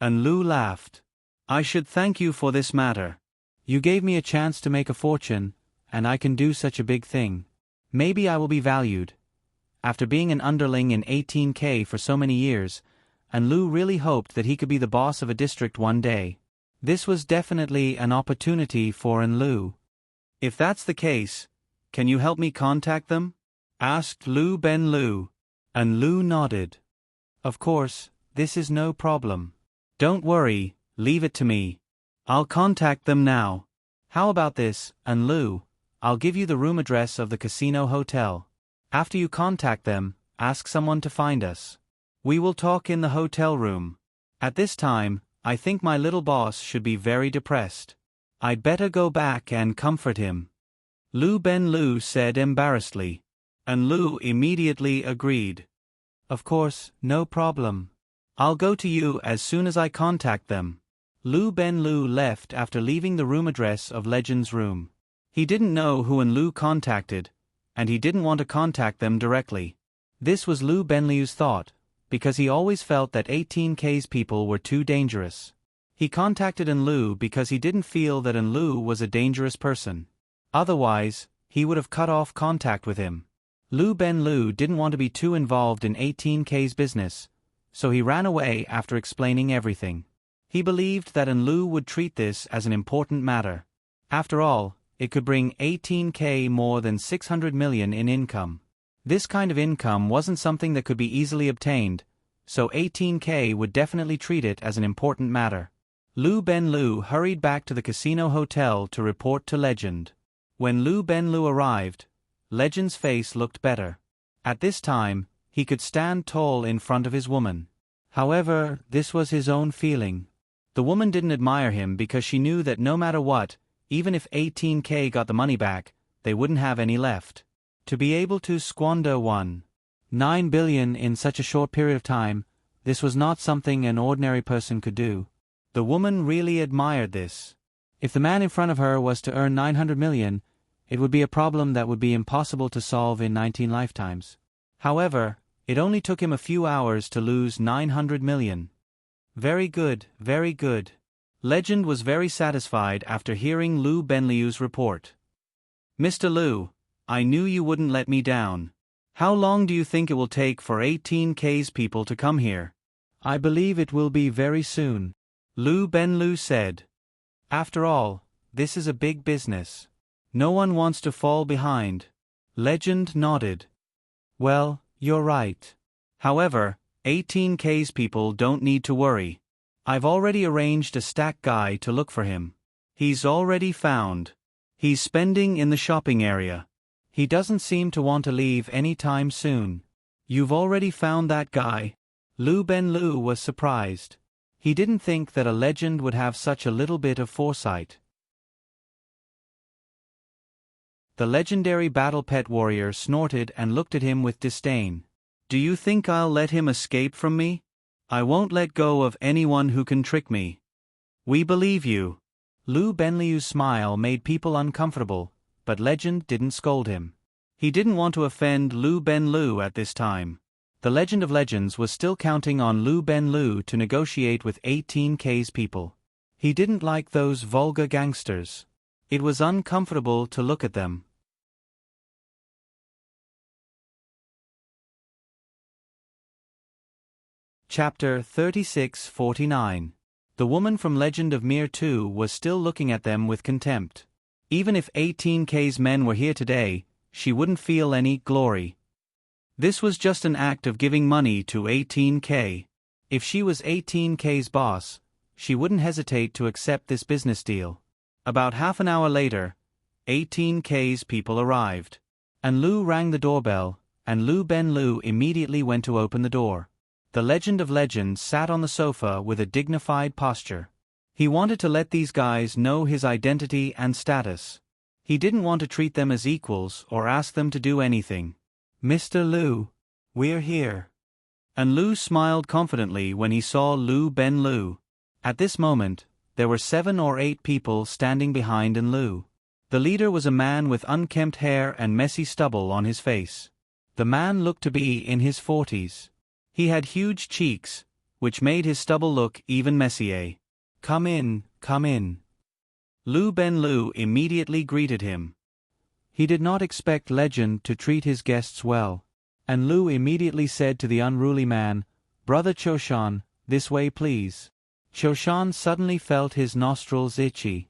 And Lou laughed. I should thank you for this matter. You gave me a chance to make a fortune, and I can do such a big thing. Maybe I will be valued. After being an underling in 18K for so many years, and Lou really hoped that he could be the boss of a district one day. This was definitely an opportunity for Lou. If that's the case, can you help me contact them? Asked Ben Lou. And Lou nodded. Of course, this is no problem. Don't worry, leave it to me. I'll contact them now. How about this, Lou? I'll give you the room address of the casino hotel. After you contact them, ask someone to find us. We will talk in the hotel room. At this time, I think my little boss should be very depressed. I'd better go back and comfort him. Ben Lou said embarrassedly. And Lou immediately agreed. Of course, no problem. I'll go to you as soon as I contact them. Ben Lou left after leaving the room address of Legend's room. He didn't know who Lou contacted, and he didn't want to contact them directly. This was Ben Lou's thought, because he always felt that 18K's people were too dangerous. He contacted Lou because he didn't feel that Lou was a dangerous person. Otherwise, he would have cut off contact with him. Ben Lou didn't want to be too involved in 18K's business, so he ran away after explaining everything. He believed that Lou would treat this as an important matter. After all, it could bring 18K more than 600 million in income. This kind of income wasn't something that could be easily obtained, so 18K would definitely treat it as an important matter. Ben Lou hurried back to the casino hotel to report to Legend. When Ben Lou arrived, Legend's face looked better. At this time, he could stand tall in front of his woman. However, this was his own feeling. The woman didn't admire him because she knew that no matter what, even if 18K got the money back, they wouldn't have any left. To be able to squander 1.9 billion in such a short period of time, this was not something an ordinary person could do. The woman really admired this. If the man in front of her was to earn 900 million, it would be a problem that would be impossible to solve in 19 lifetimes. However, it only took him a few hours to lose 900 million. Very good, very good. Legend was very satisfied after hearing Ben Lou's report. Mr. Lou, I knew you wouldn't let me down. How long do you think it will take for 18K's people to come here? I believe it will be very soon. Ben Lou said. After all, this is a big business. No one wants to fall behind. Legend nodded. Well, you're right. However, 18K's people don't need to worry. I've already arranged a stack guy to look for him. He's already found. He's spending in the shopping area. He doesn't seem to want to leave any time soon. You've already found that guy? Ben Lou was surprised. He didn't think that a legend would have such a little bit of foresight. The legendary battle pet warrior snorted and looked at him with disdain. Do you think I'll let him escape from me? I won't let go of anyone who can trick me. We believe you. Ben Lou's smile made people uncomfortable, but Legend didn't scold him. He didn't want to offend Ben Lou at this time. The Legend of Legends was still counting on Ben Lou to negotiate with 18K's people. He didn't like those vulgar gangsters. It was uncomfortable to look at them. Chapter 3649. The woman from Legend of Mir 2 was still looking at them with contempt. Even if 18K's men were here today, she wouldn't feel any glory. This was just an act of giving money to 18K. If she was 18K's boss, she wouldn't hesitate to accept this business deal. About half an hour later, 18K's people arrived. And Lou rang the doorbell, and Ben Lou immediately went to open the door. The Legend of Legends sat on the sofa with a dignified posture. He wanted to let these guys know his identity and status. He didn't want to treat them as equals or ask them to do anything. "Mr. Liu, we're here." And Liu smiled confidently when he saw Liu Ben Liu. At this moment, there were 7 or 8 people standing behind Liu. The leader was a man with unkempt hair and messy stubble on his face. The man looked to be in his 40s. He had huge cheeks, which made his stubble look even messier. Come in, come in." Liu Ben Liu immediately greeted him. He did not expect Legend to treat his guests well, and Liu immediately said to the unruly man, "Brother Choshan, this way please." Choshan suddenly felt his nostrils itchy.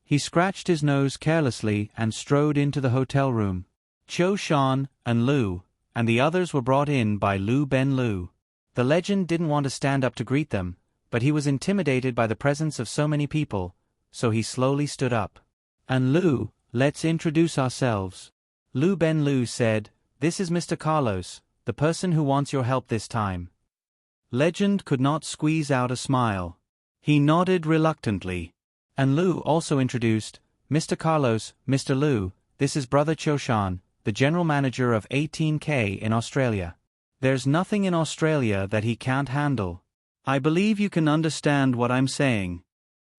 He scratched his nose carelessly and strode into the hotel room. Choshan and Liu and the others were brought in by Liu Ben Liu. The Legend didn't want to stand up to greet them, but he was intimidated by the presence of so many people, so he slowly stood up. "And Liu, let's introduce ourselves." Liu Ben Liu said, "This is Mr. Carlos, the person who wants your help this time." Legend could not squeeze out a smile. He nodded reluctantly. And Liu also introduced, "Mr. Carlos, Mr. Liu, this is Brother Choshan, the general manager of 18K in Australia. There's nothing in Australia that he can't handle. I believe you can understand what I'm saying."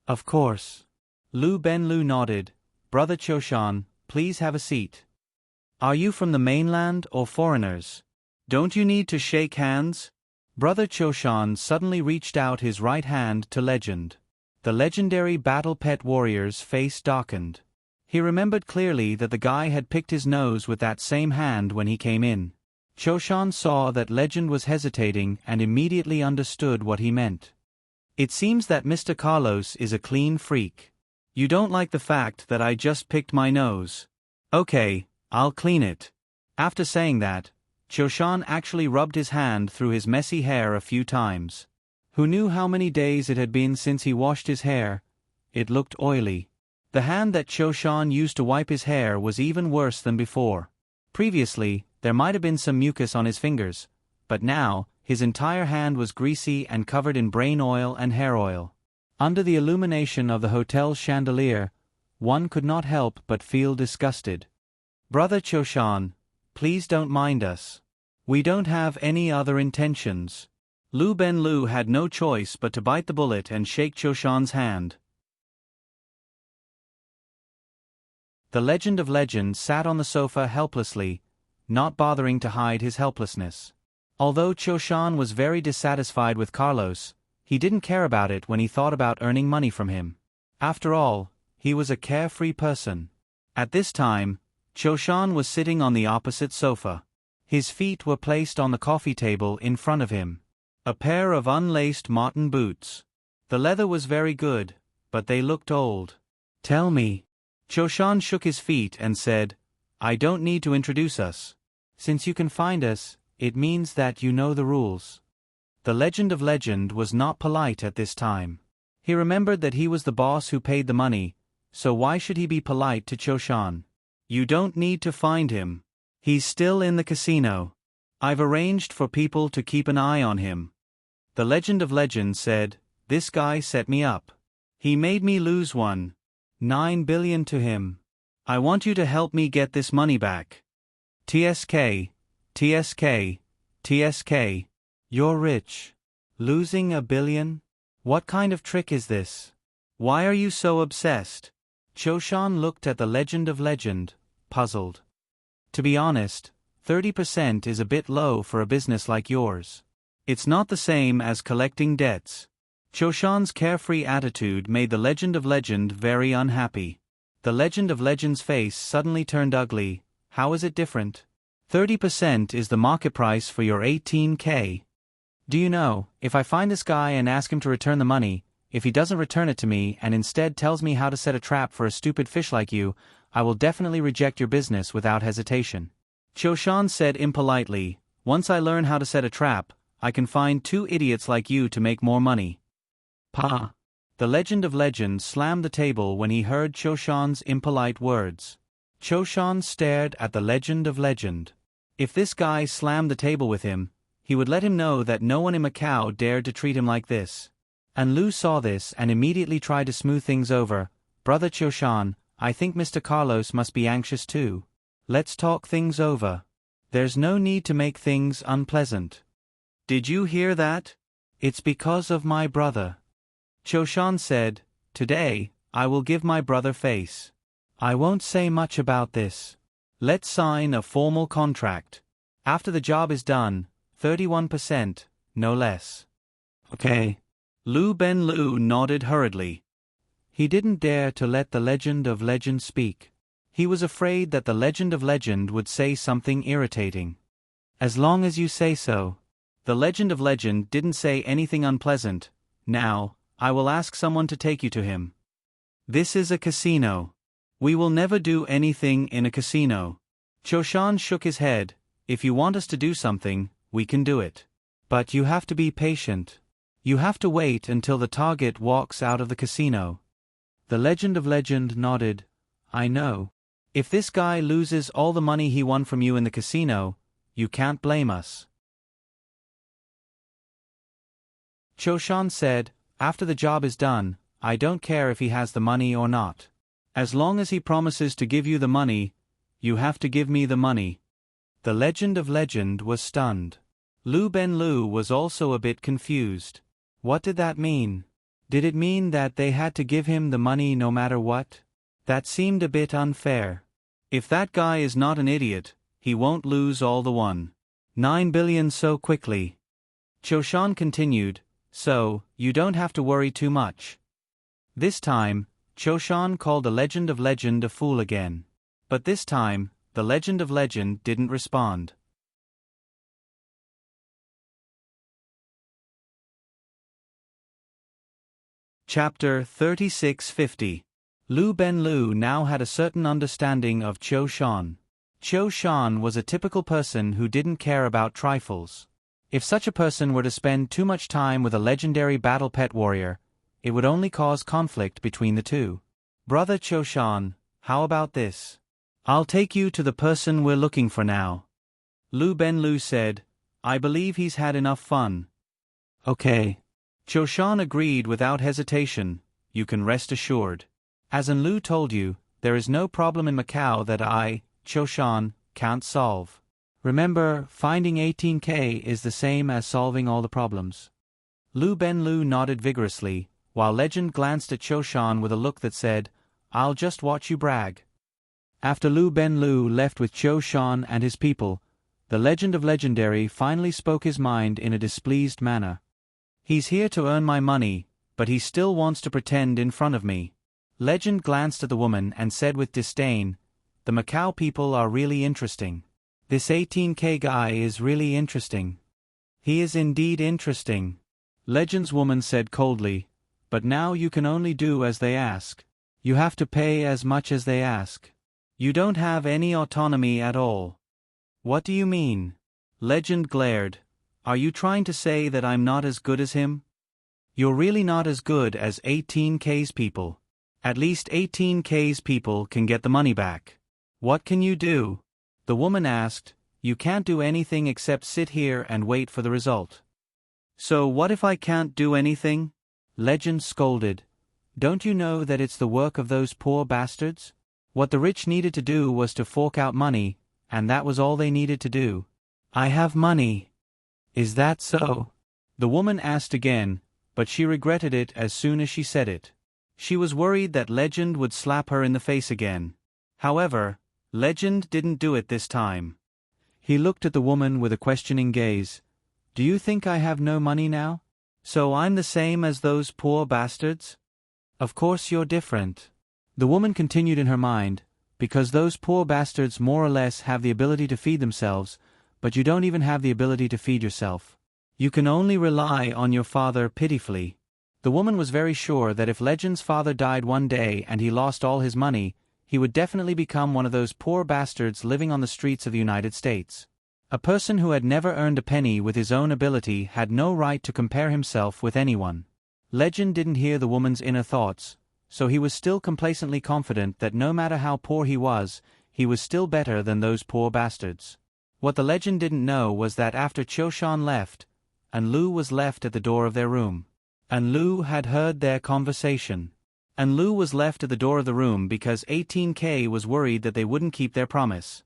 "Of course." Liu Ben Liu nodded. "Brother Choshan, please have a seat. Are you from the mainland or foreigners? Don't you need to shake hands?" Brother Choshan suddenly reached out his right hand to Legend. The legendary battle pet warrior's face darkened. He remembered clearly that the guy had picked his nose with that same hand when he came in. Choshan saw that Legend was hesitating and immediately understood what he meant. "It seems that Mr. Carlos is a clean freak. You don't like the fact that I just picked my nose. Okay, I'll clean it." After saying that, Choshan actually rubbed his hand through his messy hair a few times. Who knew how many days it had been since he washed his hair? It looked oily. The hand that Choshan used to wipe his hair was even worse than before. Previously, there might have been some mucus on his fingers, but now, his entire hand was greasy and covered in brain oil and hair oil. Under the illumination of the hotel's chandelier, one could not help but feel disgusted. "Brother Choshan, please don't mind us. We don't have any other intentions." Liu Ben Liu had no choice but to bite the bullet and shake Choshan's hand. The Legend of Legend sat on the sofa helplessly, not bothering to hide his helplessness. Although Choshan was very dissatisfied with Carlos, he didn't care about it when he thought about earning money from him. After all, he was a carefree person. At this time, Choshan was sitting on the opposite sofa. His feet were placed on the coffee table in front of him. A pair of unlaced mutton boots. The leather was very good, but they looked old. "Tell me." Choshan shook his feet and said, "I don't need to introduce us. Since you can find us, it means that you know the rules." The Legend of Legend was not polite at this time. He remembered that he was the boss who paid the money, so why should he be polite to Choshan? "You don't need to find him. He's still in the casino. I've arranged for people to keep an eye on him." The Legend of Legend said, "This guy set me up. He made me lose 1.9 billion to him. I want you to help me get this money back." TSK, TSK, TSK. You're rich. Losing $1 billion? What kind of trick is this? Why are you so obsessed? Choshan looked at the Legend of Legend, puzzled. To be honest, 30% is a bit low for a business like yours. It's not the same as collecting debts. Choshan's carefree attitude made the Legend of Legend very unhappy. The Legend of Legend's face suddenly turned ugly. "How is it different? 30% is the market price for your 18K. Do you know, if I find this guy and ask him to return the money, if he doesn't return it to me and instead tells me how to set a trap for a stupid fish like you, I will definitely reject your business without hesitation." Choshan said impolitely, "Once I learn how to set a trap, I can find 2 idiots like you to make more money." "Pa!" The Legend of Legend slammed the table when he heard Choshan's impolite words. Choshan stared at the Legend of Legend. If this guy slammed the table with him, he would let him know that no one in Macau dared to treat him like this. And Lu saw this and immediately tried to smooth things over. Brother Qiushan, I think Mr. Carlos must be anxious too. Let's talk things over. There's no need to make things unpleasant. Did you hear that? It's because of my brother. Qiushan said, today, I will give my brother face. I won't say much about this. Let's sign a formal contract. After the job is done, 31%, no less. Okay. Lu Benlu nodded hurriedly. He didn't dare to let the Legend of Legend speak. He was afraid that the Legend of Legend would say something irritating. As long as you say so. The Legend of Legend didn't say anything unpleasant. Now, I will ask someone to take you to him. This is a casino. We will never do anything in a casino. Qiushan shook his head. If you want us to do something, we can do it. But you have to be patient. You have to wait until the target walks out of the casino. The Legend of Legend nodded. I know. If this guy loses all the money he won from you in the casino, you can't blame us. Qiushan said, after the job is done, I don't care if he has the money or not. As long as he promises to give you the money, you have to give me the money. The Legend of Legend was stunned. Lu Benlu was also a bit confused. What did that mean? Did it mean that they had to give him the money no matter what? That seemed a bit unfair. If that guy is not an idiot, he won't lose all the 1.9 billion so quickly. Qiushan continued, so, you don't have to worry too much. This time, Qiushan called the Legend of Legend a fool again. But this time, the Legend of Legend didn't respond. Chapter 3650. Lu Benlu now had a certain understanding of Qiushan. Qiushan was a typical person who didn't care about trifles. If such a person were to spend too much time with a legendary battle pet warrior, it would only cause conflict between the two. Brother Qiushan, how about this? I'll take you to the person we're looking for now. Lu Benlu said, I believe he's had enough fun. Okay. Qiushan agreed without hesitation. You can rest assured. As Lu told you, there is no problem in Macau that I, Qiushan, can't solve. Remember, finding 18K is the same as solving all the problems. Lu Benlu nodded vigorously, while Legend glanced at Qiushan with a look that said, I'll just watch you brag. After Lu Benlu left with Qiushan and his people, the Legend of Legendary finally spoke his mind in a displeased manner. He's here to earn my money, but he still wants to pretend in front of me. Legend glanced at the woman and said with disdain, the Macau people are really interesting. This 18K guy is really interesting. He is indeed interesting. Legend's woman said coldly, but now you can only do as they ask. You have to pay as much as they ask. You don't have any autonomy at all. What do you mean? Legend glared. Are you trying to say that I'm not as good as him? You're really not as good as 18K's people. At least 18K's people can get the money back. What can you do? The woman asked. You can't do anything except sit here and wait for the result. So what if I can't do anything? Legend scolded. Don't you know that it's the work of those poor bastards? What the rich needed to do was to fork out money, and that was all they needed to do. I have money. Is that so? The woman asked again, but she regretted it as soon as she said it. She was worried that Legend would slap her in the face again. However, Legend didn't do it this time. He looked at the woman with a questioning gaze. Do you think I have no money now? So I'm the same as those poor bastards? Of course you're different. The woman continued in her mind, because those poor bastards more or less have the ability to feed themselves, but you don't even have the ability to feed yourself. You can only rely on your father pitifully. The woman was very sure that if Legend's father died one day and he lost all his money, he would definitely become one of those poor bastards living on the streets of the United States. A person who had never earned a penny with his own ability had no right to compare himself with anyone. Legend didn't hear the woman's inner thoughts, so he was still complacently confident that no matter how poor he was still better than those poor bastards. What the legend didn't know was that after Choshan left, and Lu was left at the door of their room. And Lu had heard their conversation. And Lu was left at the door of the room because 18K was worried that they wouldn't keep their promise.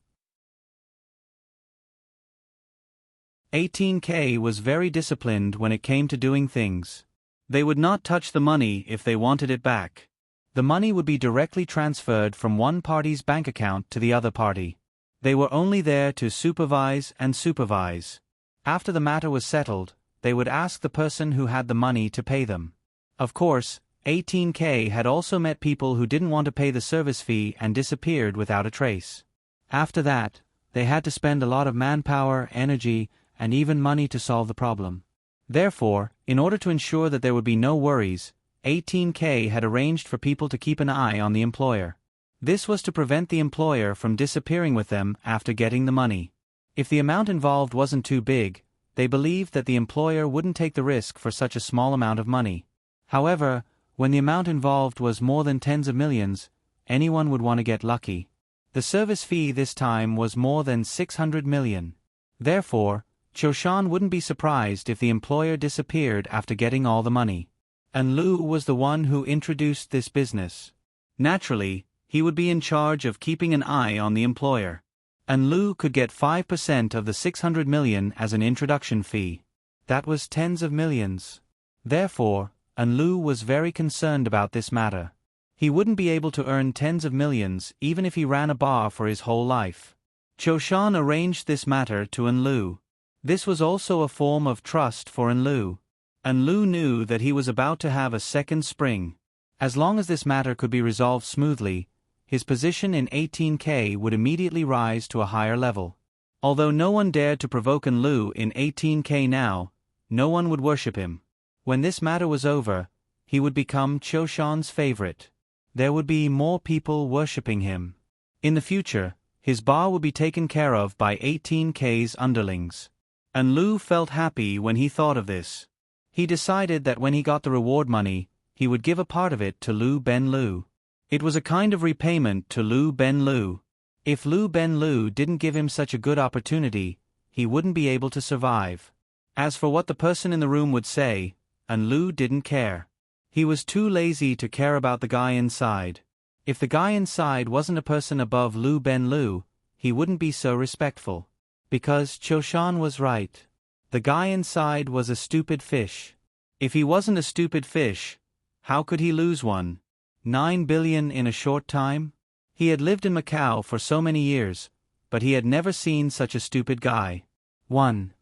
18K was very disciplined when it came to doing things. They would not touch the money if they wanted it back. The money would be directly transferred from one party's bank account to the other party. They were only there to supervise and supervise. After the matter was settled, they would ask the person who had the money to pay them. Of course, 18K had also met people who didn't want to pay the service fee and disappeared without a trace. After that, they had to spend a lot of manpower, energy, and even money to solve the problem. Therefore, in order to ensure that there would be no worries, 18K had arranged for people to keep an eye on the employer. This was to prevent the employer from disappearing with them after getting the money. If the amount involved wasn't too big, they believed that the employer wouldn't take the risk for such a small amount of money. However, when the amount involved was more than tens of millions, anyone would want to get lucky. The service fee this time was more than 600 million. Therefore, Choshan wouldn't be surprised if the employer disappeared after getting all the money. And Lu was the one who introduced this business. Naturally, he would be in charge of keeping an eye on the employer. And Lu could get 5% of the 600 million as an introduction fee. That was tens of millions. Therefore, and Lu was very concerned about this matter. He wouldn't be able to earn tens of millions even if he ran a bar for his whole life. Choshan arranged this matter to Enlu. This was also a form of trust for Enlu. Enlu knew that he was about to have a second spring. As long as this matter could be resolved smoothly, his position in 18K would immediately rise to a higher level. Although no one dared to provoke Enlu in 18K now, no one would worship him. When this matter was over, he would become Choshan's favorite. There would be more people worshipping him. In the future, his bar would be taken care of by 18K's underlings. And Lu felt happy when he thought of this. He decided that when he got the reward money, he would give a part of it to Lu Ben Lu. It was a kind of repayment to Lu Ben Lu. If Lu Ben Lu didn't give him such a good opportunity, he wouldn't be able to survive. As for what the person in the room would say, and Lu didn't care. He was too lazy to care about the guy inside. If the guy inside wasn't a person above Lu Ben Lu, he wouldn't be so respectful. Because Choshan was right. The guy inside was a stupid fish. If he wasn't a stupid fish, how could he lose one? 9 billion in a short time? He had lived in Macau for so many years, but he had never seen such a stupid guy. 9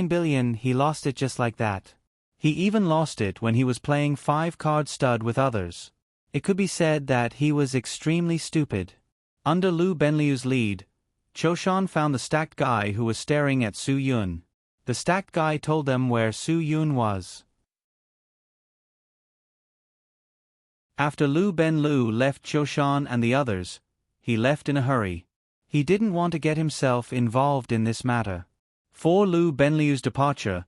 billion, he lost it just like that. He even lost it when he was playing 5-card stud with others. It could be said that he was extremely stupid. Under Lu Benliu's lead, Choshan found the stacked guy who was staring at Su Yun. The stacked guy told them where Su Yun was. After Lu Ben Lu left Choshan and the others, he left in a hurry. He didn't want to get himself involved in this matter. For Lu Benliu's departure,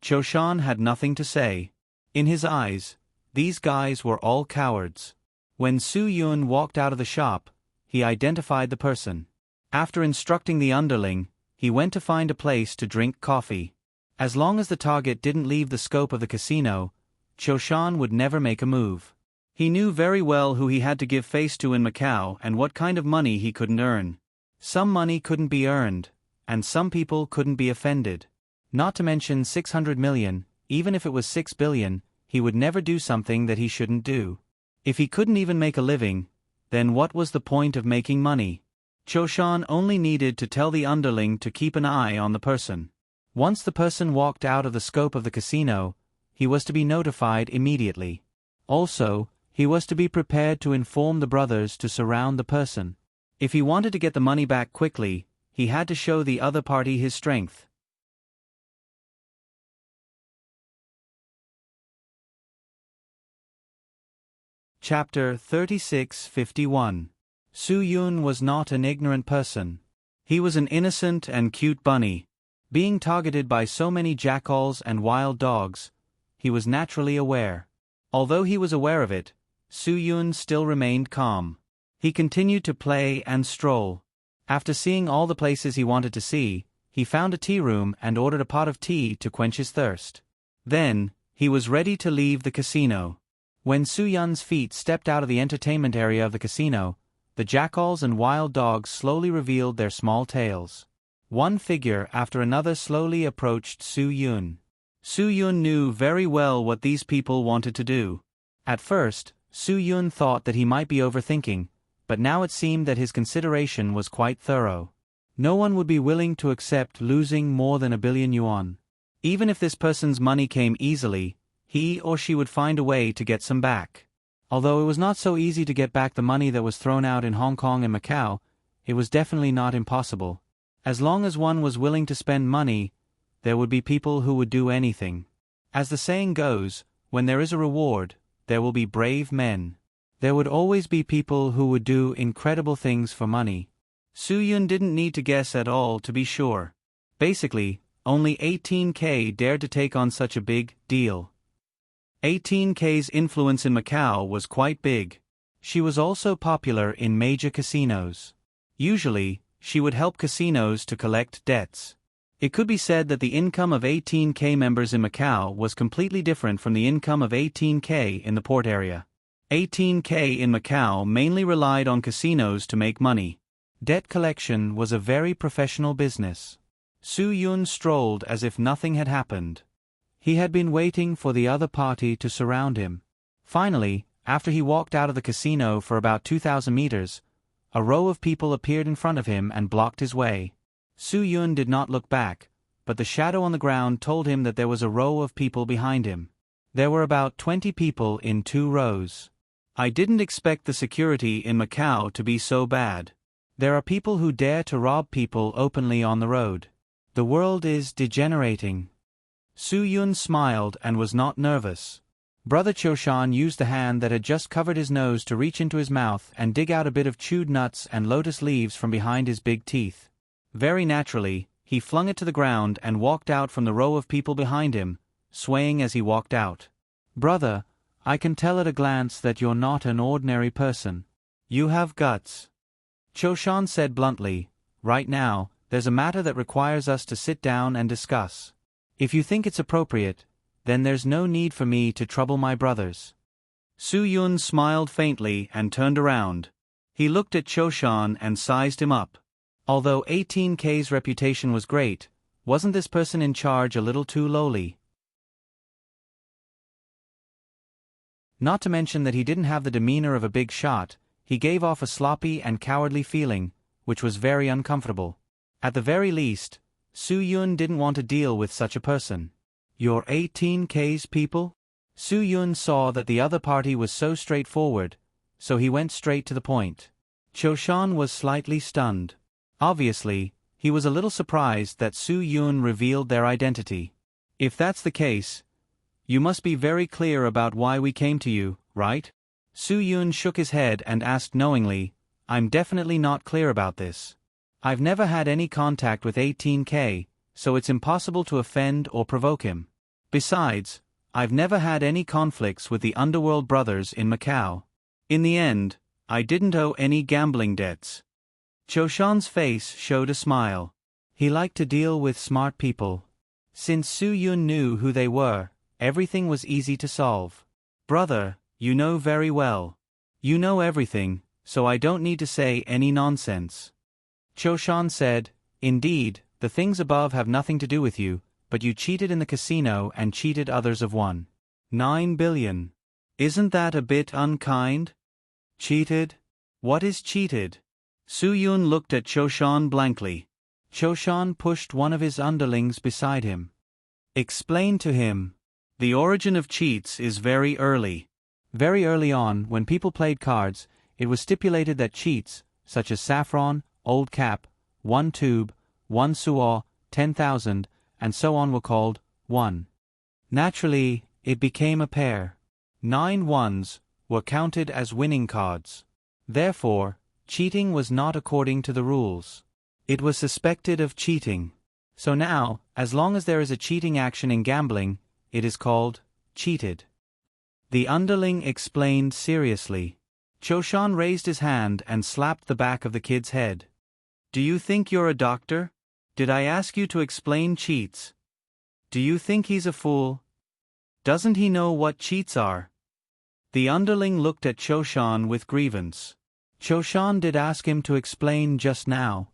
Choshan had nothing to say. In his eyes, these guys were all cowards. When Su Yun walked out of the shop, he identified the person. After instructing the underling, he went to find a place to drink coffee. As long as the target didn't leave the scope of the casino, Choshan would never make a move. He knew very well who he had to give face to in Macau and what kind of money he couldn't earn. Some money couldn't be earned, and some people couldn't be offended. Not to mention 600 million, even if it was 6 billion, he would never do something that he shouldn't do. If he couldn't even make a living, then what was the point of making money? Choshan only needed to tell the underling to keep an eye on the person. Once the person walked out of the scope of the casino, he was to be notified immediately. Also, he was to be prepared to inform the brothers to surround the person. If he wanted to get the money back quickly, he had to show the other party his strength. Chapter 36:51. Su Yun was not an ignorant person. He was an innocent and cute bunny. Being targeted by so many jackals and wild dogs, he was naturally aware. Although he was aware of it, Su Yun still remained calm. He continued to play and stroll. After seeing all the places he wanted to see, he found a tea room and ordered a pot of tea to quench his thirst. Then, he was ready to leave the casino. When Su Yun's feet stepped out of the entertainment area of the casino, the jackals and wild dogs slowly revealed their small tails. One figure after another slowly approached Su Yun. Su Yun knew very well what these people wanted to do. At first, Su Yun thought that he might be overthinking, but now it seemed that his consideration was quite thorough. No one would be willing to accept losing more than 1 billion yuan. Even if this person's money came easily, he or she would find a way to get some back. Although it was not so easy to get back the money that was thrown out in Hong Kong and Macau, it was definitely not impossible. As long as one was willing to spend money, there would be people who would do anything. As the saying goes, when there is a reward, there will be brave men. There would always be people who would do incredible things for money. Su Yun didn't need to guess at all to be sure. Basically, only 18K dared to take on such a big deal. 18K's influence in Macau was quite big. She was also popular in major casinos. Usually, she would help casinos to collect debts. It could be said that the income of 18K members in Macau was completely different from the income of 18K in the port area. 18K in Macau mainly relied on casinos to make money. Debt collection was a very professional business. Su Yun strolled as if nothing had happened. He had been waiting for the other party to surround him. Finally, after he walked out of the casino for about 2,000 meters, a row of people appeared in front of him and blocked his way. Su Yun did not look back, but the shadow on the ground told him that there was a row of people behind him. There were about 20 people in 2 rows. I didn't expect the security in Macau to be so bad. There are people who dare to rob people openly on the road. The world is degenerating. Su Yun smiled and was not nervous. Brother Choshan used the hand that had just covered his nose to reach into his mouth and dig out a bit of chewed nuts and lotus leaves from behind his big teeth. Very naturally, he flung it to the ground and walked out from the row of people behind him, swaying as he walked out. Brother, I can tell at a glance that you're not an ordinary person. You have guts. Choshan said bluntly, right now, there's a matter that requires us to sit down and discuss. If you think it's appropriate, then there's no need for me to trouble my brothers. Su Yun smiled faintly and turned around. He looked at Choshan and sized him up. Although 18K's reputation was great, wasn't this person in charge a little too lowly? Not to mention that he didn't have the demeanor of a big shot, he gave off a sloppy and cowardly feeling, which was very uncomfortable. At the very least, Su Yun didn't want to deal with such a person. You're 18K's people? Su Yun saw that the other party was so straightforward, so he went straight to the point. Choshan was slightly stunned. Obviously, he was a little surprised that Su Yun revealed their identity. If that's the case, you must be very clear about why we came to you, right? Su Yun shook his head and asked knowingly, I'm definitely not clear about this. I've never had any contact with 18K, so it's impossible to offend or provoke him. Besides, I've never had any conflicts with the underworld brothers in Macau. In the end, I didn't owe any gambling debts. Choshan's face showed a smile. He liked to deal with smart people. Since Su Yun knew who they were, everything was easy to solve. Brother, you know very well. You know everything, so I don't need to say any nonsense. Choshan said, Indeed, the things above have nothing to do with you, but you cheated in the casino and cheated others of 1.9 billion. Isn't that a bit unkind? Cheated? What is cheated? Su Yun looked at Choshan blankly. Choshan pushed one of his underlings beside him. Explain to him. The origin of cheats is very early. Very early on, when people played cards, it was stipulated that cheats, such as saffron, old cap, 1 tube, 1 suo, 10,000, and so on were called 1. Naturally, it became a pair. 9 ones were counted as winning cards. Therefore, cheating was not according to the rules. It was suspected of cheating. So now, as long as there is a cheating action in gambling, it is called cheated. The underling explained seriously. Choshan raised his hand and slapped the back of the kid's head. Do you think you're a doctor? Did I ask you to explain cheats? Do you think he's a fool? Doesn't he know what cheats are? The underling looked at Choshan with grievance. Choshan did ask him to explain just now.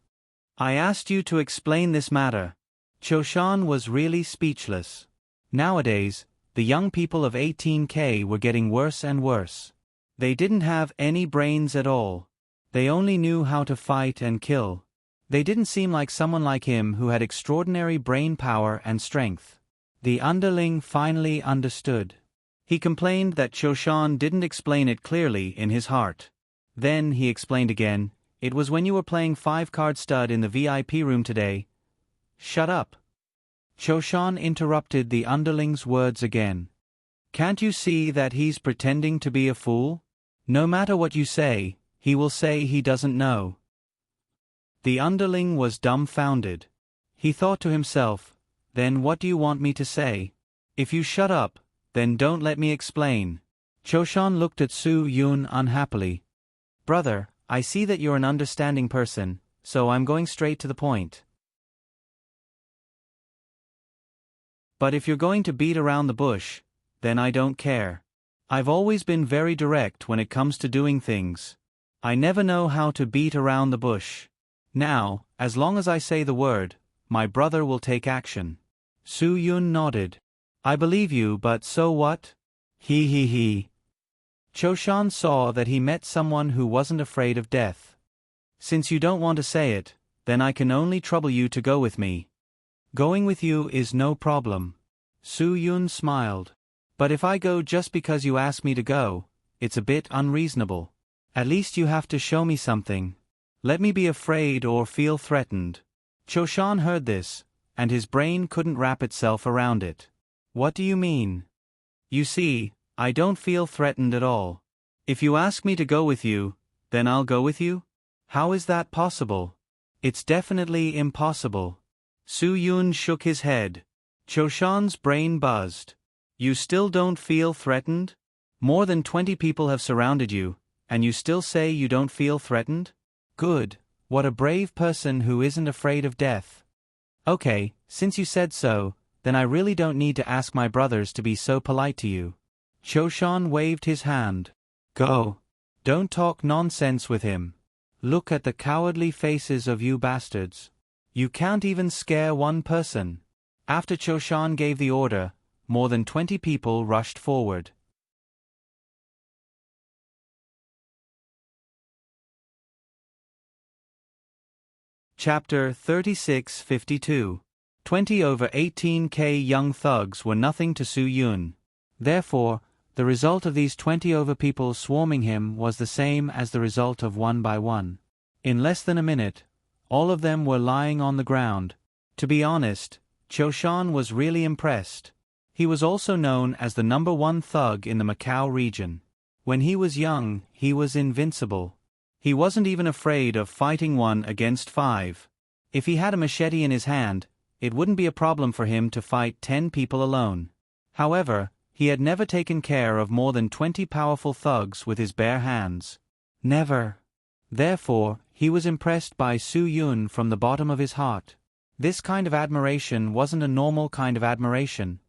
I asked you to explain this matter. Choshan was really speechless. Nowadays, the young people of 18K were getting worse and worse. They didn't have any brains at all. They only knew how to fight and kill. They didn't seem like someone like him who had extraordinary brain power and strength. The underling finally understood. He complained that Choshan didn't explain it clearly in his heart. Then he explained again, "It was when you were playing 5-card stud in the VIP room today." "Shut up." Choshan interrupted the underling's words again. "Can't you see that he's pretending to be a fool? No matter what you say, he will say he doesn't know." The underling was dumbfounded. He thought to himself, "Then what do you want me to say? If you shut up, then don't let me explain." Choshan looked at Su Yun unhappily. "Brother, I see that you're an understanding person, so I'm going straight to the point. But if you're going to beat around the bush, then I don't care. I've always been very direct when it comes to doing things. I never know how to beat around the bush. Now, as long as I say the word, my brother will take action." Su Yun nodded. "I believe you, but so what? He. Choshan saw that he met someone who wasn't afraid of death. "Since you don't want to say it, then I can only trouble you to go with me." "Going with you is no problem." Su Yun smiled. "But if I go just because you ask me to go, it's a bit unreasonable. At least you have to show me something. Let me be afraid or feel threatened." Choshan heard this, and his brain couldn't wrap itself around it. "What do you mean?" "You see, I don't feel threatened at all. If you ask me to go with you, then I'll go with you? How is that possible?" "It's definitely impossible." Su Yun shook his head. Choshan's brain buzzed. "You still don't feel threatened? More than 20 people have surrounded you, and you still say you don't feel threatened? Good, what a brave person who isn't afraid of death." "Okay, since you said so, then I really don't need to ask my brothers to be so polite to you." Choshan waved his hand. "Go. Don't talk nonsense with him. Look at the cowardly faces of you bastards. You can't even scare one person." After Choshan gave the order, more than 20 people rushed forward. Chapter 36:52. 20 over 18K young thugs were nothing to Su Yun. Therefore, the result of these 20 over people swarming him was the same as the result of 1 by 1. In less than a minute, all of them were lying on the ground. To be honest, Choshan was really impressed. He was also known as the #1 thug in the Macau region. When he was young, he was invincible. He wasn't even afraid of fighting 1 against 5. If he had a machete in his hand, it wouldn't be a problem for him to fight 10 people alone. However, he had never taken care of more than 20 powerful thugs with his bare hands. Never. Therefore, he was impressed by Su Yun from the bottom of his heart. This kind of admiration wasn't a normal kind of admiration.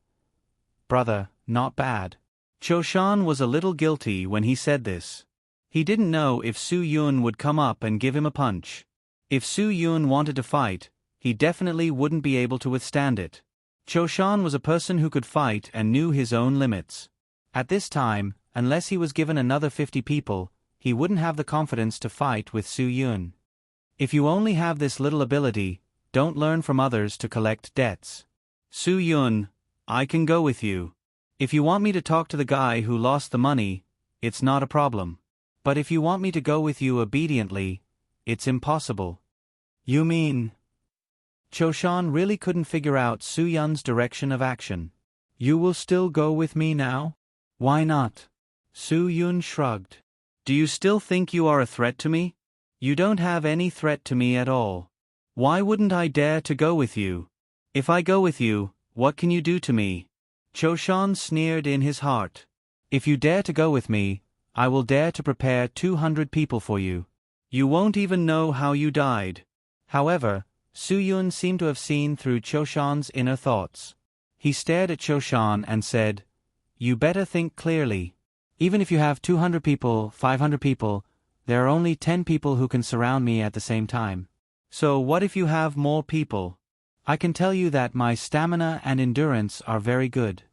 Brother, not bad. Choshan was a little guilty when he said this. He didn't know if Su Yun would come up and give him a punch. If Su Yun wanted to fight, he definitely wouldn't be able to withstand it. Choshan was a person who could fight and knew his own limits. At this time, unless he was given another 50 people, he wouldn't have the confidence to fight with Su Yun. If you only have this little ability, don't learn from others to collect debts. Su Yun, I can go with you. If you want me to talk to the guy who lost the money, it's not a problem. But if you want me to go with you obediently, it's impossible. You mean? Choshan really couldn't figure out Su Yun's direction of action. You will still go with me now? Why not? Su Yun shrugged. Do you still think you are a threat to me? You don't have any threat to me at all. Why wouldn't I dare to go with you? If I go with you, what can you do to me? Choshan sneered in his heart. If you dare to go with me, I will dare to prepare 200 people for you. You won't even know how you died. However, Su Yun seemed to have seen through Choshan's inner thoughts. He stared at Choshan and said, "You better think clearly. Even if you have 200 people, 500 people, there are only 10 people who can surround me at the same time. So what if you have more people? I can tell you that my stamina and endurance are very good."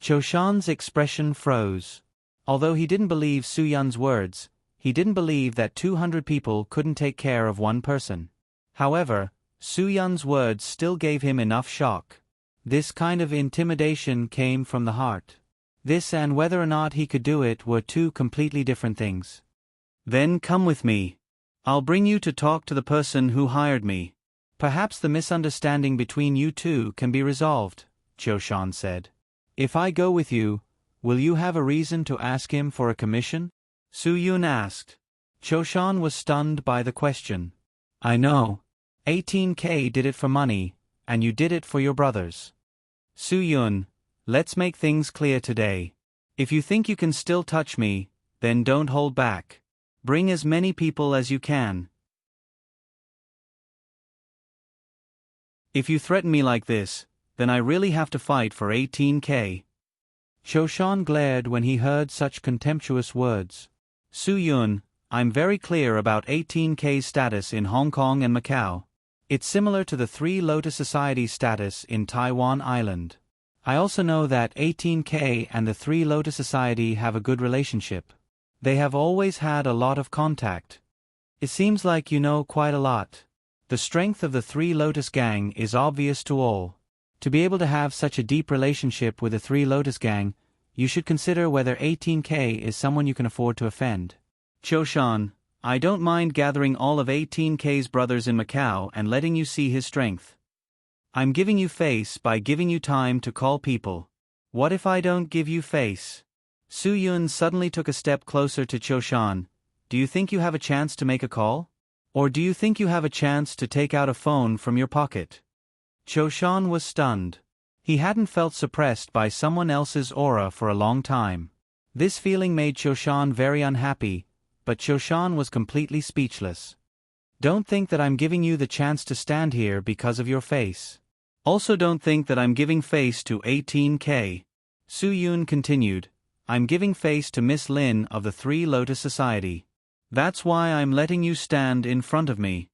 Choshan's expression froze. Although he didn't believe Su Yun's words, he didn't believe that 200 people couldn't take care of one person. However, Su Yun's words still gave him enough shock. This kind of intimidation came from the heart. This and whether or not he could do it were two completely different things. "Then come with me. I'll bring you to talk to the person who hired me. Perhaps the misunderstanding between you two can be resolved," Choshan said. "If I go with you, will you have a reason to ask him for a commission?" Su Yun asked. Choshan was stunned by the question. "I know. 18K did it for money, and you did it for your brothers. Su Yun, let's make things clear today. If you think you can still touch me, then don't hold back. Bring as many people as you can. If you threaten me like this, then I really have to fight for 18K. Choshan glared when he heard such contemptuous words. "Su Yun, I'm very clear about 18K's status in Hong Kong and Macau. It's similar to the Three Lotus Society's status in Taiwan Island. I also know that 18K and the Three Lotus Society have a good relationship. They have always had a lot of contact. It seems like you know quite a lot. The strength of the Three Lotus Gang is obvious to all. To be able to have such a deep relationship with the Three Lotus Gang, you should consider whether 18K is someone you can afford to offend. Choshan, I don't mind gathering all of 18K's brothers in Macau and letting you see his strength. I'm giving you face by giving you time to call people. What if I don't give you face?" Su Yun suddenly took a step closer to Choshan. "Do you think you have a chance to make a call? Or do you think you have a chance to take out a phone from your pocket?" Choshan was stunned. He hadn't felt suppressed by someone else's aura for a long time. This feeling made Choshan very unhappy, but Choshan was completely speechless. "Don't think that I'm giving you the chance to stand here because of your face. Also don't think that I'm giving face to 18K. Su Yun continued, "I'm giving face to Miss Lin of the Three Lotus Society. That's why I'm letting you stand in front of me."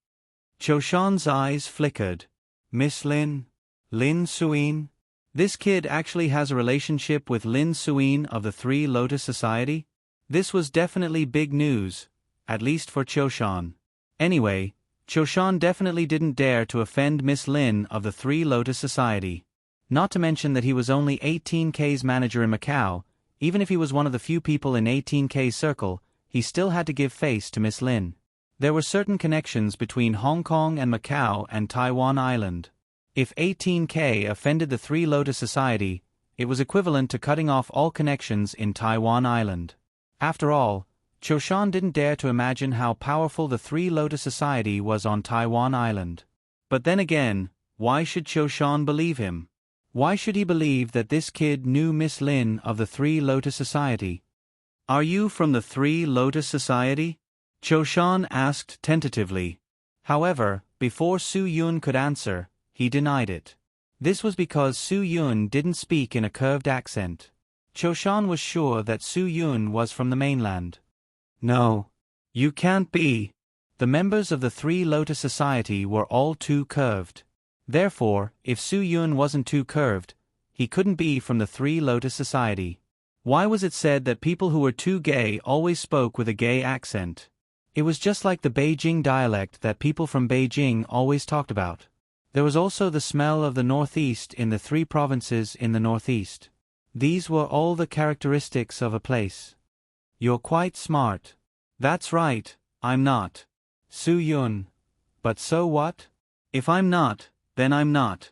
Choshan's eyes flickered. "Miss Lin? Lin Suin? This kid actually has a relationship with Lin Suin of the Three Lotus Society?" This was definitely big news, at least for Choshan. Anyway, Choshan definitely didn't dare to offend Miss Lin of the Three Lotus Society. Not to mention that he was only 18K's manager in Macau. Even if he was one of the few people in 18K's circle, he still had to give face to Miss Lin. There were certain connections between Hong Kong and Macau and Taiwan Island. If 18K offended the Three Lotus Society, it was equivalent to cutting off all connections in Taiwan Island. After all, Choshan didn't dare to imagine how powerful the Three Lotus Society was on Taiwan Island. But then again, why should Choshan believe him? Why should he believe that this kid knew Miss Lin of the Three Lotus Society? "Are you from the Three Lotus Society?" Choshan asked tentatively. However, before Su Yun could answer, he denied it. This was because Su Yun didn't speak in a curved accent. Choshan was sure that Su Yun was from the mainland. "No. You can't be." The members of the Three Lotus Society were all too curved. Therefore, if Su Yun wasn't too curved, he couldn't be from the Three Lotus Society. Why was it said that people who were too gay always spoke with a gay accent? It was just like the Beijing dialect that people from Beijing always talked about. There was also the smell of the northeast in the three provinces in the northeast. These were all the characteristics of a place. "You're quite smart." "That's right, I'm not." Su Yun. "But so what? If I'm not, then I'm not.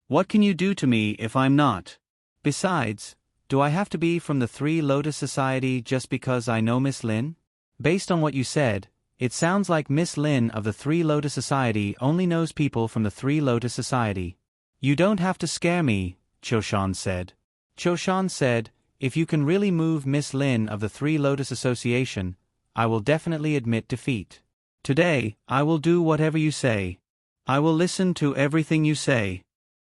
What can you do to me if I'm not? Besides, do I have to be from the Three Lotus Society just because I know Miss Lin? Based on what you said, it sounds like Miss Lin of the Three Lotus Society only knows people from the Three Lotus Society." "You don't have to scare me," Choshan said. Choshan said, "If you can really move Miss Lin of the Three Lotus Association, I will definitely admit defeat. Today, I will do whatever you say. I will listen to everything you say.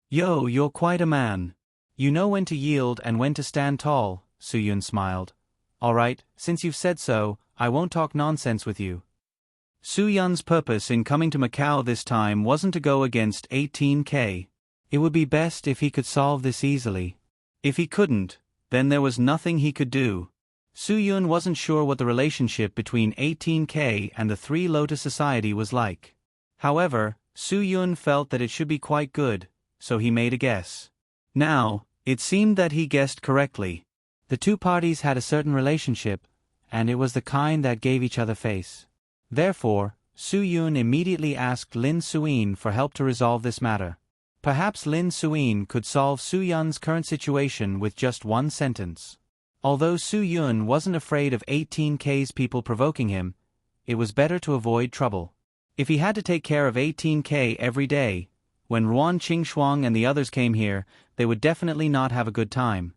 Yo, you're quite a man. You know when to yield and when to stand tall, Soo-yoon smiled. Alright, since you've said so, I won't talk nonsense with you. Soo-yoon's purpose in coming to Macau this time wasn't to go against 18K. It would be best if he could solve this easily. If he couldn't, then there was nothing he could do. Soo-yoon wasn't sure what the relationship between 18K and the Three Lotus Society was like. However, Soo-yoon felt that it should be quite good, so he made a guess. Now, it seemed that he guessed correctly. The two parties had a certain relationship, and it was the kind that gave each other face. Therefore, Soo-yoon immediately asked Lin Soo-in for help to resolve this matter. Perhaps Lin Soo-in could solve Soo-yoon's current situation with just one sentence. Although Soo-yoon wasn't afraid of 18K's people provoking him, it was better to avoid trouble. If he had to take care of 18K every day, when Ruan Qingxuang and the others came here, they would definitely not have a good time.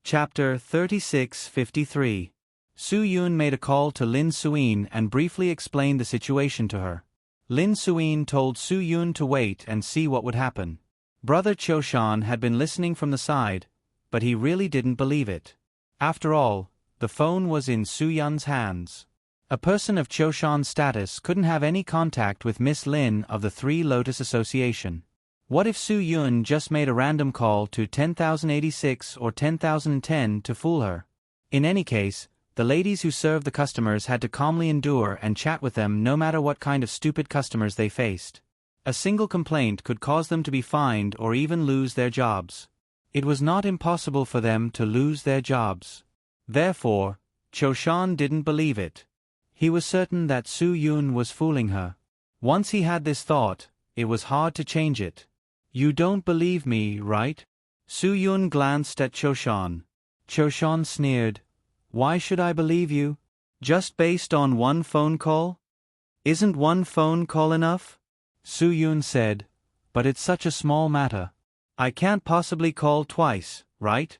Chapter 3653. Soo-yoon made a call to Lin Soo-in and briefly explained the situation to her. Lin Soo-in told Soo-yoon to wait and see what would happen. Brother Cho-shan had been listening from the side, but he really didn't believe it. After all, the phone was in Soo-yoon's hands. A person of Cho-shan's status couldn't have any contact with Miss Lin of the Three Lotus Association. What if Soo-yoon just made a random call to 10,086 or 10,010 to fool her? In any case, the ladies who served the customers had to calmly endure and chat with them no matter what kind of stupid customers they faced. A single complaint could cause them to be fined or even lose their jobs. It was not impossible for them to lose their jobs. Therefore, Cho-shan didn't believe it. He was certain that Soo-yoon was fooling her. Once he had this thought, it was hard to change it. You don't believe me, right? Soo-yoon glanced at Cho-shan. Cho-shan sneered. Why should I believe you? Just based on one phone call? Isn't one phone call enough? Soo-yoon said, but it's such a small matter. I can't possibly call twice, right?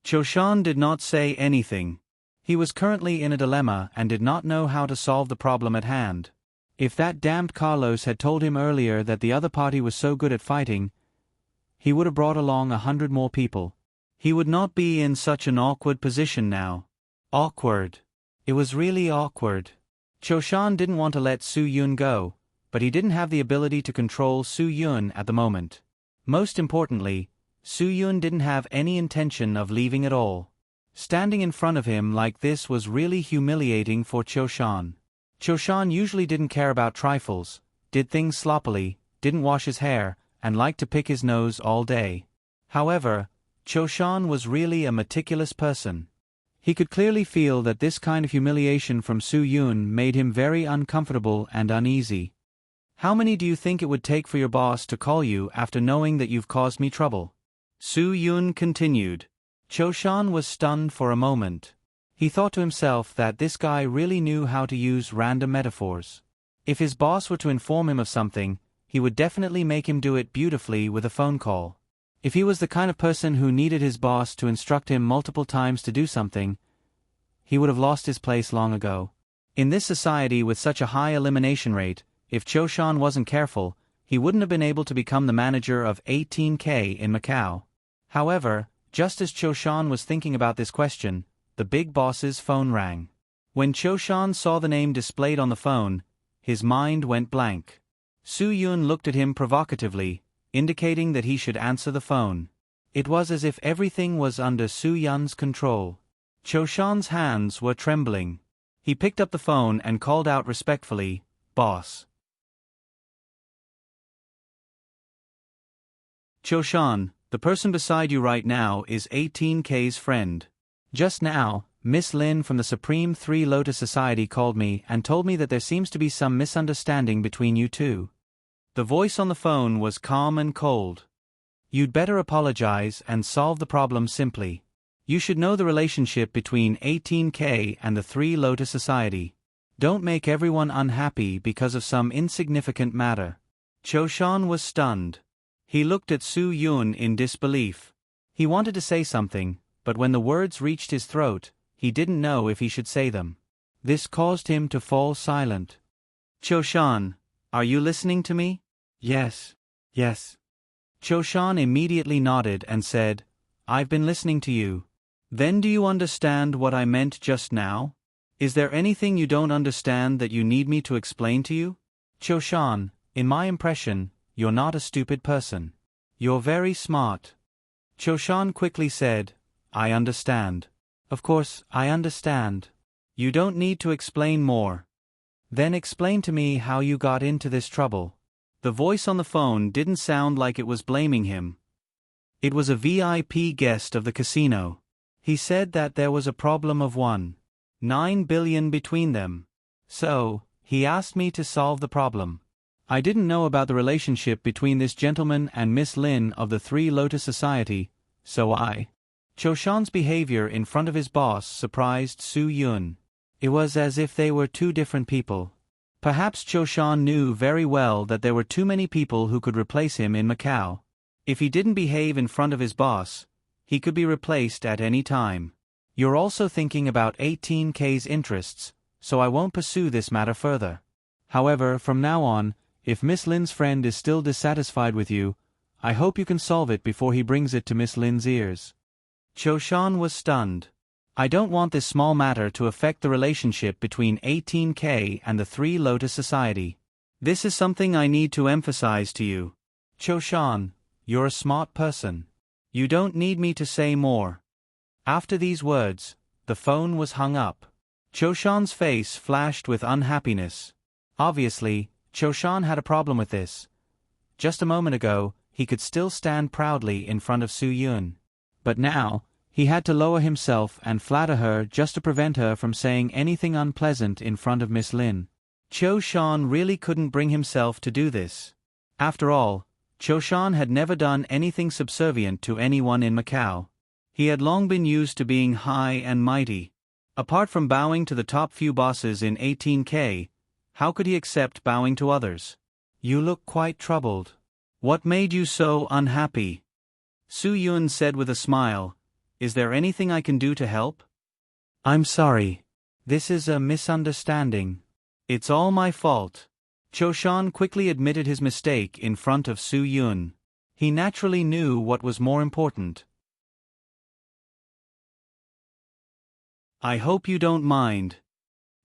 Cho-shan did not say anything. He was currently in a dilemma and did not know how to solve the problem at hand. If that damned Carlos had told him earlier that the other party was so good at fighting, he would have brought along 100 more people. He would not be in such an awkward position now. Awkward. It was really awkward. Cho-shan didn't want to let Soo-yoon go, but he didn't have the ability to control Soo-yoon at the moment. Most importantly, Soo-yoon didn't have any intention of leaving at all. Standing in front of him like this was really humiliating for Cho-shan. Cho-shan usually didn't care about trifles, did things sloppily, didn't wash his hair, and liked to pick his nose all day. However, Cho-shan was really a meticulous person. He could clearly feel that this kind of humiliation from Soo-yoon made him very uncomfortable and uneasy. How many do you think it would take for your boss to call you after knowing that you've caused me trouble? Soo-yoon continued. Cho-shan was stunned for a moment. He thought to himself that this guy really knew how to use random metaphors. If his boss were to inform him of something, he would definitely make him do it beautifully with a phone call. If he was the kind of person who needed his boss to instruct him multiple times to do something, he would have lost his place long ago. In this society with such a high elimination rate, if Cho-shan wasn't careful, he wouldn't have been able to become the manager of 18K in Macau. However, just as Cho-shan was thinking about this question, the big boss's phone rang. When Cho-shan saw the name displayed on the phone, his mind went blank. Soo-yoon looked at him provocatively, indicating that he should answer the phone. It was as if everything was under Soo-yoon's control. Cho-shan's hands were trembling. He picked up the phone and called out respectfully, "Boss." Cho-shan, the person beside you right now is 18K's friend. Just now, Miss Lin from the Supreme Three Lotus Society called me and told me that there seems to be some misunderstanding between you two. The voice on the phone was calm and cold. You'd better apologize and solve the problem simply. You should know the relationship between 18K and the Three Lotus Society. Don't make everyone unhappy because of some insignificant matter. Cho-shan was stunned. He looked at Su Yun in disbelief. He wanted to say something, but when the words reached his throat, he didn't know if he should say them. This caused him to fall silent. Cho-shan, are you listening to me? Yes. Yes. Cho-shan immediately nodded and said, I've been listening to you. Then do you understand what I meant just now? Is there anything you don't understand that you need me to explain to you? Cho-shan, in my impression, you're not a stupid person. You're very smart. Cho-shan quickly said, I understand. Of course, I understand. You don't need to explain more. Then explain to me how you got into this trouble. The voice on the phone didn't sound like it was blaming him. It was a VIP guest of the casino. He said that there was a problem of 1.9 billion between them. So, he asked me to solve the problem. I didn't know about the relationship between this gentleman and Miss Lin of the Three Lotus Society, so Cho-shan's behavior in front of his boss surprised Su Yun. It was as if they were two different people. Perhaps Cho-shan knew very well that there were too many people who could replace him in Macau. If he didn't behave in front of his boss, he could be replaced at any time. You're also thinking about 18K's interests, so I won't pursue this matter further. However, from now on, if Miss Lin's friend is still dissatisfied with you, I hope you can solve it before he brings it to Miss Lin's ears. Cho-shan was stunned. I don't want this small matter to affect the relationship between 18K and the Three Lotus Society. This is something I need to emphasize to you. Cho-shan, you're a smart person. You don't need me to say more. After these words, the phone was hung up. Cho-shan's face flashed with unhappiness. Obviously, Cho-shan had a problem with this. Just a moment ago, he could still stand proudly in front of Su Yun. But now, he had to lower himself and flatter her just to prevent her from saying anything unpleasant in front of Miss Lin. Cho-shan really couldn't bring himself to do this. After all, Cho-shan had never done anything subservient to anyone in Macau. He had long been used to being high and mighty. Apart from bowing to the top few bosses in 18K, how could he accept bowing to others? You look quite troubled. What made you so unhappy? Su Yun said with a smile, Is there anything I can do to help? I'm sorry. This is a misunderstanding. It's all my fault. Cho-shan quickly admitted his mistake in front of Su Yun. He naturally knew what was more important. I hope you don't mind.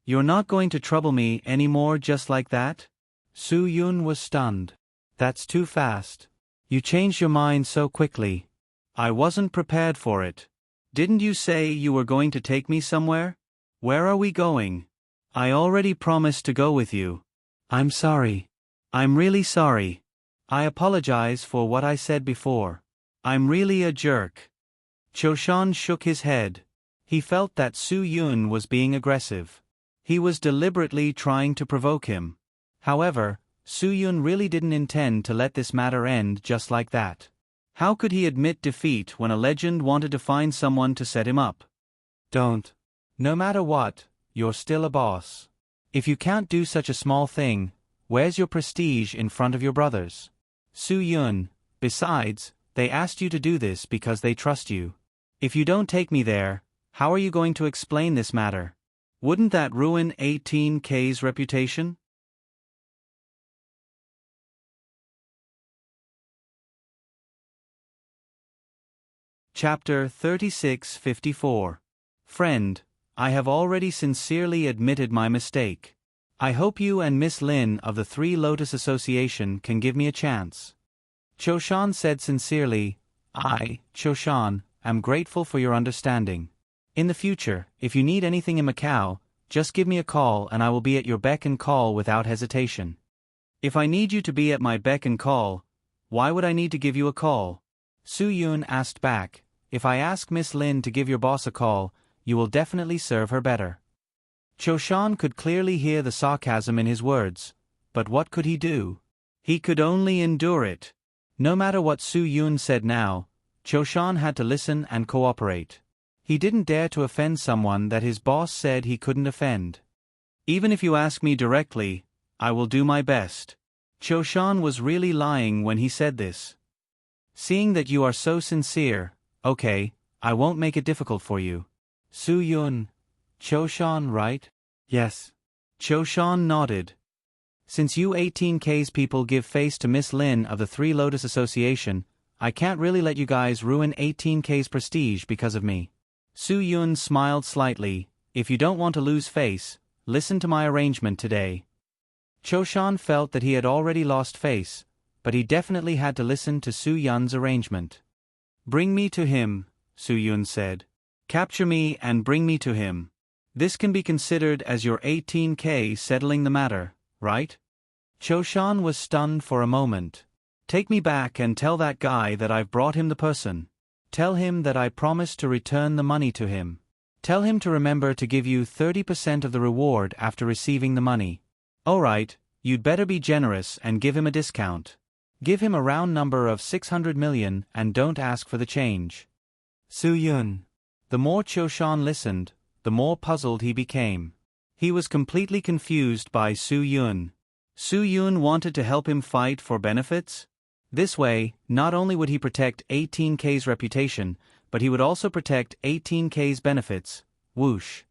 You're not going to trouble me anymore just like that? Su Yun was stunned. That's too fast. You changed your mind so quickly. I wasn't prepared for it. Didn't you say you were going to take me somewhere? Where are we going? I already promised to go with you. I'm sorry. I'm really sorry. I apologize for what I said before. I'm really a jerk. Cho-shan shook his head. He felt that Su Yun was being aggressive. He was deliberately trying to provoke him. However, Su Yun really didn't intend to let this matter end just like that. How could he admit defeat when a legend wanted to find someone to set him up? Don't. No matter what, you're still a boss. If you can't do such a small thing, where's your prestige in front of your brothers? Su Yun, besides, they asked you to do this because they trust you. If you don't take me there, how are you going to explain this matter? Wouldn't that ruin 18K's reputation? Chapter 3654. Friend, I have already sincerely admitted my mistake. I hope you and Miss Lin of the Three Lotus Association can give me a chance. Cho-shan said sincerely, I, Cho-shan, am grateful for your understanding. In the future, if you need anything in Macau, just give me a call and I will be at your beck and call without hesitation. If I need you to be at my beck and call, why would I need to give you a call? Su Yun asked back, If I ask Miss Lin to give your boss a call, you will definitely serve her better. Cho-shan could clearly hear the sarcasm in his words, but what could he do? He could only endure it. No matter what Su Yun said now, Cho-shan had to listen and cooperate. He didn't dare to offend someone that his boss said he couldn't offend. Even if you ask me directly, I will do my best. Cho-shan was really lying when he said this. Seeing that you are so sincere, okay, I won't make it difficult for you. Su-yun. Cho-shan, right? Yes. Cho-shan nodded. Since you 18K's people give face to Miss Lin of the Three Lotus Association, I can't really let you guys ruin 18K's prestige because of me. Su-yun smiled slightly. If you don't want to lose face, listen to my arrangement today. Cho-shan felt that he had already lost face, but he definitely had to listen to Su-yun's arrangement. Bring me to him, Su-yun said. Capture me and bring me to him. This can be considered as your 18K settling the matter, right? Cho-shan was stunned for a moment. Take me back and tell that guy that I've brought him the person. Tell him that I promised to return the money to him. Tell him to remember to give you 30% of the reward after receiving the money. Alright, you'd better be generous and give him a discount. Give him a round number of 600 million and don't ask for the change. Su-yun. The more Cho-shan listened, the more puzzled he became. He was completely confused by Su-yun. Su-yun wanted to help him fight for benefits? This way, not only would he protect 18K's reputation, but he would also protect 18K's benefits. Whoosh.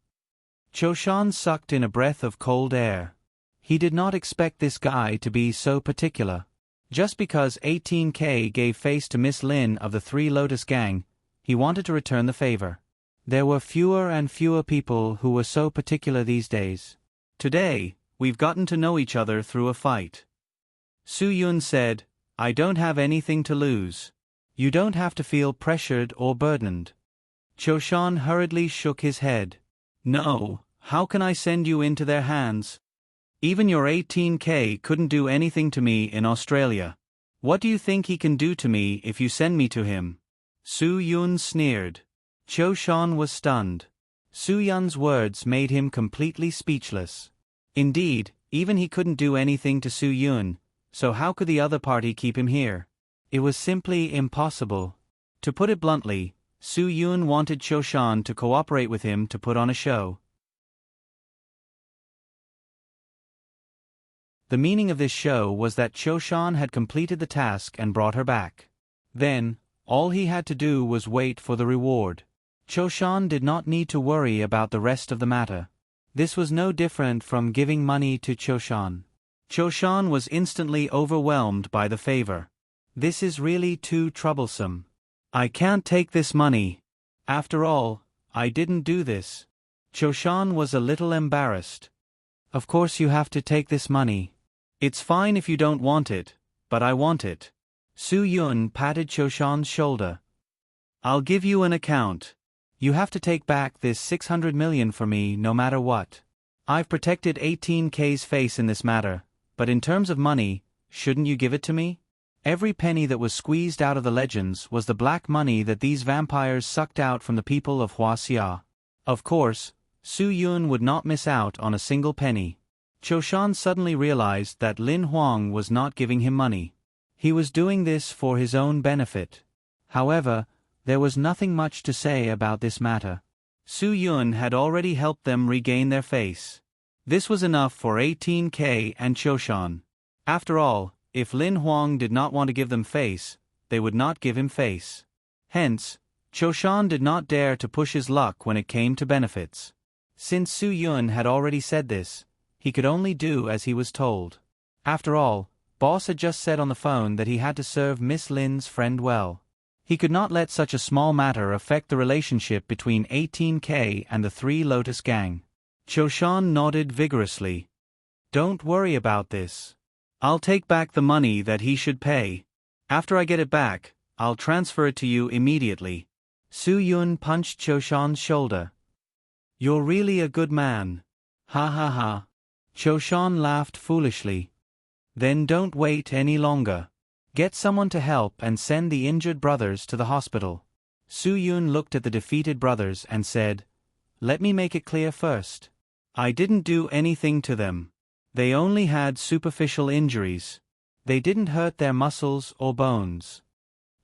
Cho-shan sucked in a breath of cold air. He did not expect this guy to be so particular. Just because 18K gave face to Miss Lin of the Three Lotus Gang, he wanted to return the favor. There were fewer and fewer people who were so particular these days. Today, we've gotten to know each other through a fight. Su-yun said, I don't have anything to lose. You don't have to feel pressured or burdened. Cho-shan hurriedly shook his head. No, how can I send you into their hands? Even your 18K couldn't do anything to me in Australia. What do you think he can do to me if you send me to him? Su-yun sneered. Cho-shan was stunned. Su-yun's words made him completely speechless. Indeed, even he couldn't do anything to Su-yun, so how could the other party keep him here? It was simply impossible. To put it bluntly, Su-yun wanted Cho-shan to cooperate with him to put on a show. The meaning of this show was that Cho-shan had completed the task and brought her back. Then, all he had to do was wait for the reward. Cho-shan did not need to worry about the rest of the matter. This was no different from giving money to Cho-shan. Cho-shan was instantly overwhelmed by the favor. This is really too troublesome. I can't take this money. After all, I didn't do this. Cho-shan was a little embarrassed. Of course you have to take this money. It's fine if you don't want it, but I want it. Su-yun patted Cho-shan's shoulder. I'll give you an account. You have to take back this 600 million for me no matter what. I've protected 18K's face in this matter, but in terms of money, shouldn't you give it to me? Every penny that was squeezed out of the legends was the black money that these vampires sucked out from the people of Huaxia. Of course, Su-yun would not miss out on a single penny. Cho-shan suddenly realized that Lin Huang was not giving him money. He was doing this for his own benefit. However, there was nothing much to say about this matter. Su-yun had already helped them regain their face. This was enough for 18K and Cho-shan. After all, if Lin Huang did not want to give them face, they would not give him face. Hence, Cho-shan did not dare to push his luck when it came to benefits. Since Su-yun had already said this, he could only do as he was told. After all, Boss had just said on the phone that he had to serve Miss Lin's friend well. He could not let such a small matter affect the relationship between 18K and the Three Lotus Gang. Cho-shan nodded vigorously. Don't worry about this. I'll take back the money that he should pay. After I get it back, I'll transfer it to you immediately. Su-yun punched Cho-shan's shoulder. You're really a good man. Ha ha ha. Cho-shan laughed foolishly. Then don't wait any longer. Get someone to help and send the injured brothers to the hospital. Su-yun looked at the defeated brothers and said, Let me make it clear first. I didn't do anything to them. They only had superficial injuries. They didn't hurt their muscles or bones.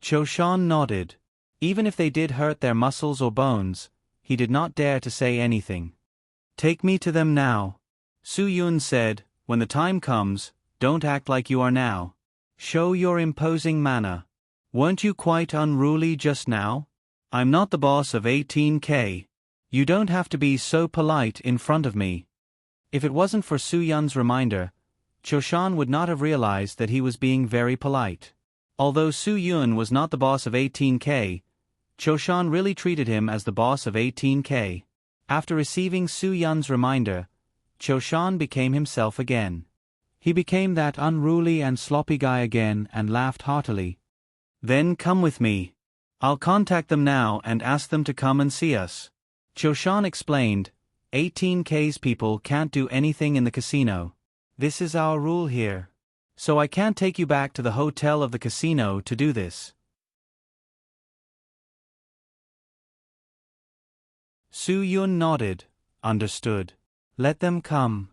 Cho-shan nodded. Even if they did hurt their muscles or bones, he did not dare to say anything. Take me to them now. Su-yun said, When the time comes, don't act like you are now. Show your imposing manner. Weren't you quite unruly just now? I'm not the boss of 18K. You don't have to be so polite in front of me. If it wasn't for Su Yun's reminder, Choshan would not have realized that he was being very polite. Although Su Yun was not the boss of 18K, Choshan really treated him as the boss of 18K. After receiving Su Yun's reminder, Choshan became himself again. He became that unruly and sloppy guy again and laughed heartily. Then come with me. I'll contact them now and ask them to come and see us. Choshan explained, 18K's people can't do anything in the casino. This is our rule here. So I can't take you back to the hotel of the casino to do this. Su Yun nodded, understood. Let them come.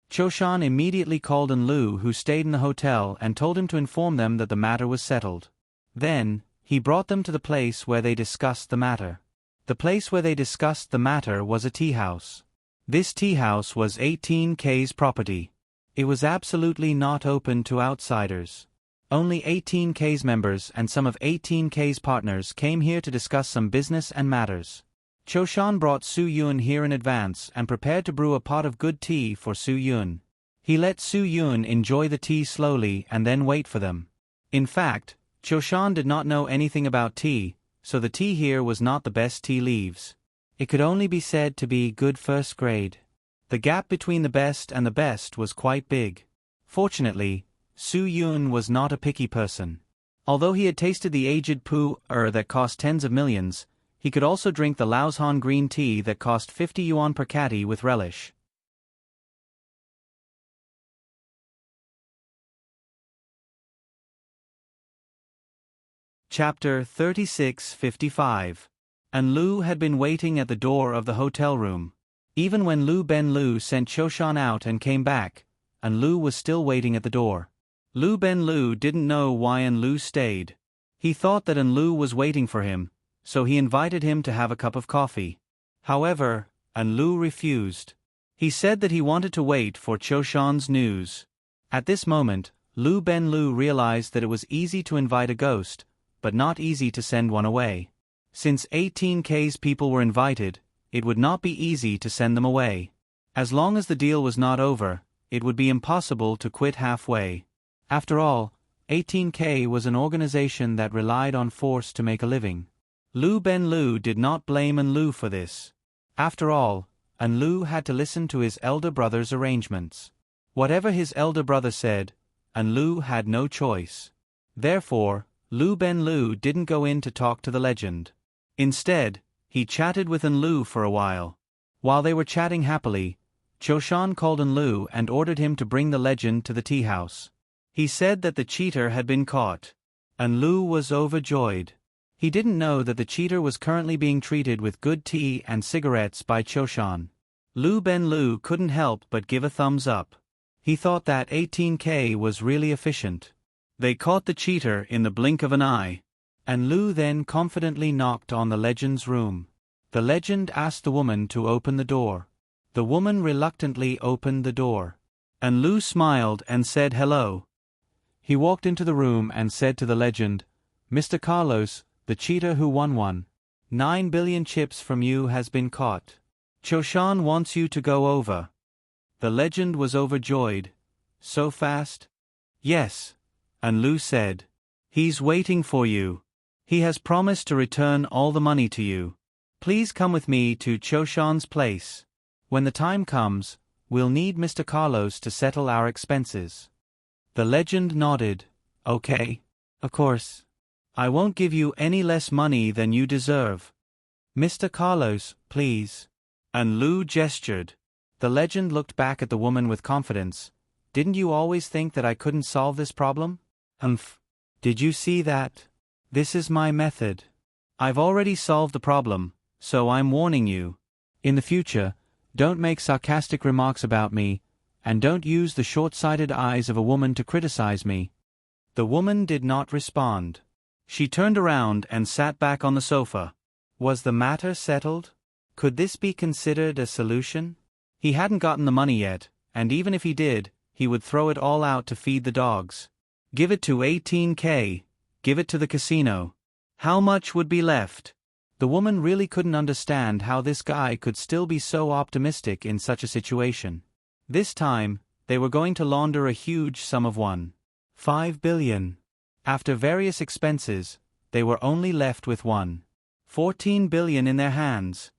Choshan immediately called Lu, who stayed in the hotel, and told him to inform them that the matter was settled. Then, he brought them to the place where they discussed the matter. The place where they discussed the matter was a tea house. This tea house was 18K's property. It was absolutely not open to outsiders. Only 18K's members and some of 18K's partners came here to discuss some business and matters. Choshan brought Su Yun here in advance and prepared to brew a pot of good tea for Su Yun. He let Su Yun enjoy the tea slowly and then wait for them. In fact, Choshan did not know anything about tea, so the tea here was not the best tea leaves. It could only be said to be good first grade. The gap between the best and the best was quite big. Fortunately, Su Yun was not a picky person. Although he had tasted the aged pu-er that cost tens of millions, he could also drink the Laoshan green tea that cost 50 yuan per catty with relish. Chapter 36:55. And Lu had been waiting at the door of the hotel room. Even when Lu Ben-Lu sent Choshan out and came back, and Lu was still waiting at the door. Lu Ben-Lu didn't know why Lu stayed. He thought that Lu was waiting for him, so he invited him to have a cup of coffee. However, Lu refused. He said that he wanted to wait for Choshan's news. At this moment, Lu Ben-Lu realized that it was easy to invite a ghost, but not easy to send one away. Since 18K's people were invited, it would not be easy to send them away. As long as the deal was not over, it would be impossible to quit halfway. After all, 18K was an organization that relied on force to make a living. Lu Ben-Lu did not blame Lu for this. After all, Lu had to listen to his elder brother's arrangements. Whatever his elder brother said, Lu had no choice. Therefore, Lu Ben-Lu didn't go in to talk to the legend. Instead, he chatted with Lu for a while. While they were chatting happily, Choshan called Lu and ordered him to bring the legend to the tea house. He said that the cheater had been caught. Lu was overjoyed. He didn't know that the cheater was currently being treated with good tea and cigarettes by Choshan. Lu Ben-Lu couldn't help but give a thumbs up. He thought that 18K was really efficient. They caught the cheater in the blink of an eye. Lu then confidently knocked on the legend's room. The legend asked the woman to open the door. The woman reluctantly opened the door. Lu smiled and said hello. He walked into the room and said to the legend, "Mr. Carlos, the cheater who won 9 billion chips from you has been caught. Choshan wants you to go over." The legend was overjoyed. "So fast?" "Yes," Lu said. "He's waiting for you. He has promised to return all the money to you. Please come with me to Choshan's place. When the time comes, we'll need Mr. Carlos to settle our expenses." The legend nodded. "Okay. Of course. I won't give you any less money than you deserve. Mr. Carlos, please." Lu gestured. The legend looked back at the woman with confidence. "Didn't you always think that I couldn't solve this problem? Humph. Did you see that? This is my method. I've already solved the problem, so I'm warning you. In the future, don't make sarcastic remarks about me, and don't use the short-sighted eyes of a woman to criticize me." The woman did not respond. She turned around and sat back on the sofa. Was the matter settled? Could this be considered a solution? He hadn't gotten the money yet, and even if he did, he would throw it all out to feed the dogs. Give it to 18K. give it to the casino. How much would be left? The woman really couldn't understand how this guy could still be so optimistic in such a situation. This time, they were going to launder a huge sum of $1.5 billion. After various expenses, they were only left with $1.14 billion in their hands.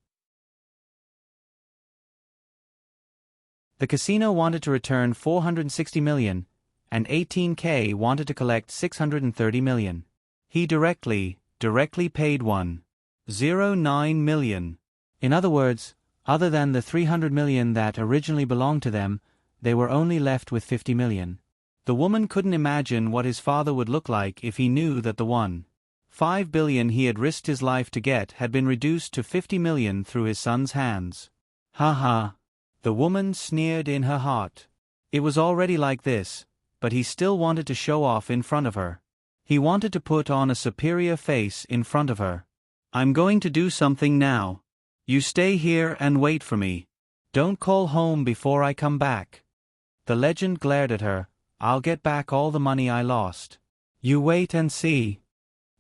The casino wanted to return $460 million, and 18K wanted to collect $630 million. He directly paid $1.09 million. In other words, other than the $300 million that originally belonged to them, they were only left with $50 million. The woman couldn't imagine what his father would look like if he knew that the $1.5 billion he had risked his life to get had been reduced to $50 million through his son's hands. Ha ha. The woman sneered in her heart. It was already like this, but he still wanted to show off in front of her. He wanted to put on a superior face in front of her. I'm going to do something now. You stay here and wait for me. Don't call home before I come back. The legend glared at her. I'll get back all the money I lost. You wait and see.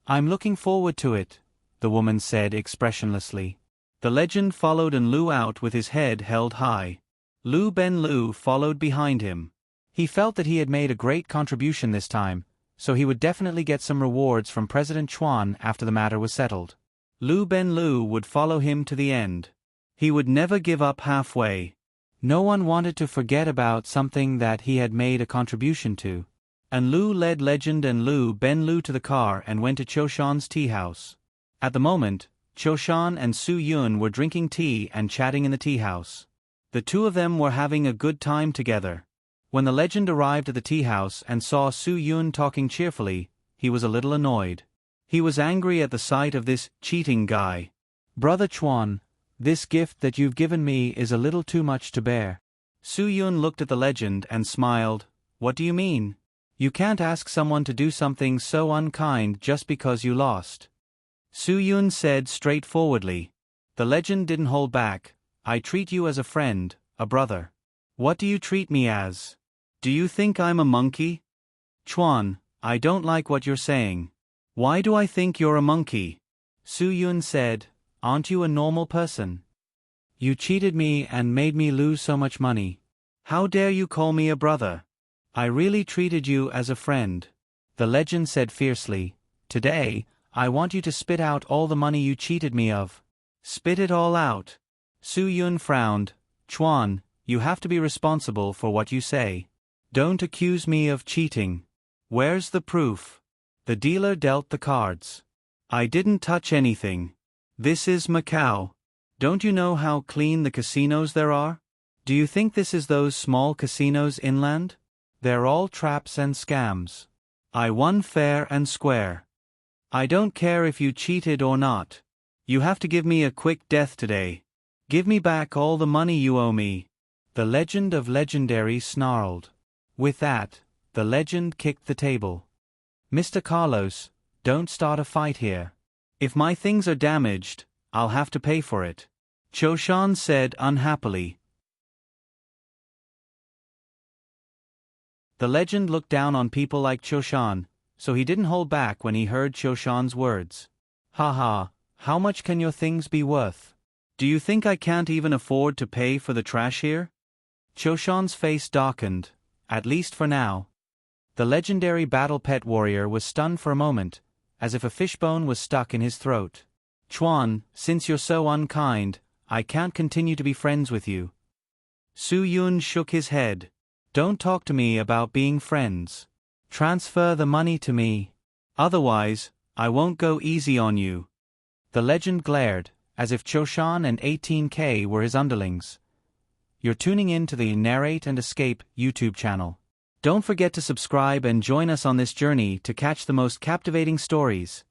I'm looking forward to it, the woman said expressionlessly. The legend followed and Lu out with his head held high. Lu Ben Lu followed behind him. He felt that he had made a great contribution this time, so he would definitely get some rewards from President Chuan after the matter was settled. Lu Ben Lu would follow him to the end. He would never give up halfway. No one wanted to forget about something that he had made a contribution to. And Lu led Legend and Lu Ben Lu to the car and went to Choshan's tea house. At the moment, Choshan and Su Yun were drinking tea and chatting in the tea house. The two of them were having a good time together. When the legend arrived at the tea house and saw Su Yun talking cheerfully, he was a little annoyed. He was angry at the sight of this cheating guy. Brother Chuan, this gift that you've given me is a little too much to bear. Su Yun looked at the legend and smiled. What do you mean? You can't ask someone to do something so unkind just because you lost. Su Yun said straightforwardly. The legend didn't hold back. I treat you as a friend, a brother. What do you treat me as? Do you think I'm a monkey? Chuan, I don't like what you're saying. Why do I think you're a monkey? Su Yun said, aren't you a normal person? You cheated me and made me lose so much money. How dare you call me a brother? I really treated you as a friend. The legend said fiercely. Today, I want you to spit out all the money you cheated me of. Spit it all out. Su Yun frowned. Chuan, you have to be responsible for what you say. Don't accuse me of cheating. Where's the proof? The dealer dealt the cards. I didn't touch anything. This is Macau. Don't you know how clean the casinos there are? Do you think this is those small casinos inland? They're all traps and scams. I won fair and square. I don't care if you cheated or not. You have to give me a quick death today. Give me back all the money you owe me. The legend of legendary snarled. With that, the legend kicked the table. Mr. Carlos, don't start a fight here. If my things are damaged, I'll have to pay for it. Choshan said unhappily. The legend looked down on people like Choshan, so he didn't hold back when he heard Choshan's words. Ha ha, how much can your things be worth? Do you think I can't even afford to pay for the trash here? Choshan's face darkened, at least for now. The legendary battle pet warrior was stunned for a moment, as if a fishbone was stuck in his throat. Chuan, since you're so unkind, I can't continue to be friends with you. Su Yun shook his head. Don't talk to me about being friends. Transfer the money to me. Otherwise, I won't go easy on you. The legend glared, as if Choshan and 18K were his underlings. You're tuning in to the Narrate and Escape YouTube channel. Don't forget to subscribe and join us on this journey to catch the most captivating stories.